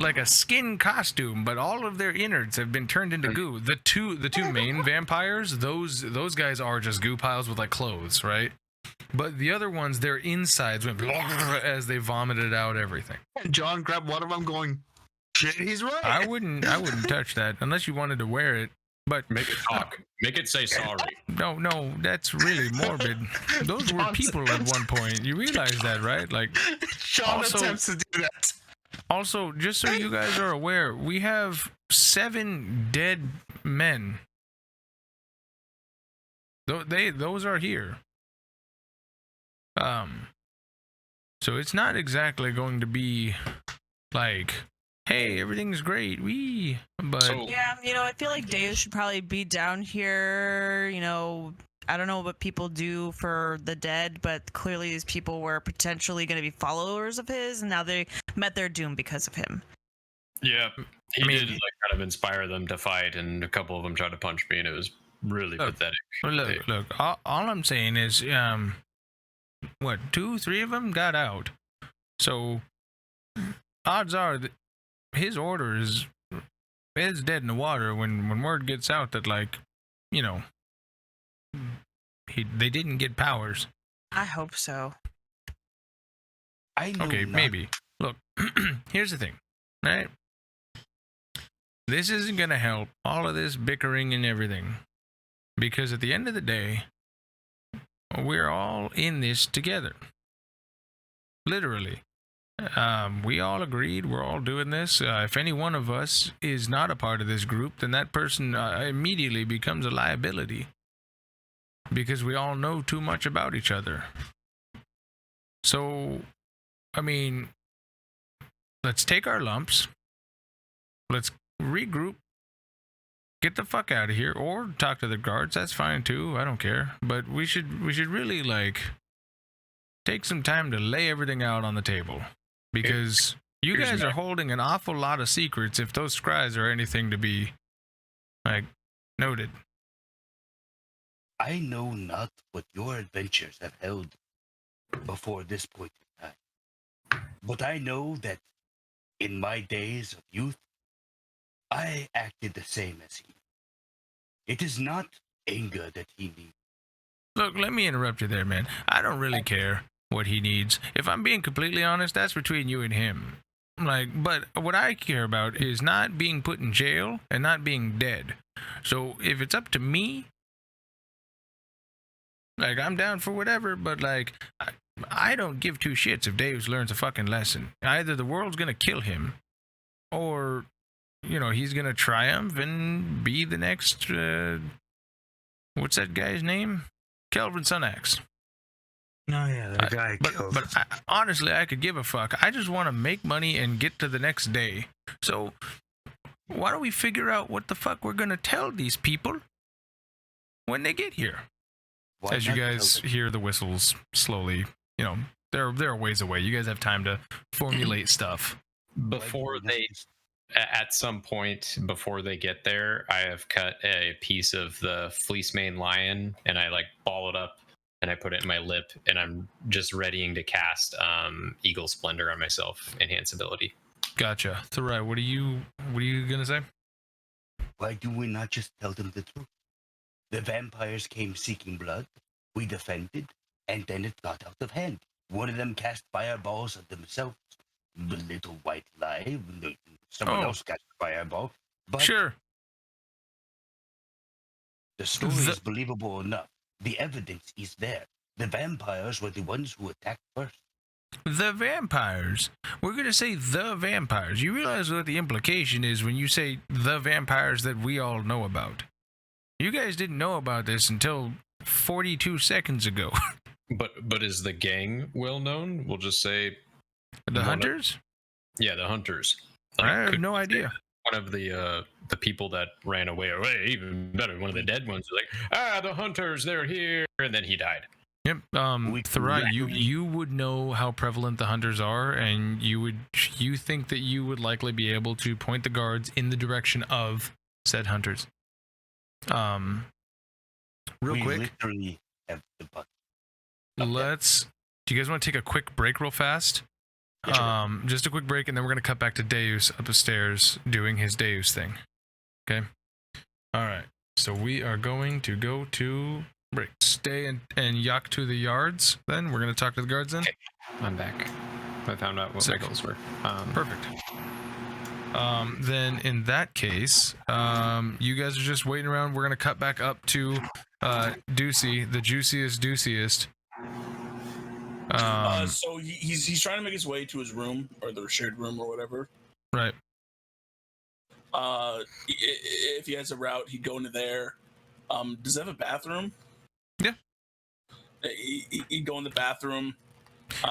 a skin costume, but all of their innards have been turned into goo. The two main vampires, those guys are just goo piles with like clothes, right? But the other ones, their insides went as they vomited out everything. John grabbed one of them going, shit, he's right. I wouldn't touch that unless you wanted to wear it. But Make it talk. Make it say sorry. no, that's really morbid. Those were people at one point. You realize that, right? Like, Sean also- attempts to do that. also, just so you guys are aware, we have 7 dead men. Those are here. So it's not exactly going to be like, hey, everything's great, but So- Yeah, I feel like Deus should probably be down here. I don't know what people do for the dead, but clearly these people were potentially going to be followers of his, and now they met their doom because of him. Yeah, he I mean- did like kind of inspire them to fight, and a couple of them tried to punch me, and it was really Look. pathetic. look. All I'm saying is, 2-3 of them got out. So odds are that his order is dead in the water when word gets out that they didn't get powers. I hope so. I know Okay, not- maybe. Look, here's the thing, right? This isn't going to help all of this bickering and everything. Because at the end of the day, we're all in this together. Literally. We all agreed. We're all doing this. If any one of us is not a part of this group, then that person immediately becomes a liability. Because we all know too much about each other. So, I mean, let's take our lumps. Let's regroup. Get the fuck out of here, or talk to the guards. That's fine too. I don't care. But we should really take some time to lay everything out on the table, because you guys are holding an awful lot of secrets. If those scries are anything to be noted. I know not what your adventures have held before this point in time, but I know that in my days of youth, I acted the same as he. It is not anger that he needs. Look, let me interrupt you there, man. I don't really care what he needs. If I'm being completely honest, that's between you and him. But what I care about is not being put in jail and not being dead. So if it's up to me, I'm down for whatever, but I don't give two shits if Deus learns a fucking lesson. Either the world's gonna kill him, or he's gonna triumph and be the next what's that guy's name? Kelvin Sunax. No, yeah, that guy killed. But honestly, I could give a fuck. I just want to make money and get to the next day. So why don't we figure out what the fuck we're gonna tell these people when they get here? Why As you not guys tell them? hear the whistles slowly, they're a ways away. You guys have time to formulate stuff. Before they, at some point before they get there, I have cut a piece of the fleece mane lion and I ball it up and I put it in my lip, and I'm just readying to cast Eagle Splendor on myself, enhance ability. Gotcha. Therai, what are you gonna say? Why do we not just tell them the truth? The vampires came seeking blood, we defended, and then it got out of hand. One of them cast fireballs at themselves. The little white lie. Someone else cast a fireball. But Sure. the story is believable enough. The evidence is there. The vampires were the ones who attacked first. The vampires. We're gonna say the vampires. You realize what the implication is when you say the vampires that we all know about. You guys didn't know about this until 42 seconds ago. But is the gang well known? We'll just say The hunters? Yeah, the hunters. I have no idea. One of the people that ran away, or even better, one of the dead ones was the hunters, they're here, and then he died. Yep. Therai, you would know how prevalent the hunters are, and you think that you would likely be able to point the guards in the direction of said hunters. Real We quick, literally have the button. do you guys want to take a quick break real fast? Yeah, sure. Just a quick break, and then we're going to cut back to Deus up the stairs doing his Deus thing. Okay? All right. So we are going to go to break. Stay and yak to the yards, then. We're going to talk to the guards then. Okay. I'm back. I found out what my goals were. Perfect. Then in that case, you guys are just waiting around. We're going to cut back up to Deucey, the juiciest. So he's trying to make his way to his room, or the shared room, or whatever. Right. If he has a route, he'd go into there. Does it have a bathroom? Yeah. He'd go in the bathroom.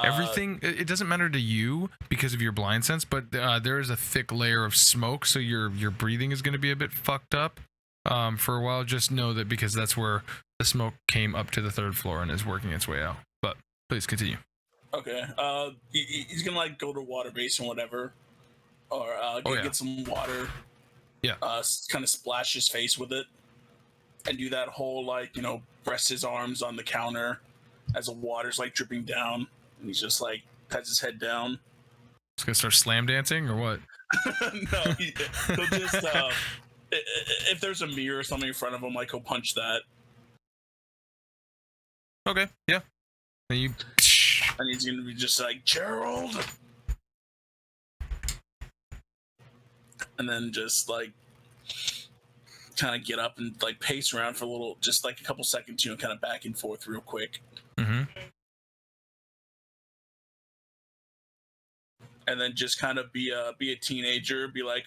Everything, it doesn't matter to you because of your blind sense, but there is a thick layer of smoke, so your breathing is going to be a bit fucked up for a while. Just know that, because that's where the smoke came up to the third floor and is working its way out. But please continue. Okay. He's gonna go to a water basin, whatever, or get some water. Yeah. Kind of splash his face with it, and do that whole rest his arms on the counter as the water's dripping down, and he's just has his head down. Just gonna start slam dancing or what? No, he'll just if there's a mirror or something in front of him, he'll punch that. Okay. Yeah. And he's gonna be just Gerald, and then just kind of get up and pace around for a little, just a couple seconds, kind of back and forth real quick. Mm-hmm. and then just kind of be a teenager, be like,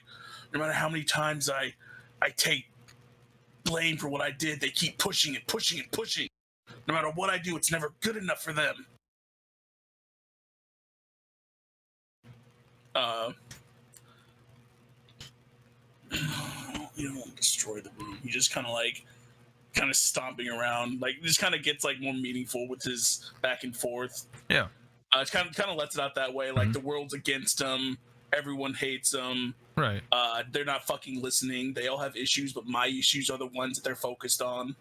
no matter how many times I take blame for what I did, they keep pushing and pushing and pushing. No matter what I do, it's never good enough for them. You don't want to destroy the room. You just kind of stomping around, like just kind of gets like more meaningful with his back and forth. Yeah. It kind of lets it out that way. Like the world's against him. Everyone hates him. Right. They're not fucking listening. They all have issues, but my issues are the ones that they're focused on.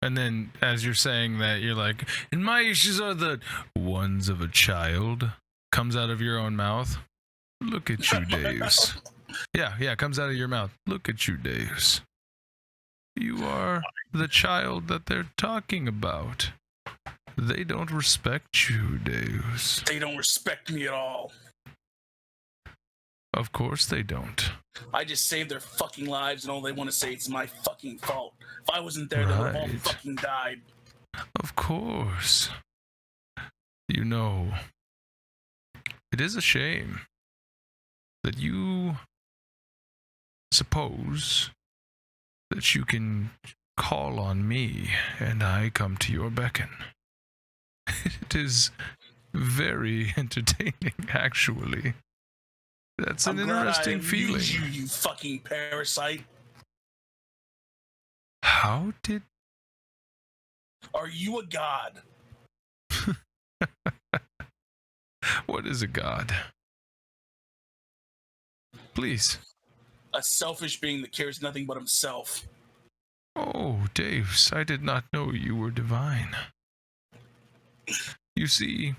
And then as you're saying that, you're like, and my issues are the ones of a child. Comes out of your own mouth. Look at you, Deus. Yeah, comes out of your mouth. Look at you, Deus. You are the child that they're talking about. They don't respect you, Deus. They don't respect me at all. Of course they don't. I just saved their fucking lives, and all they want to say is my fucking fault. If I wasn't there, they would have all Right. fucking died. Of course. You know, it is a shame that you suppose that you can call on me and I come to your beckon. It is very entertaining, actually. That's an I'm glad interesting I feeling. used you fucking parasite. How did... Are you a god? What is a god? Please. A selfish being that cares nothing but himself. Oh, Deus, I did not know you were divine. You see,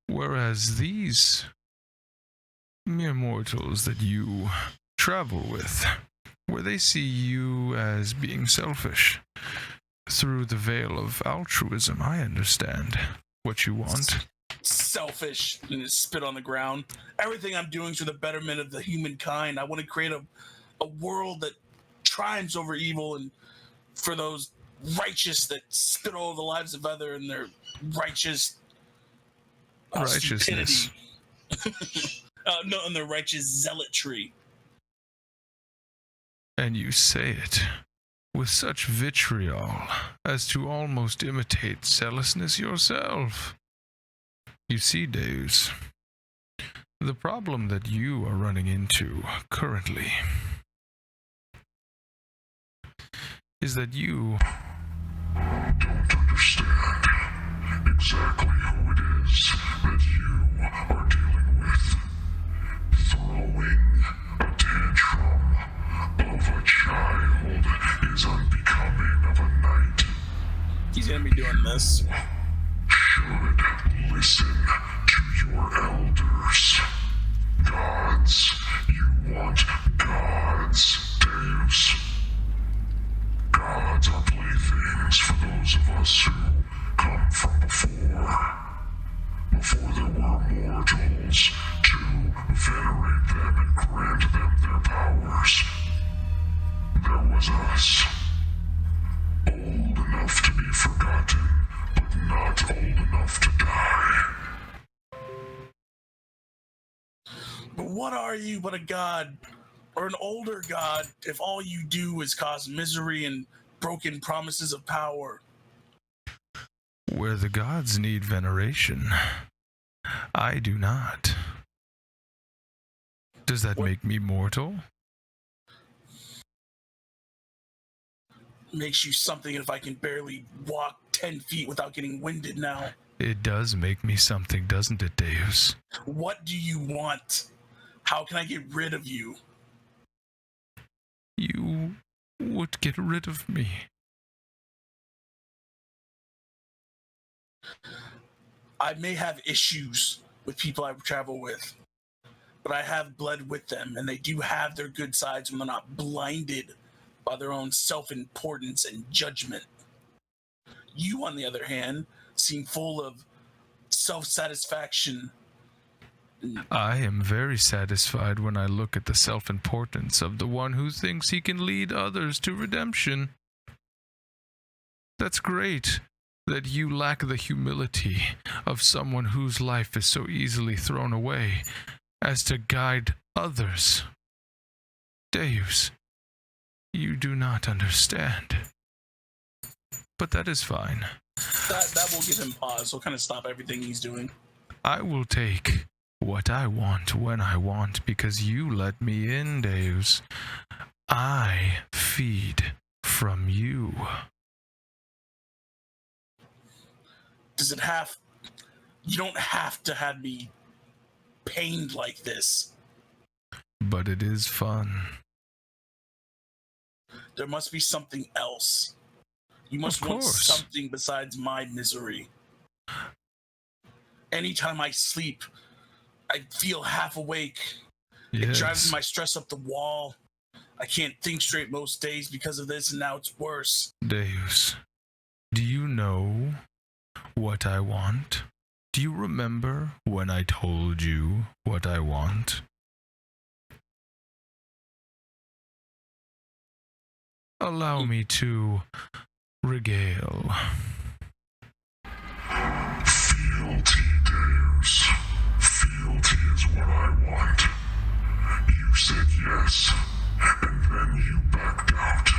whereas these mere mortals that you travel with, where they see you as being selfish, through the veil of altruism, I understand what you want. Selfish, and just spit on the ground. Everything I'm doing is for the betterment of the humankind. I want to create a world that triumphs over evil, and for those righteous that spit all the lives of other and their righteous Righteousness. stupidity. No, and their righteous zealotry. And you say it with such vitriol as to almost imitate zealousness yourself. You see, Deus, the problem that you are running into currently is that you don't understand exactly who it is that you are dealing with. Throwing a tantrum of a child is unbecoming of a knight. He's gonna be doing this. Should listen to your elders. Gods, you want gods, Deus. Gods are playthings for those of us who come from before. Before there were mortals to venerate them and grant them their powers. There was us. Old enough to be forgotten, but not old enough to die. But what are you but a god, or an older god, if all you do is cause misery and broken promises of power? where the gods need veneration, I do not. Does that make me mortal? Makes you something if I can barely walk 10 feet without getting winded now. It does make me something, doesn't it, Deus? What do you want? How can I get rid of you? You would get rid of me. I may have issues with people I travel with, but I have blood with them, and they do have their good sides when they're not blinded by their own self-importance and judgment. You, on the other hand, seem full of self-satisfaction. I am very satisfied when I look at the self-importance of the one who thinks he can lead others to redemption. That's great that you lack the humility of someone whose life is so easily thrown away. as to guide others. Deus, you do not understand. But that is fine. That will give him pause. He'll kind of stop everything he's doing. I will take what I want when I want because you let me in, Deus. I feed from you. Does it have... You don't have to have me pained like this. But it is fun. There must be something else. You must Of want course. something besides my misery. Anytime I sleep, I feel half awake. It drives Yes. my stress up the wall. I can't think straight most days because of this, and now it's worse. Deus, do you know what I want? Do you remember when I told you what I want? Allow me to regale. Fealty, Deus. Fealty is what I want. You said yes, and then you backed out.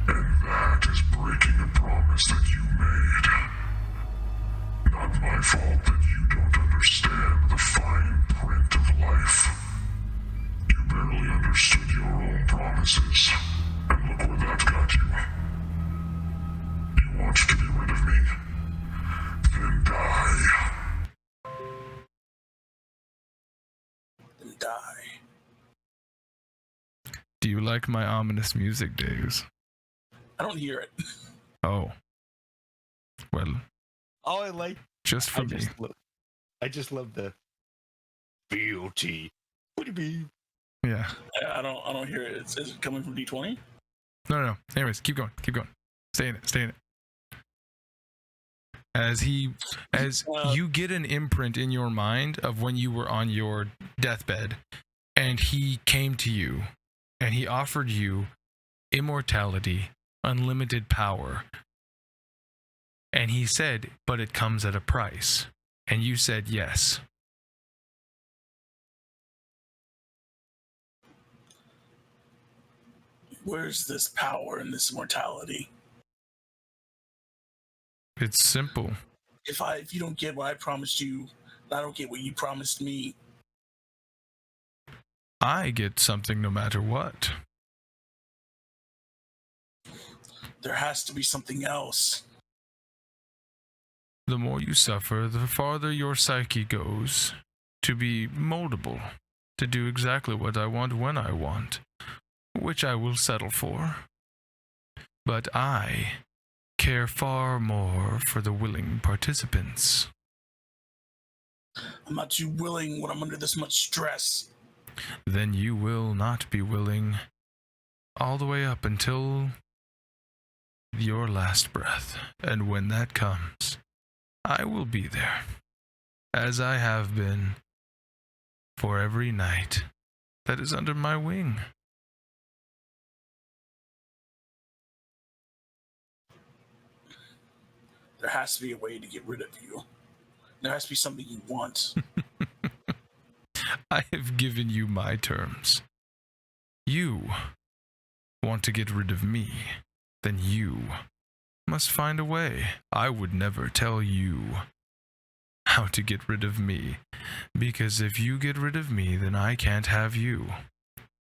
And that is breaking a promise that you made. Not my fault that you don't understand the fine print of life. You barely understood your own promises, and look where that got you. You want to be rid of me? Then die. Then die. Do you like my ominous music, Deus? I don't hear it. Oh. Well, All I like, just for me. I just love the fealty. What do you mean? Yeah. I don't hear it. Is it coming from D20? No. Anyways, keep going. Stay in it. As you get an imprint in your mind of when you were on your deathbed, and he came to you, and he offered you immortality, unlimited power. And he said, but it comes at a price. And you said yes. Where's this power and this immortality? It's simple. If you don't get what I promised you, I don't get what you promised me. I get something no matter what. There has to be something else. The more you suffer, the farther your psyche goes to be moldable, to do exactly what I want when I want, which I will settle for. But I care far more for the willing participants. I'm not too willing when I'm under this much stress. Then you will not be willing all the way up until your last breath. And when that comes, I will be there, as I have been for every night that is under my wing. There has to be a way to get rid of you. There has to be something you want. I have given you my terms. You want to get rid of me, then you must find a way. I would never tell you how to get rid of me, because if you get rid of me, then I can't have you.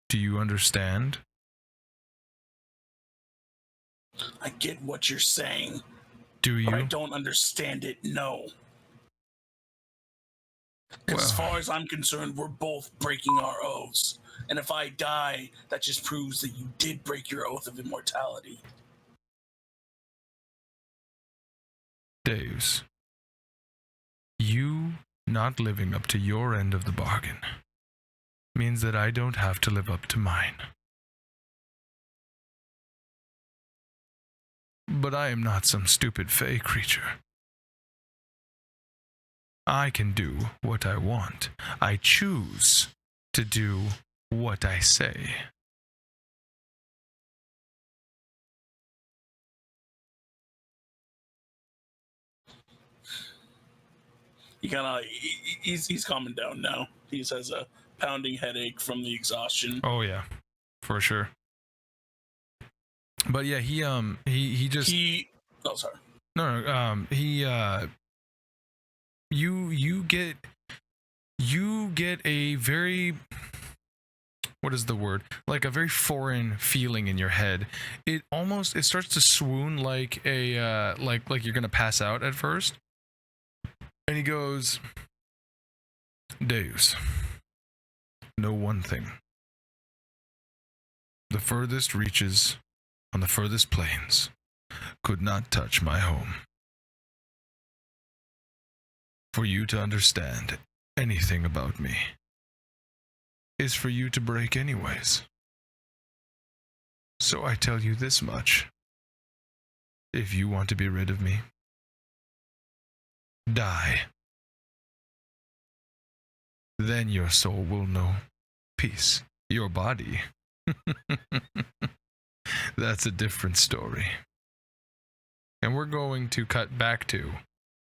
Do you understand? I get what you're saying, Do but I you? don't understand it, no. Because as Well, far as I'm concerned, we're both breaking our oaths. And if I die, that just proves that you did break your oath of immortality. Deus, you not living up to your end of the bargain means that I don't have to live up to mine. But I am not some stupid fey creature. I can do what I want. I choose to do what I say. He kind of he's calming down now. He just has a pounding headache from the exhaustion. Oh yeah, for sure. But yeah, he just Oh, sorry. no you get a very, what is the word, like a very foreign feeling in your head. It starts to swoon like a like you're gonna pass out at first. And he goes, Deus, know one thing. The furthest reaches on the furthest plains could not touch my home. For you to understand anything about me is for you to break anyways. So I tell you this much. If you want to be rid of me, die. Then your soul will know peace. Your body. That's a different story. And we're going to cut back to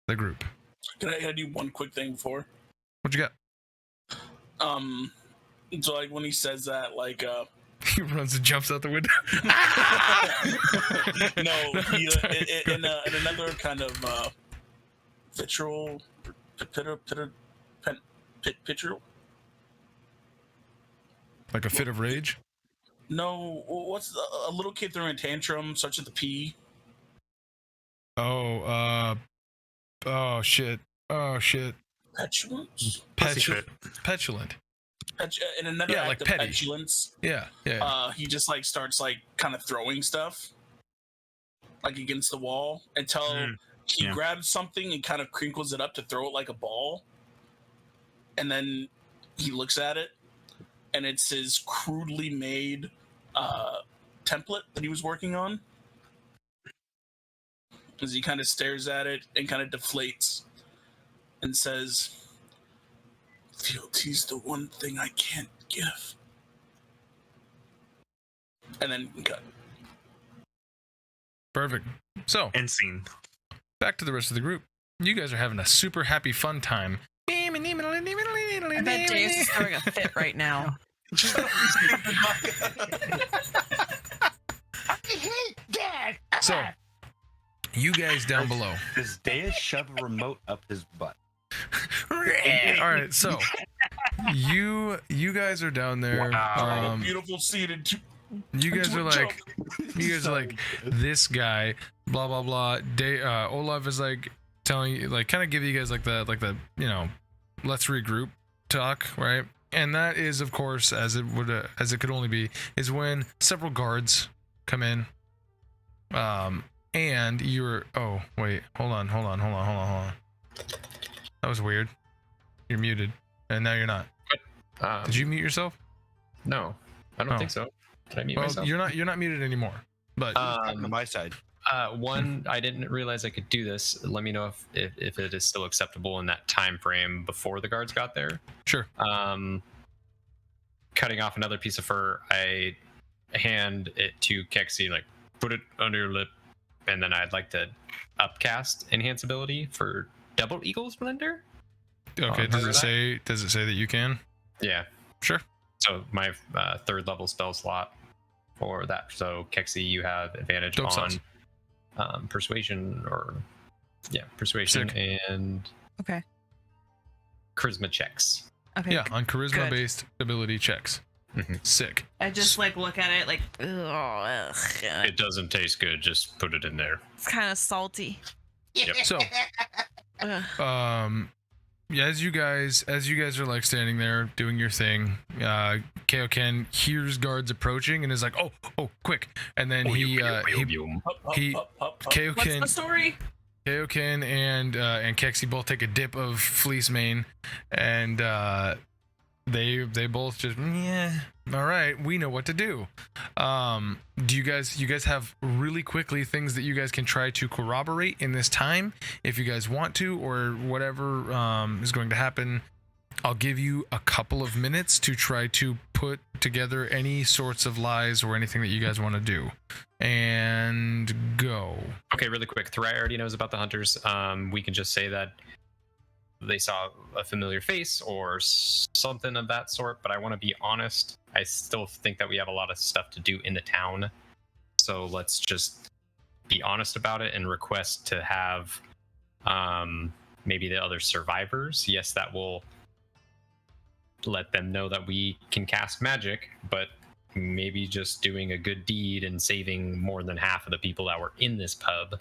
the group. Can I do one quick thing before? What you got? So like when he says that, like he runs and jumps out the window. No, he, in another kind of vitriol, vitriol. Like a fit of rage? No, what's a little kid throwing a tantrum, starts with the P. Oh shit. Petulance. Petulant. In another act like of petty. petulance, Yeah. he just like starts like kind of throwing stuff, like against the wall until he grabs something and kind of crinkles it up to throw it like a ball, and then he looks at it, and it's his crudely made template that he was working on. As he kind of stares at it and kind of deflates and says, "Fealty's the one thing I can't give." And then cut. Perfect. So, End scene. back to the rest of the group. You guys are having a super happy fun time. I bet Deus is throwing a fit right now. So, you guys down below. Does Deus shove a remote up his butt? All right, so you guys are down there. Wow. Beautiful scene. You guys are like, this guy, blah blah blah. Olaf is like telling you, like, kind of give you guys like the let's regroup talk, right? And that is, of course, as it could only be, is when several guards come in. And you're, oh wait, hold on. That was weird. You're muted, and now you're not. Did you mute yourself? No, I don't think so. Did I mute myself? You're not muted anymore. But on my side. One, I didn't realize I could do this. Let me know if it is still acceptable in that time frame before the guards got there. Sure. Cutting off another piece of fur, I hand it to Keksi, like, put it under your lip, and then I'd like to upcast enhance ability for Double Eagle Splendor. Okay. Does it say that you can? Yeah. Sure. So my third level spell slot for that. So Keksi, you have advantage Dope on sauce. persuasion Sick. and charisma checks. Okay. Yeah, on charisma based ability checks. Sick. I just like look at it like, ugh. It doesn't taste good. Just put it in there. It's kind of salty. Yep. So, yeah, as you guys are like standing there doing your thing, Kaioken hears guards approaching and is like, "Oh, quick!" And then Kaioken, What's the story? Kaioken and Keksi both take a dip of fleece mane, and they both just, yeah, all right, we know what to do. Do you guys have really quickly things that you guys can try to corroborate in this time if you guys want to, or whatever is going to happen? I'll give you a couple of minutes to try to put together any sorts of lies or anything that you guys want to do, and go. Okay, really quick. Therai already knows about the hunters. We can just say that they saw a familiar face or something of that sort, but I want to be honest. I still think that we have a lot of stuff to do in the town. So let's just be honest about it and request to have maybe the other survivors. Yes, that will let them know that we can cast magic, but maybe just doing a good deed and saving more than half of the people that were in this pub.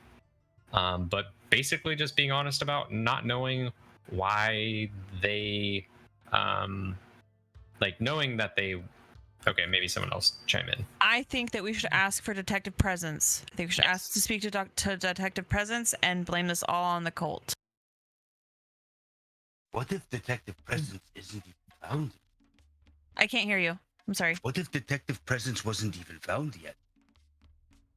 But basically just being honest about not knowing why they knowing that they okay, maybe someone else chime in. I think that we should ask for detective presence. I think we should ask to speak to detective presence and blame this all on the cult. What if detective presence isn't even found? I can't hear you. I'm sorry. What if detective presence wasn't even found yet?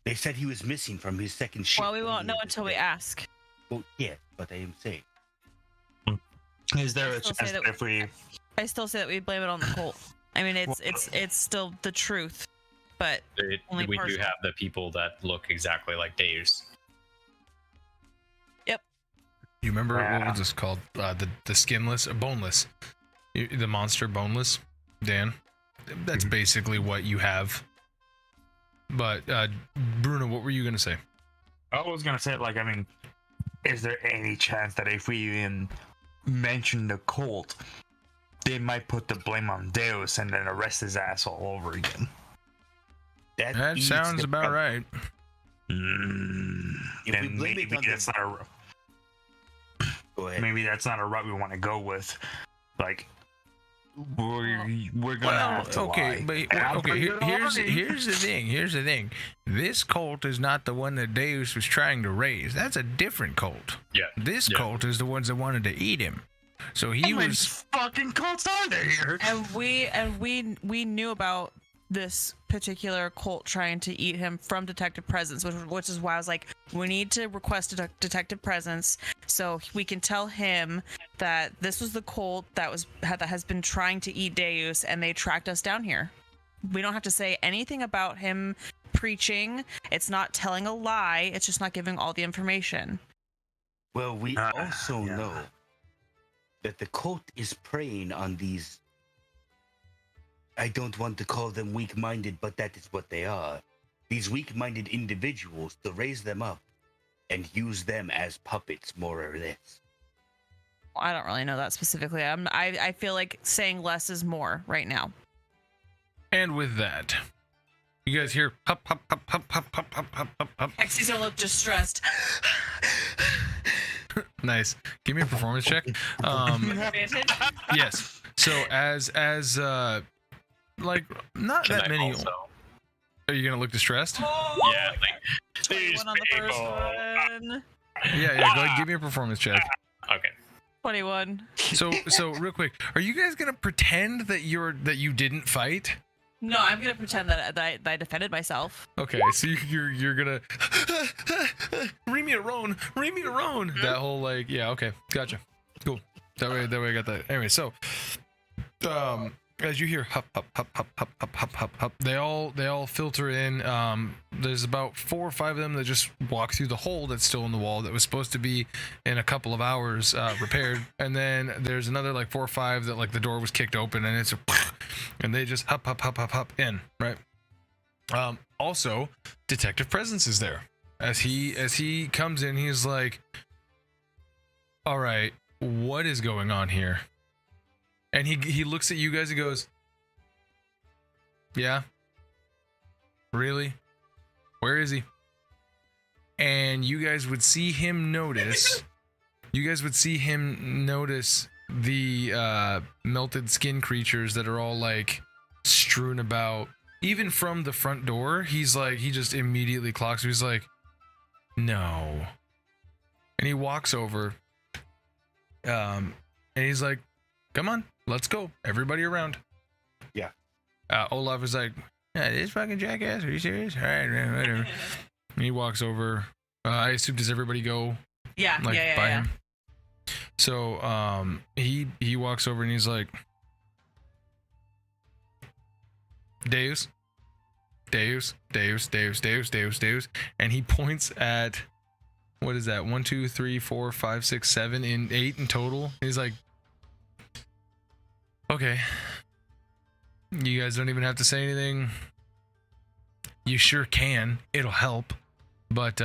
They said he was missing from his second shift. Well, we won't know until we ask. Well, yeah, but I am saying. Is there a chance that if we... I still say that we blame it on the cult. I mean, it's still the truth, but only we partial. do have the people that look exactly like Deus. Yep. You remember what was this called? The skinless, boneless, the monster boneless, Dan. That's basically what you have. But Bruno, what were you gonna say? I was gonna say, like, I mean, is there any chance that if we even mention the cult, they might put the blame on Deus and then arrest his ass all over again? That sounds about right. Then maybe that's not a. Go ahead. Maybe that's not a route we want to go with. Like, we're gonna have to lie. But here's the thing. Here's the thing. This cult is not the one that Deus was trying to raise. That's a different cult. Yeah. This cult is the ones that wanted to eat him. So he was fucking cults are there here. And we knew about this particular cult trying to eat him from detective presence, which is why I was like, we need to request a detective presence so we can tell him that this was the cult that has been trying to eat Deus, and they tracked us down here. We don't have to say anything about him preaching. It's not telling a lie. It's just not giving all the information. Well, we also know that the cult is preying on these, I don't want to call them weak-minded, but that is what they are. These weak-minded individuals, to raise them up and use them as puppets, more or less. I don't really know that specifically. I feel like saying less is more right now. And with that, you guys hear hop, hop, hop, hop, hop, hop, hop, hop, hop, hop. Keksi's gonna look distressed. Nice. Give me a performance check. Yes. So as like not Can that I many. also- Are you gonna look distressed? Yeah, like 21 on the first one. Yeah. Go ahead. Give me a performance check. Okay. 21. So real quick, are you guys gonna pretend that you didn't fight? No, I'm gonna pretend that I defended myself. Okay, so you're gonna read me a roan. That whole like, yeah, okay, gotcha, cool. That way I got that. Anyway, so as you hear hop hop hop hop hop hop hop hop hop, they all filter in. There's about 4 or 5 of them that just walk through the hole that's still in the wall that was supposed to be in a couple of hours repaired, and then there's another like 4 or 5 that like the door was kicked open and it's and they just hop hop hop hop hop in, right? Also, detective presence is there. As he comes in, he's like, all right, what is going on here? And he looks at you guys and goes, yeah, really? Where is he? And you guys would see him notice the melted skin creatures that are all like strewn about. Even from the front door, he just immediately clocks. He's like, no. And he walks over. And he's like, come on, let's go. Everybody around. Yeah. Olaf is like, yeah, this fucking jackass. Are you serious? All right, man, whatever. And he walks over. I assume, does everybody go? Yeah, Like, yeah. by him? So he walks over and he's like, Deus, and he points at, what is that? 1, 2, 3, 4, 5, 6, 7, and 8 in total. He's like, Okay. You guys don't even have to say anything. You sure can. It'll help. But,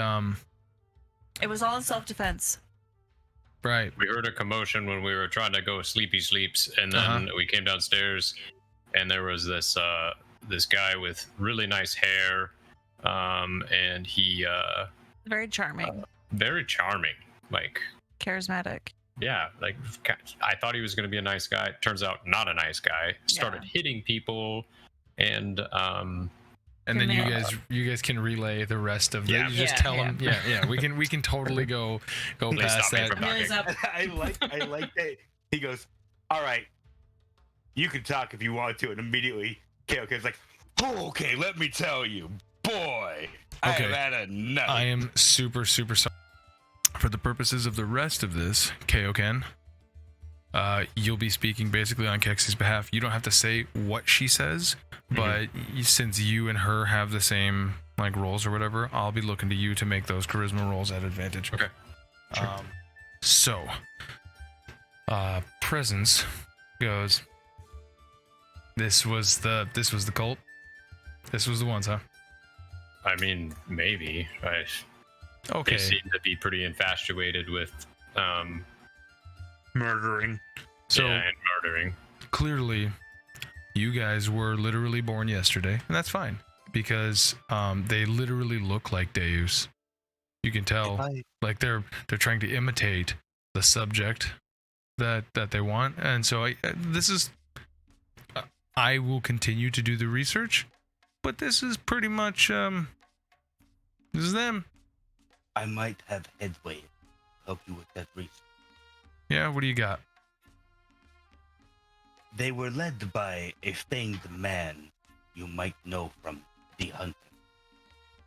It was all in self-defense. right. We heard a commotion when we were trying to go sleepy sleeps, and then we came downstairs, and there was this this guy with really nice hair, and he Very charming. very charming, like Charismatic. yeah, like I thought he was going to be a nice guy. Turns out not a nice guy. Started hitting people, and then you guys can relay the rest of that. You just tell them. Yeah. We can totally go Please past stop me that. from talking. I like that. He goes, all right, you can talk if you want to, and immediately Kaioken's like, oh, okay, let me tell you, boy, I have had enough. I am super sorry. For the purposes of the rest of this, Kaioken, you'll be speaking basically on Keksi's behalf. You don't have to say what she says, but since you and her have the same like roles or whatever, I'll be looking to you to make those charisma rolls at advantage. Okay. Sure. Presence goes. This was the cult. This was the ones, huh? I mean, maybe. Okay. They seem to be pretty infatuated with Murdering. So and murdering. clearly, you guys were literally born yesterday, and that's fine because they literally look like Deus. You can tell, like they're trying to imitate the subject that they want, and so I will continue to do the research, but this is pretty much this is them. I might have headway. Help you with that research. Yeah, what do you got? They were led by a fanged man you might know from The Hunter.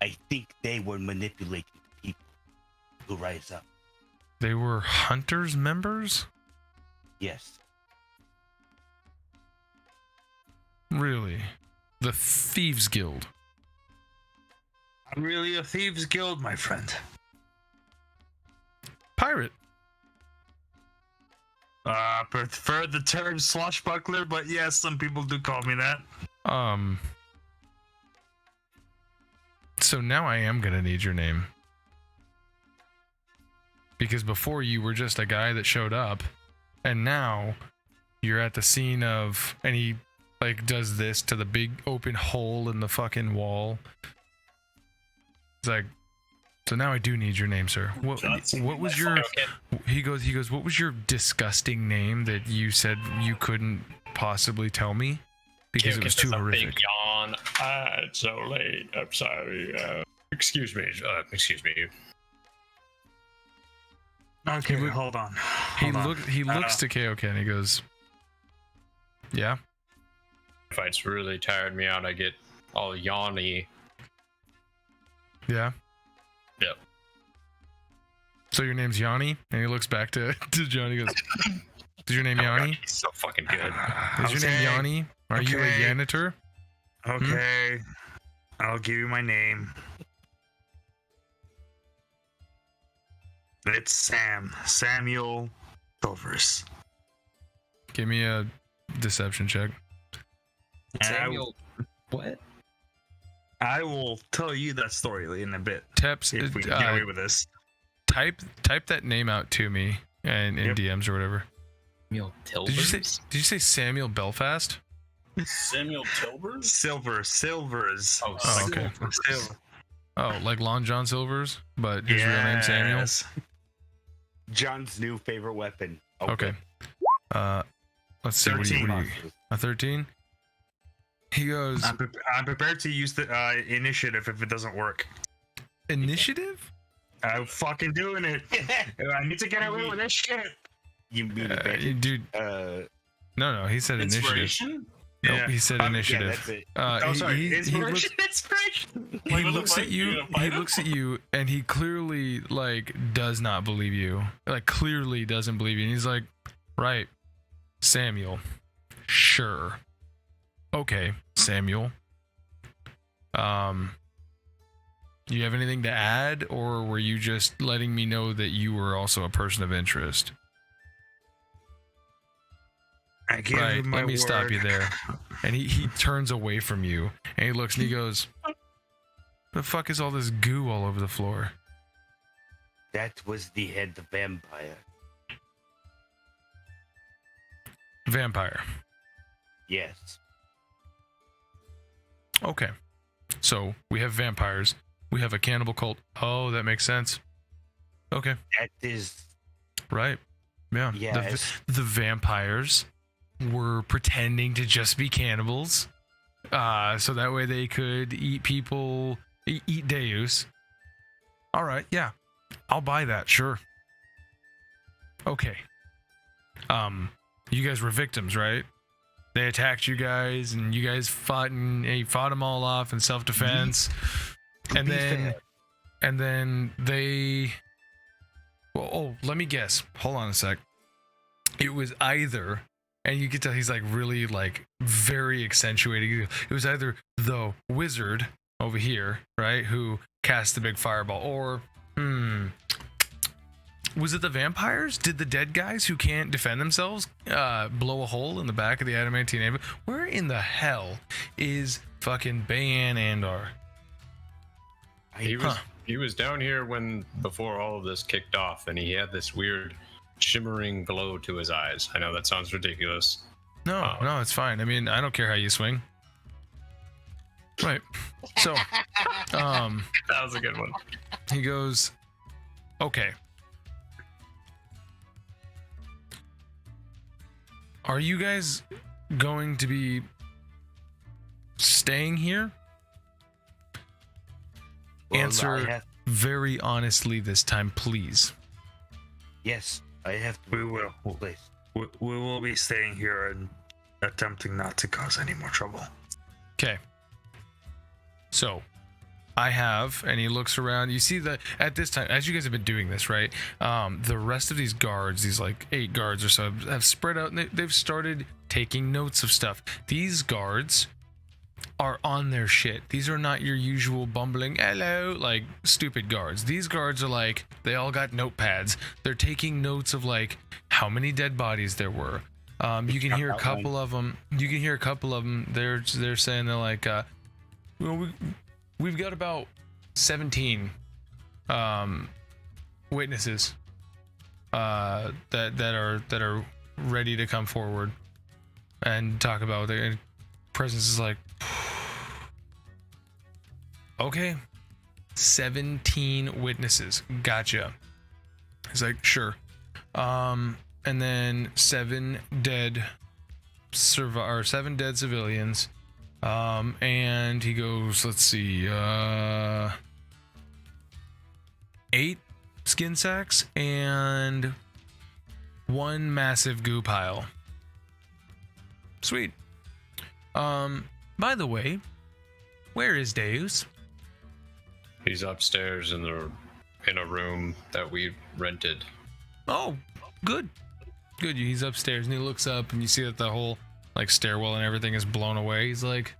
I think they were manipulating people to rise up. They were Hunters members? Yes. Really? The Thieves Guild? Not really a thieves guild, my friend. Pirate? Prefer the term swashbuckler, but yes, some people do call me that. So now I am gonna need your name. Because before you were just a guy that showed up, and now you're at the scene of, and he like does this to the big open hole in the fucking wall. It's like, so now I do need your name, sir. What was your? He goes. What was your disgusting name that you said you couldn't possibly tell me because it was too horrific? Big yawn. It's so late. I'm sorry. Excuse me. Excuse me. Okay, hold on. He looks to Kaioken and he goes, "Yeah." Fights really tired me out. I get all yawny. Yeah. Yep. So your name's Yanni? And he looks back to Johnny. He goes, is your name Yanni? He's so fucking good. Is your name Yanni? Are you a janitor? Okay. I'll give you my name. It's Sam. Samuel Silvers. Give me a deception check. Samuel. What? I will tell you that story in a bit. Teps, if we get away with this. Type that name out to me and in DMs or whatever. Samuel Tilbers? Did you say Samuel Belfast? Samuel Tilbers? Silvers. Oh, okay. Oh, like Lon John Silvers, but his real name Samuel. John's new favorite weapon. Okay. Let's see. 13. What do you, a 13? He goes. I'm prepared to use the initiative if it doesn't work. Initiative? I'm fucking doing it. I need to get away with this shit. You mean advantage? Dude. No. He said Inspiration? Nope, he said initiative. Yeah, that's it. Sorry. Inspiration. He looks at you. He looks at you, and he clearly like does not believe you. Like clearly doesn't believe you. And he's like, right, Samuel. Sure. Okay, Samuel. Do you have anything to add, or were you just letting me know that you were also a person of interest? I give Right, you my let me word. stop you there. And he turns away from you, and he looks and he goes, "The fuck is all this goo all over the floor?" That was the head of vampire. Vampire. Yes. Okay. So we have vampires. We have a cannibal cult. Oh, that makes sense. Okay. That is. Right. Yeah. Yes. The vampires were pretending to just be cannibals. So that way they could eat people, eat Deus. All right. Yeah. I'll buy that. Sure. Okay. You guys were victims, right? They attacked you guys, and you guys fought, and you fought them all off in self-defense. And then they. Well, oh, let me guess. Hold on a sec. It was either, and you can tell he's like really like very accentuated. It was either the wizard over here, right, who cast the big fireball, or was it the vampires? Did the dead guys who can't defend themselves blow a hole in the back of the adamantine amulet? Where in the hell is fucking Bayan Andar? He was down here before all of this kicked off, and he had this weird shimmering glow to his eyes. I know that sounds ridiculous. No, it's fine. I mean, I don't care how you swing. Right. So, that was a good one. He goes, okay. Are you guys going to be staying here? Well, Answer very honestly this time, please. Yes, I have to. We will. Place. We will be staying here and attempting not to cause any more trouble. Okay. So, I have, and he looks around. You see that at this time, as you guys have been doing this, right? The rest of these guards, these like 8 guards or so, have spread out, and they've started taking notes of stuff. These guards are on their shit. These are not your usual bumbling hello like stupid guards. These guards are like, they all got notepads. They're taking notes of like how many dead bodies there were. You can hear a couple of them. They're saying they're like, well, we've got about 17 witnesses that are ready to come forward and talk about their presence. Is like, okay, 17 witnesses, gotcha. He's like, sure. And then 7 dead civilians. And he goes, let's see, 8 skin sacks and 1 massive goo pile. Sweet. By the way, where is Deus? He's upstairs in a room that we rented. Oh, good. He's upstairs, and he looks up, and you see that the whole like stairwell and everything is blown away. He's like,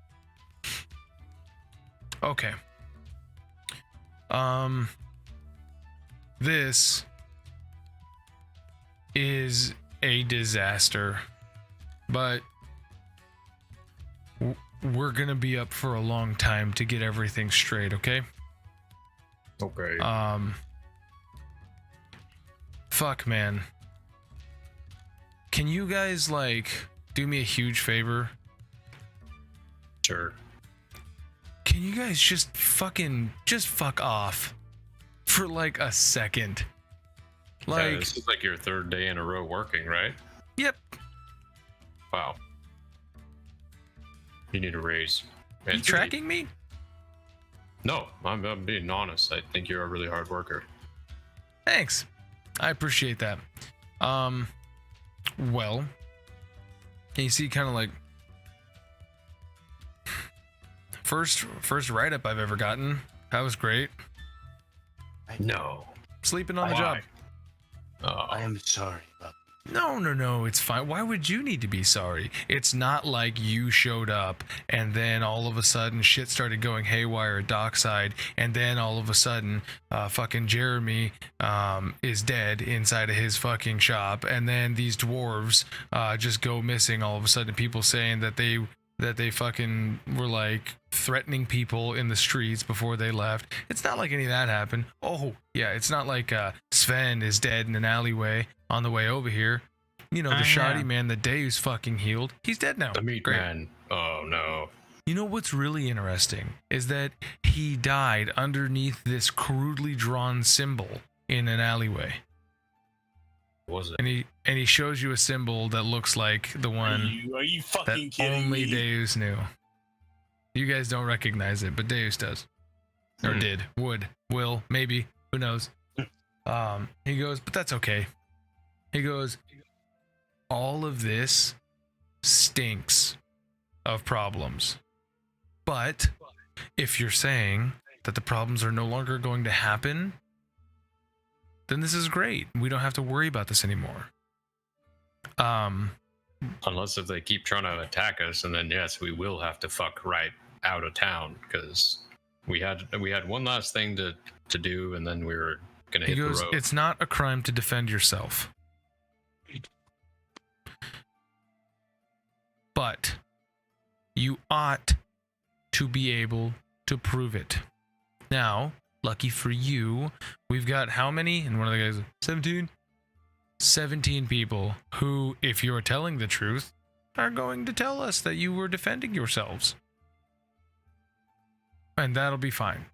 okay. This is a disaster, but we're gonna be up for a long time to get everything straight, okay? Okay. Fuck, man. Can you guys like do me a huge favor? Sure. Can you guys just fuck off for like a second? Like, this is like your 3rd day in a row working, right? Yep. Wow. You need a raise. You tracking me? No, I'm being honest. I think you're a really hard worker. Thanks. I appreciate that. Well, and you see kind of like first write-up I've ever gotten. That was great. No. Sleeping on the job. Oh. I am sorry about No, it's fine. Why would you need to be sorry? It's not like you showed up and then all of a sudden shit started going haywire at Dockside, and then all of a sudden fucking Jeremy is dead inside of his fucking shop, and then these dwarves just go missing all of a sudden. People saying that they fucking were like threatening people in the streets before they left. It's not like any of that happened. Oh, yeah, it's not like Sven is dead in an alleyway on the way over here. You know, the shoddy man that Deus fucking healed, he's dead now. The meat man. Oh, no. You know what's really interesting is that he died underneath this crudely drawn symbol in an alleyway. What was it? And he shows you a symbol that looks like the one Are you fucking that kidding only me? Deus knew. You guys don't recognize it, but Deus does. Or did. Would. Will. Maybe. Who knows? He goes, but that's okay. He goes, all of this stinks of problems. But if you're saying that the problems are no longer going to happen, then this is great. We don't have to worry about this anymore. Unless if they keep trying to attack us, and then yes, we will have to fuck right out of town, because we had one last thing to do, and then we were gonna hit the road. It's not a crime to defend yourself. But you ought to be able to prove it. Now, lucky for you, we've got how many? And one of the guys, 17? 17 people who, if you're telling the truth, are going to tell us that you were defending yourselves. And that'll be fine.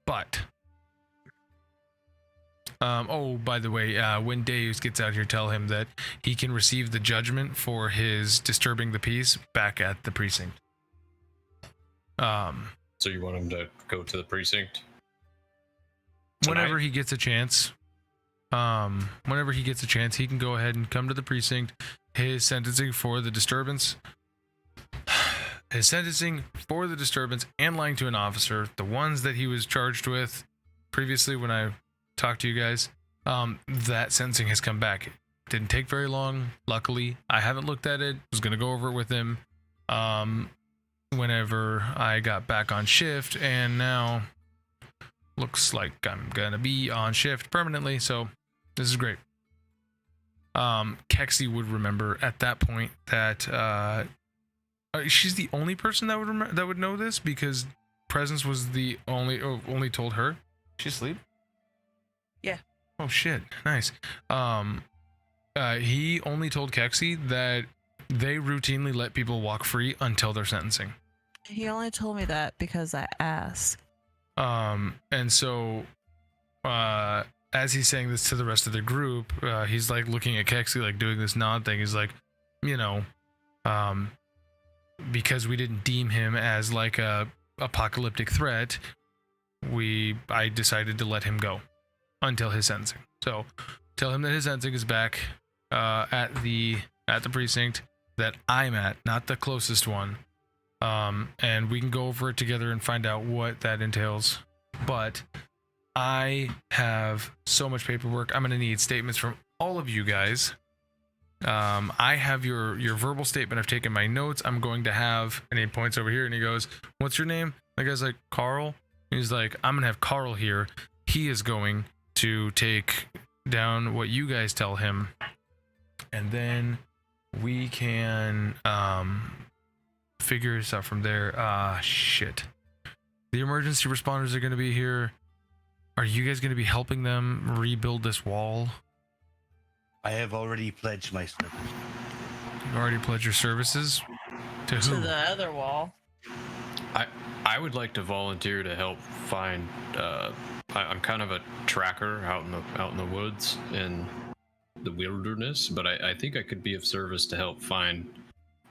But, by the way, when Deus gets out here, tell him that he can receive the judgment for his disturbing the peace back at the precinct. So you want him to go to the precinct? Whenever he gets a chance. Whenever he gets a chance, he can go ahead and come to the precinct. His sentencing for the disturbance and lying to an officer, the ones that he was charged with previously when I talked to you guys, that sentencing has come back. Didn't take very long, luckily. I haven't looked at it. Was going to go over it with him whenever I got back on shift, and now looks like I'm going to be on shift permanently, so this is great. Keksi would remember at that point that she's the only person that would know this, because Presence was the only told her. She asleep? Yeah. Oh shit, nice. He only told Keksi that they routinely let people walk free until their sentencing. He only told me that because I asked. And so, as he's saying this to the rest of the group, he's like looking at Keksi, like doing this nod thing. He's like, you know, because we didn't deem him as like a apocalyptic threat, I decided to let him go until his sentencing. So tell him that his sentencing is back at the precinct that I'm at, not the closest one. And we can go over it together and find out what that entails. But I have so much paperwork. I'm going to need statements from all of you guys. I have your verbal statement. I've taken my notes. I'm going to have, and he points over here and he goes, "What's your name?" The guy's like, "Carl." And he's like, "I'm going to have Carl here. He is going to take down what you guys tell him. And then we can figure this out from there." Shit. The emergency responders are going to be here. Are you guys going to be helping them rebuild this wall? I have already pledged my service. You've already pledged your services? To who? To the other wall. I would like to volunteer to help find. I'm kind of a tracker out in the woods in the wilderness, but I think I could be of service to help find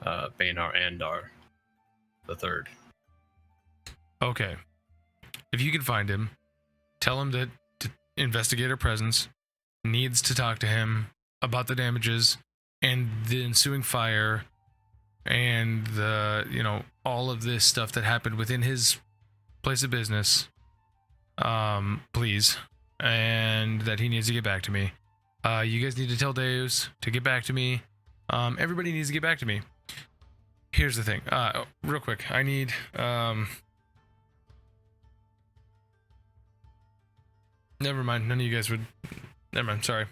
Bainar Andar the Third. Okay. If you can find him, tell him that Investigator Presence needs to talk to him about the damages and the ensuing fire and the, all of this stuff that happened within his place of business. Please. And that he needs to get back to me. You guys need to tell Deus to get back to me. Everybody needs to get back to me. Here's the thing. Real quick, I need never mind. None of you guys would. Never mind. Sorry.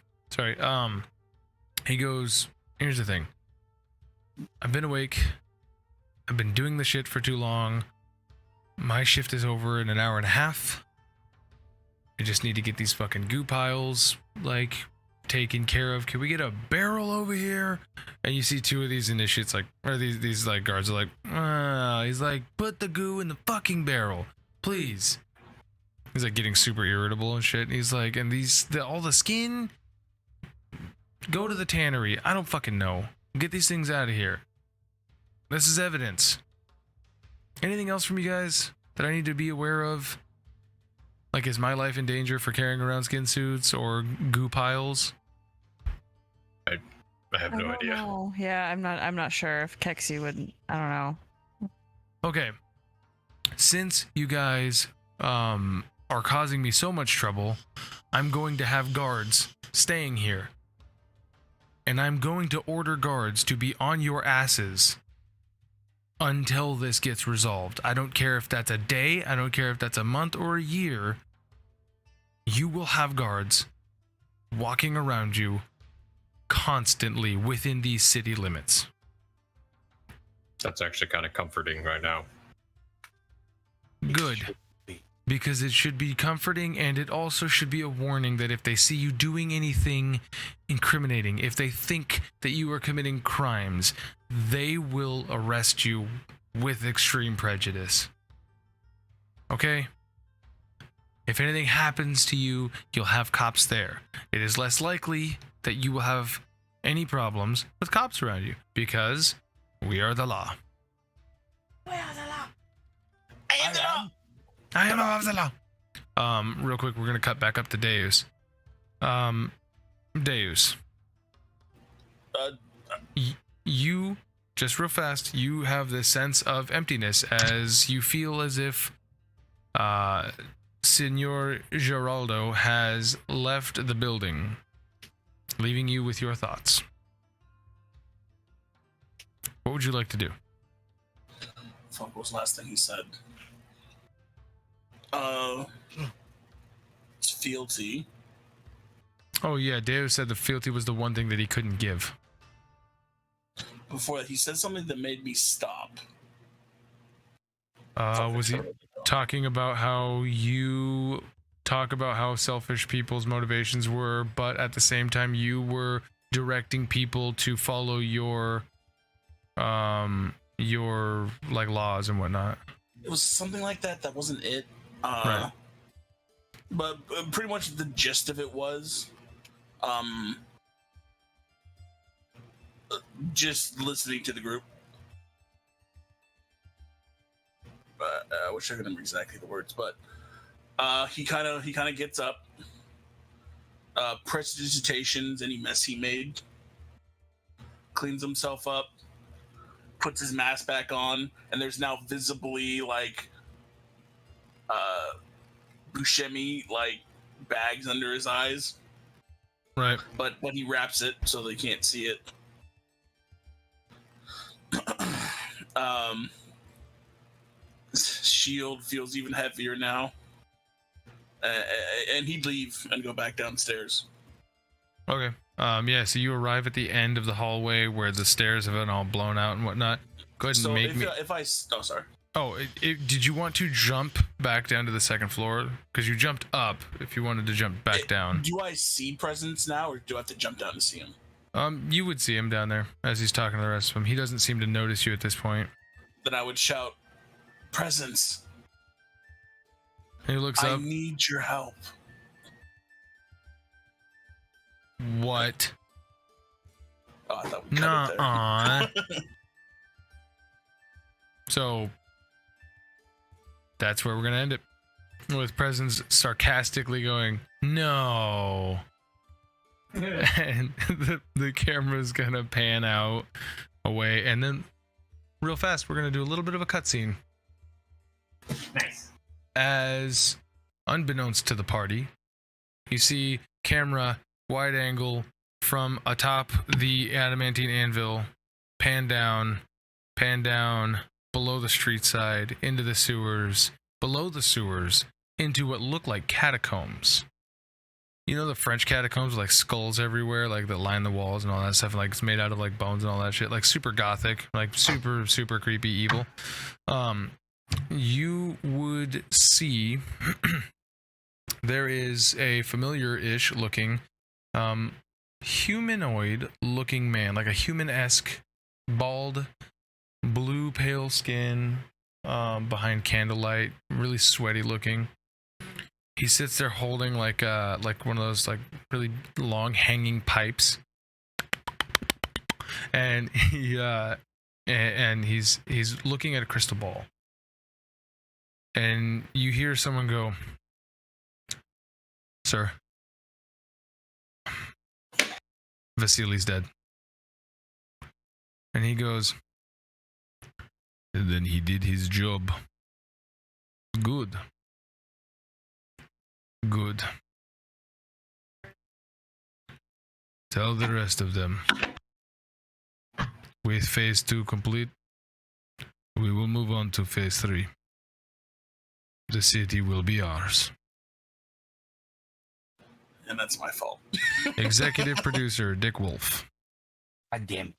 He goes, here's the thing. I've been awake. I've been doing the shit for too long. My shift is over in an hour and a half. I just need to get these fucking goo piles, like, taken care of. Can we get a barrel over here? And you see two of these initiates, like, or these like guards are like, he's like, put the goo in the fucking barrel, please. He's like getting super irritable and shit. And he's like, and all the skin, go to the tannery. I don't fucking know. Get these things out of here. This is evidence. Anything else from you guys that I need to be aware of? Like, is my life in danger for carrying around skin suits or goo piles? I have no idea. Know. Yeah, I'm not sure if Keksi would. I don't know. Okay. Since you guys are causing me so much trouble, I'm going to have guards staying here. And I'm going to order guards to be on your asses until this gets resolved. I don't care if that's a day, I don't care if that's a month or a year. You will have guards walking around you constantly within these city limits. That's actually kind of comforting right now. Good. Because it should be comforting, and it also should be a warning that if they see you doing anything incriminating, if they think that you are committing crimes, they will arrest you with extreme prejudice. Okay? If anything happens to you, you'll have cops there. It is less likely that you will have any problems with cops around you, because we are the law. We are the law. I am the law. I am of the law. Real quick, we're gonna cut back up to Deus. Deus. You, just real fast, you have this sense of emptiness as you feel as if Signor Geraldo has left the building, leaving you with your thoughts. What would you like to do? Fuck, what was the last thing he said? It's fealty. Oh yeah, Deus said the fealty was the one thing that he couldn't give. Before that, he said something that made me stop. Was he talking about how you talk about how selfish people's motivations were, but at the same time you were directing people to follow your like laws and whatnot? It was something like that. That wasn't it. Right. But pretty much the gist of it was, just listening to the group. I wish I could remember exactly the words, but he kind of gets up, prestidigitations any mess he made, cleans himself up, puts his mask back on, and there's now visibly like Buscemi like bags under his eyes. Right. But when he wraps it so they can't see it. Shield feels even heavier now. And he'd leave and go back downstairs. Okay. Yeah, so you arrive at the end of the hallway where the stairs have been all blown out and whatnot. Go ahead and So make me... sorry. Oh, did you want to jump back down to the second floor? Because you jumped up if you wanted to jump back down. Do I see presence now, or do I have to jump down to see him? You would see him down there as he's talking to the rest of them. He doesn't seem to notice you at this point. Then I would shout, "Presence! And he looks I up. need your help." What? Oh, I thought we cut it there. So that's where we're gonna end it, with Presence sarcastically going, "No," and the camera's gonna pan out away, and then real fast we're gonna do a little bit of a cutscene. Nice. As unbeknownst to the party, you see camera wide angle from atop the adamantine anvil, pan down, below the street side, into the sewers, below the sewers, into what look like catacombs. You know the French catacombs with like skulls everywhere, like that line the walls and all that stuff, and like it's made out of like bones and all that shit, like super gothic, like super creepy evil. You would see there is a familiar-ish looking humanoid looking man, like a human-esque, bald, blue pale skin, behind candlelight, really sweaty looking. He sits there holding like one of those like really long hanging pipes, and he's looking at a crystal ball, and you hear someone go, "Sir, Vasily's dead," and he goes, "And then he did his job. Good. Good. Tell the rest of them. With phase 2 complete, we will move on to phase 3. The city will be ours." And that's my fault. Executive producer Dick Wolf. God damn.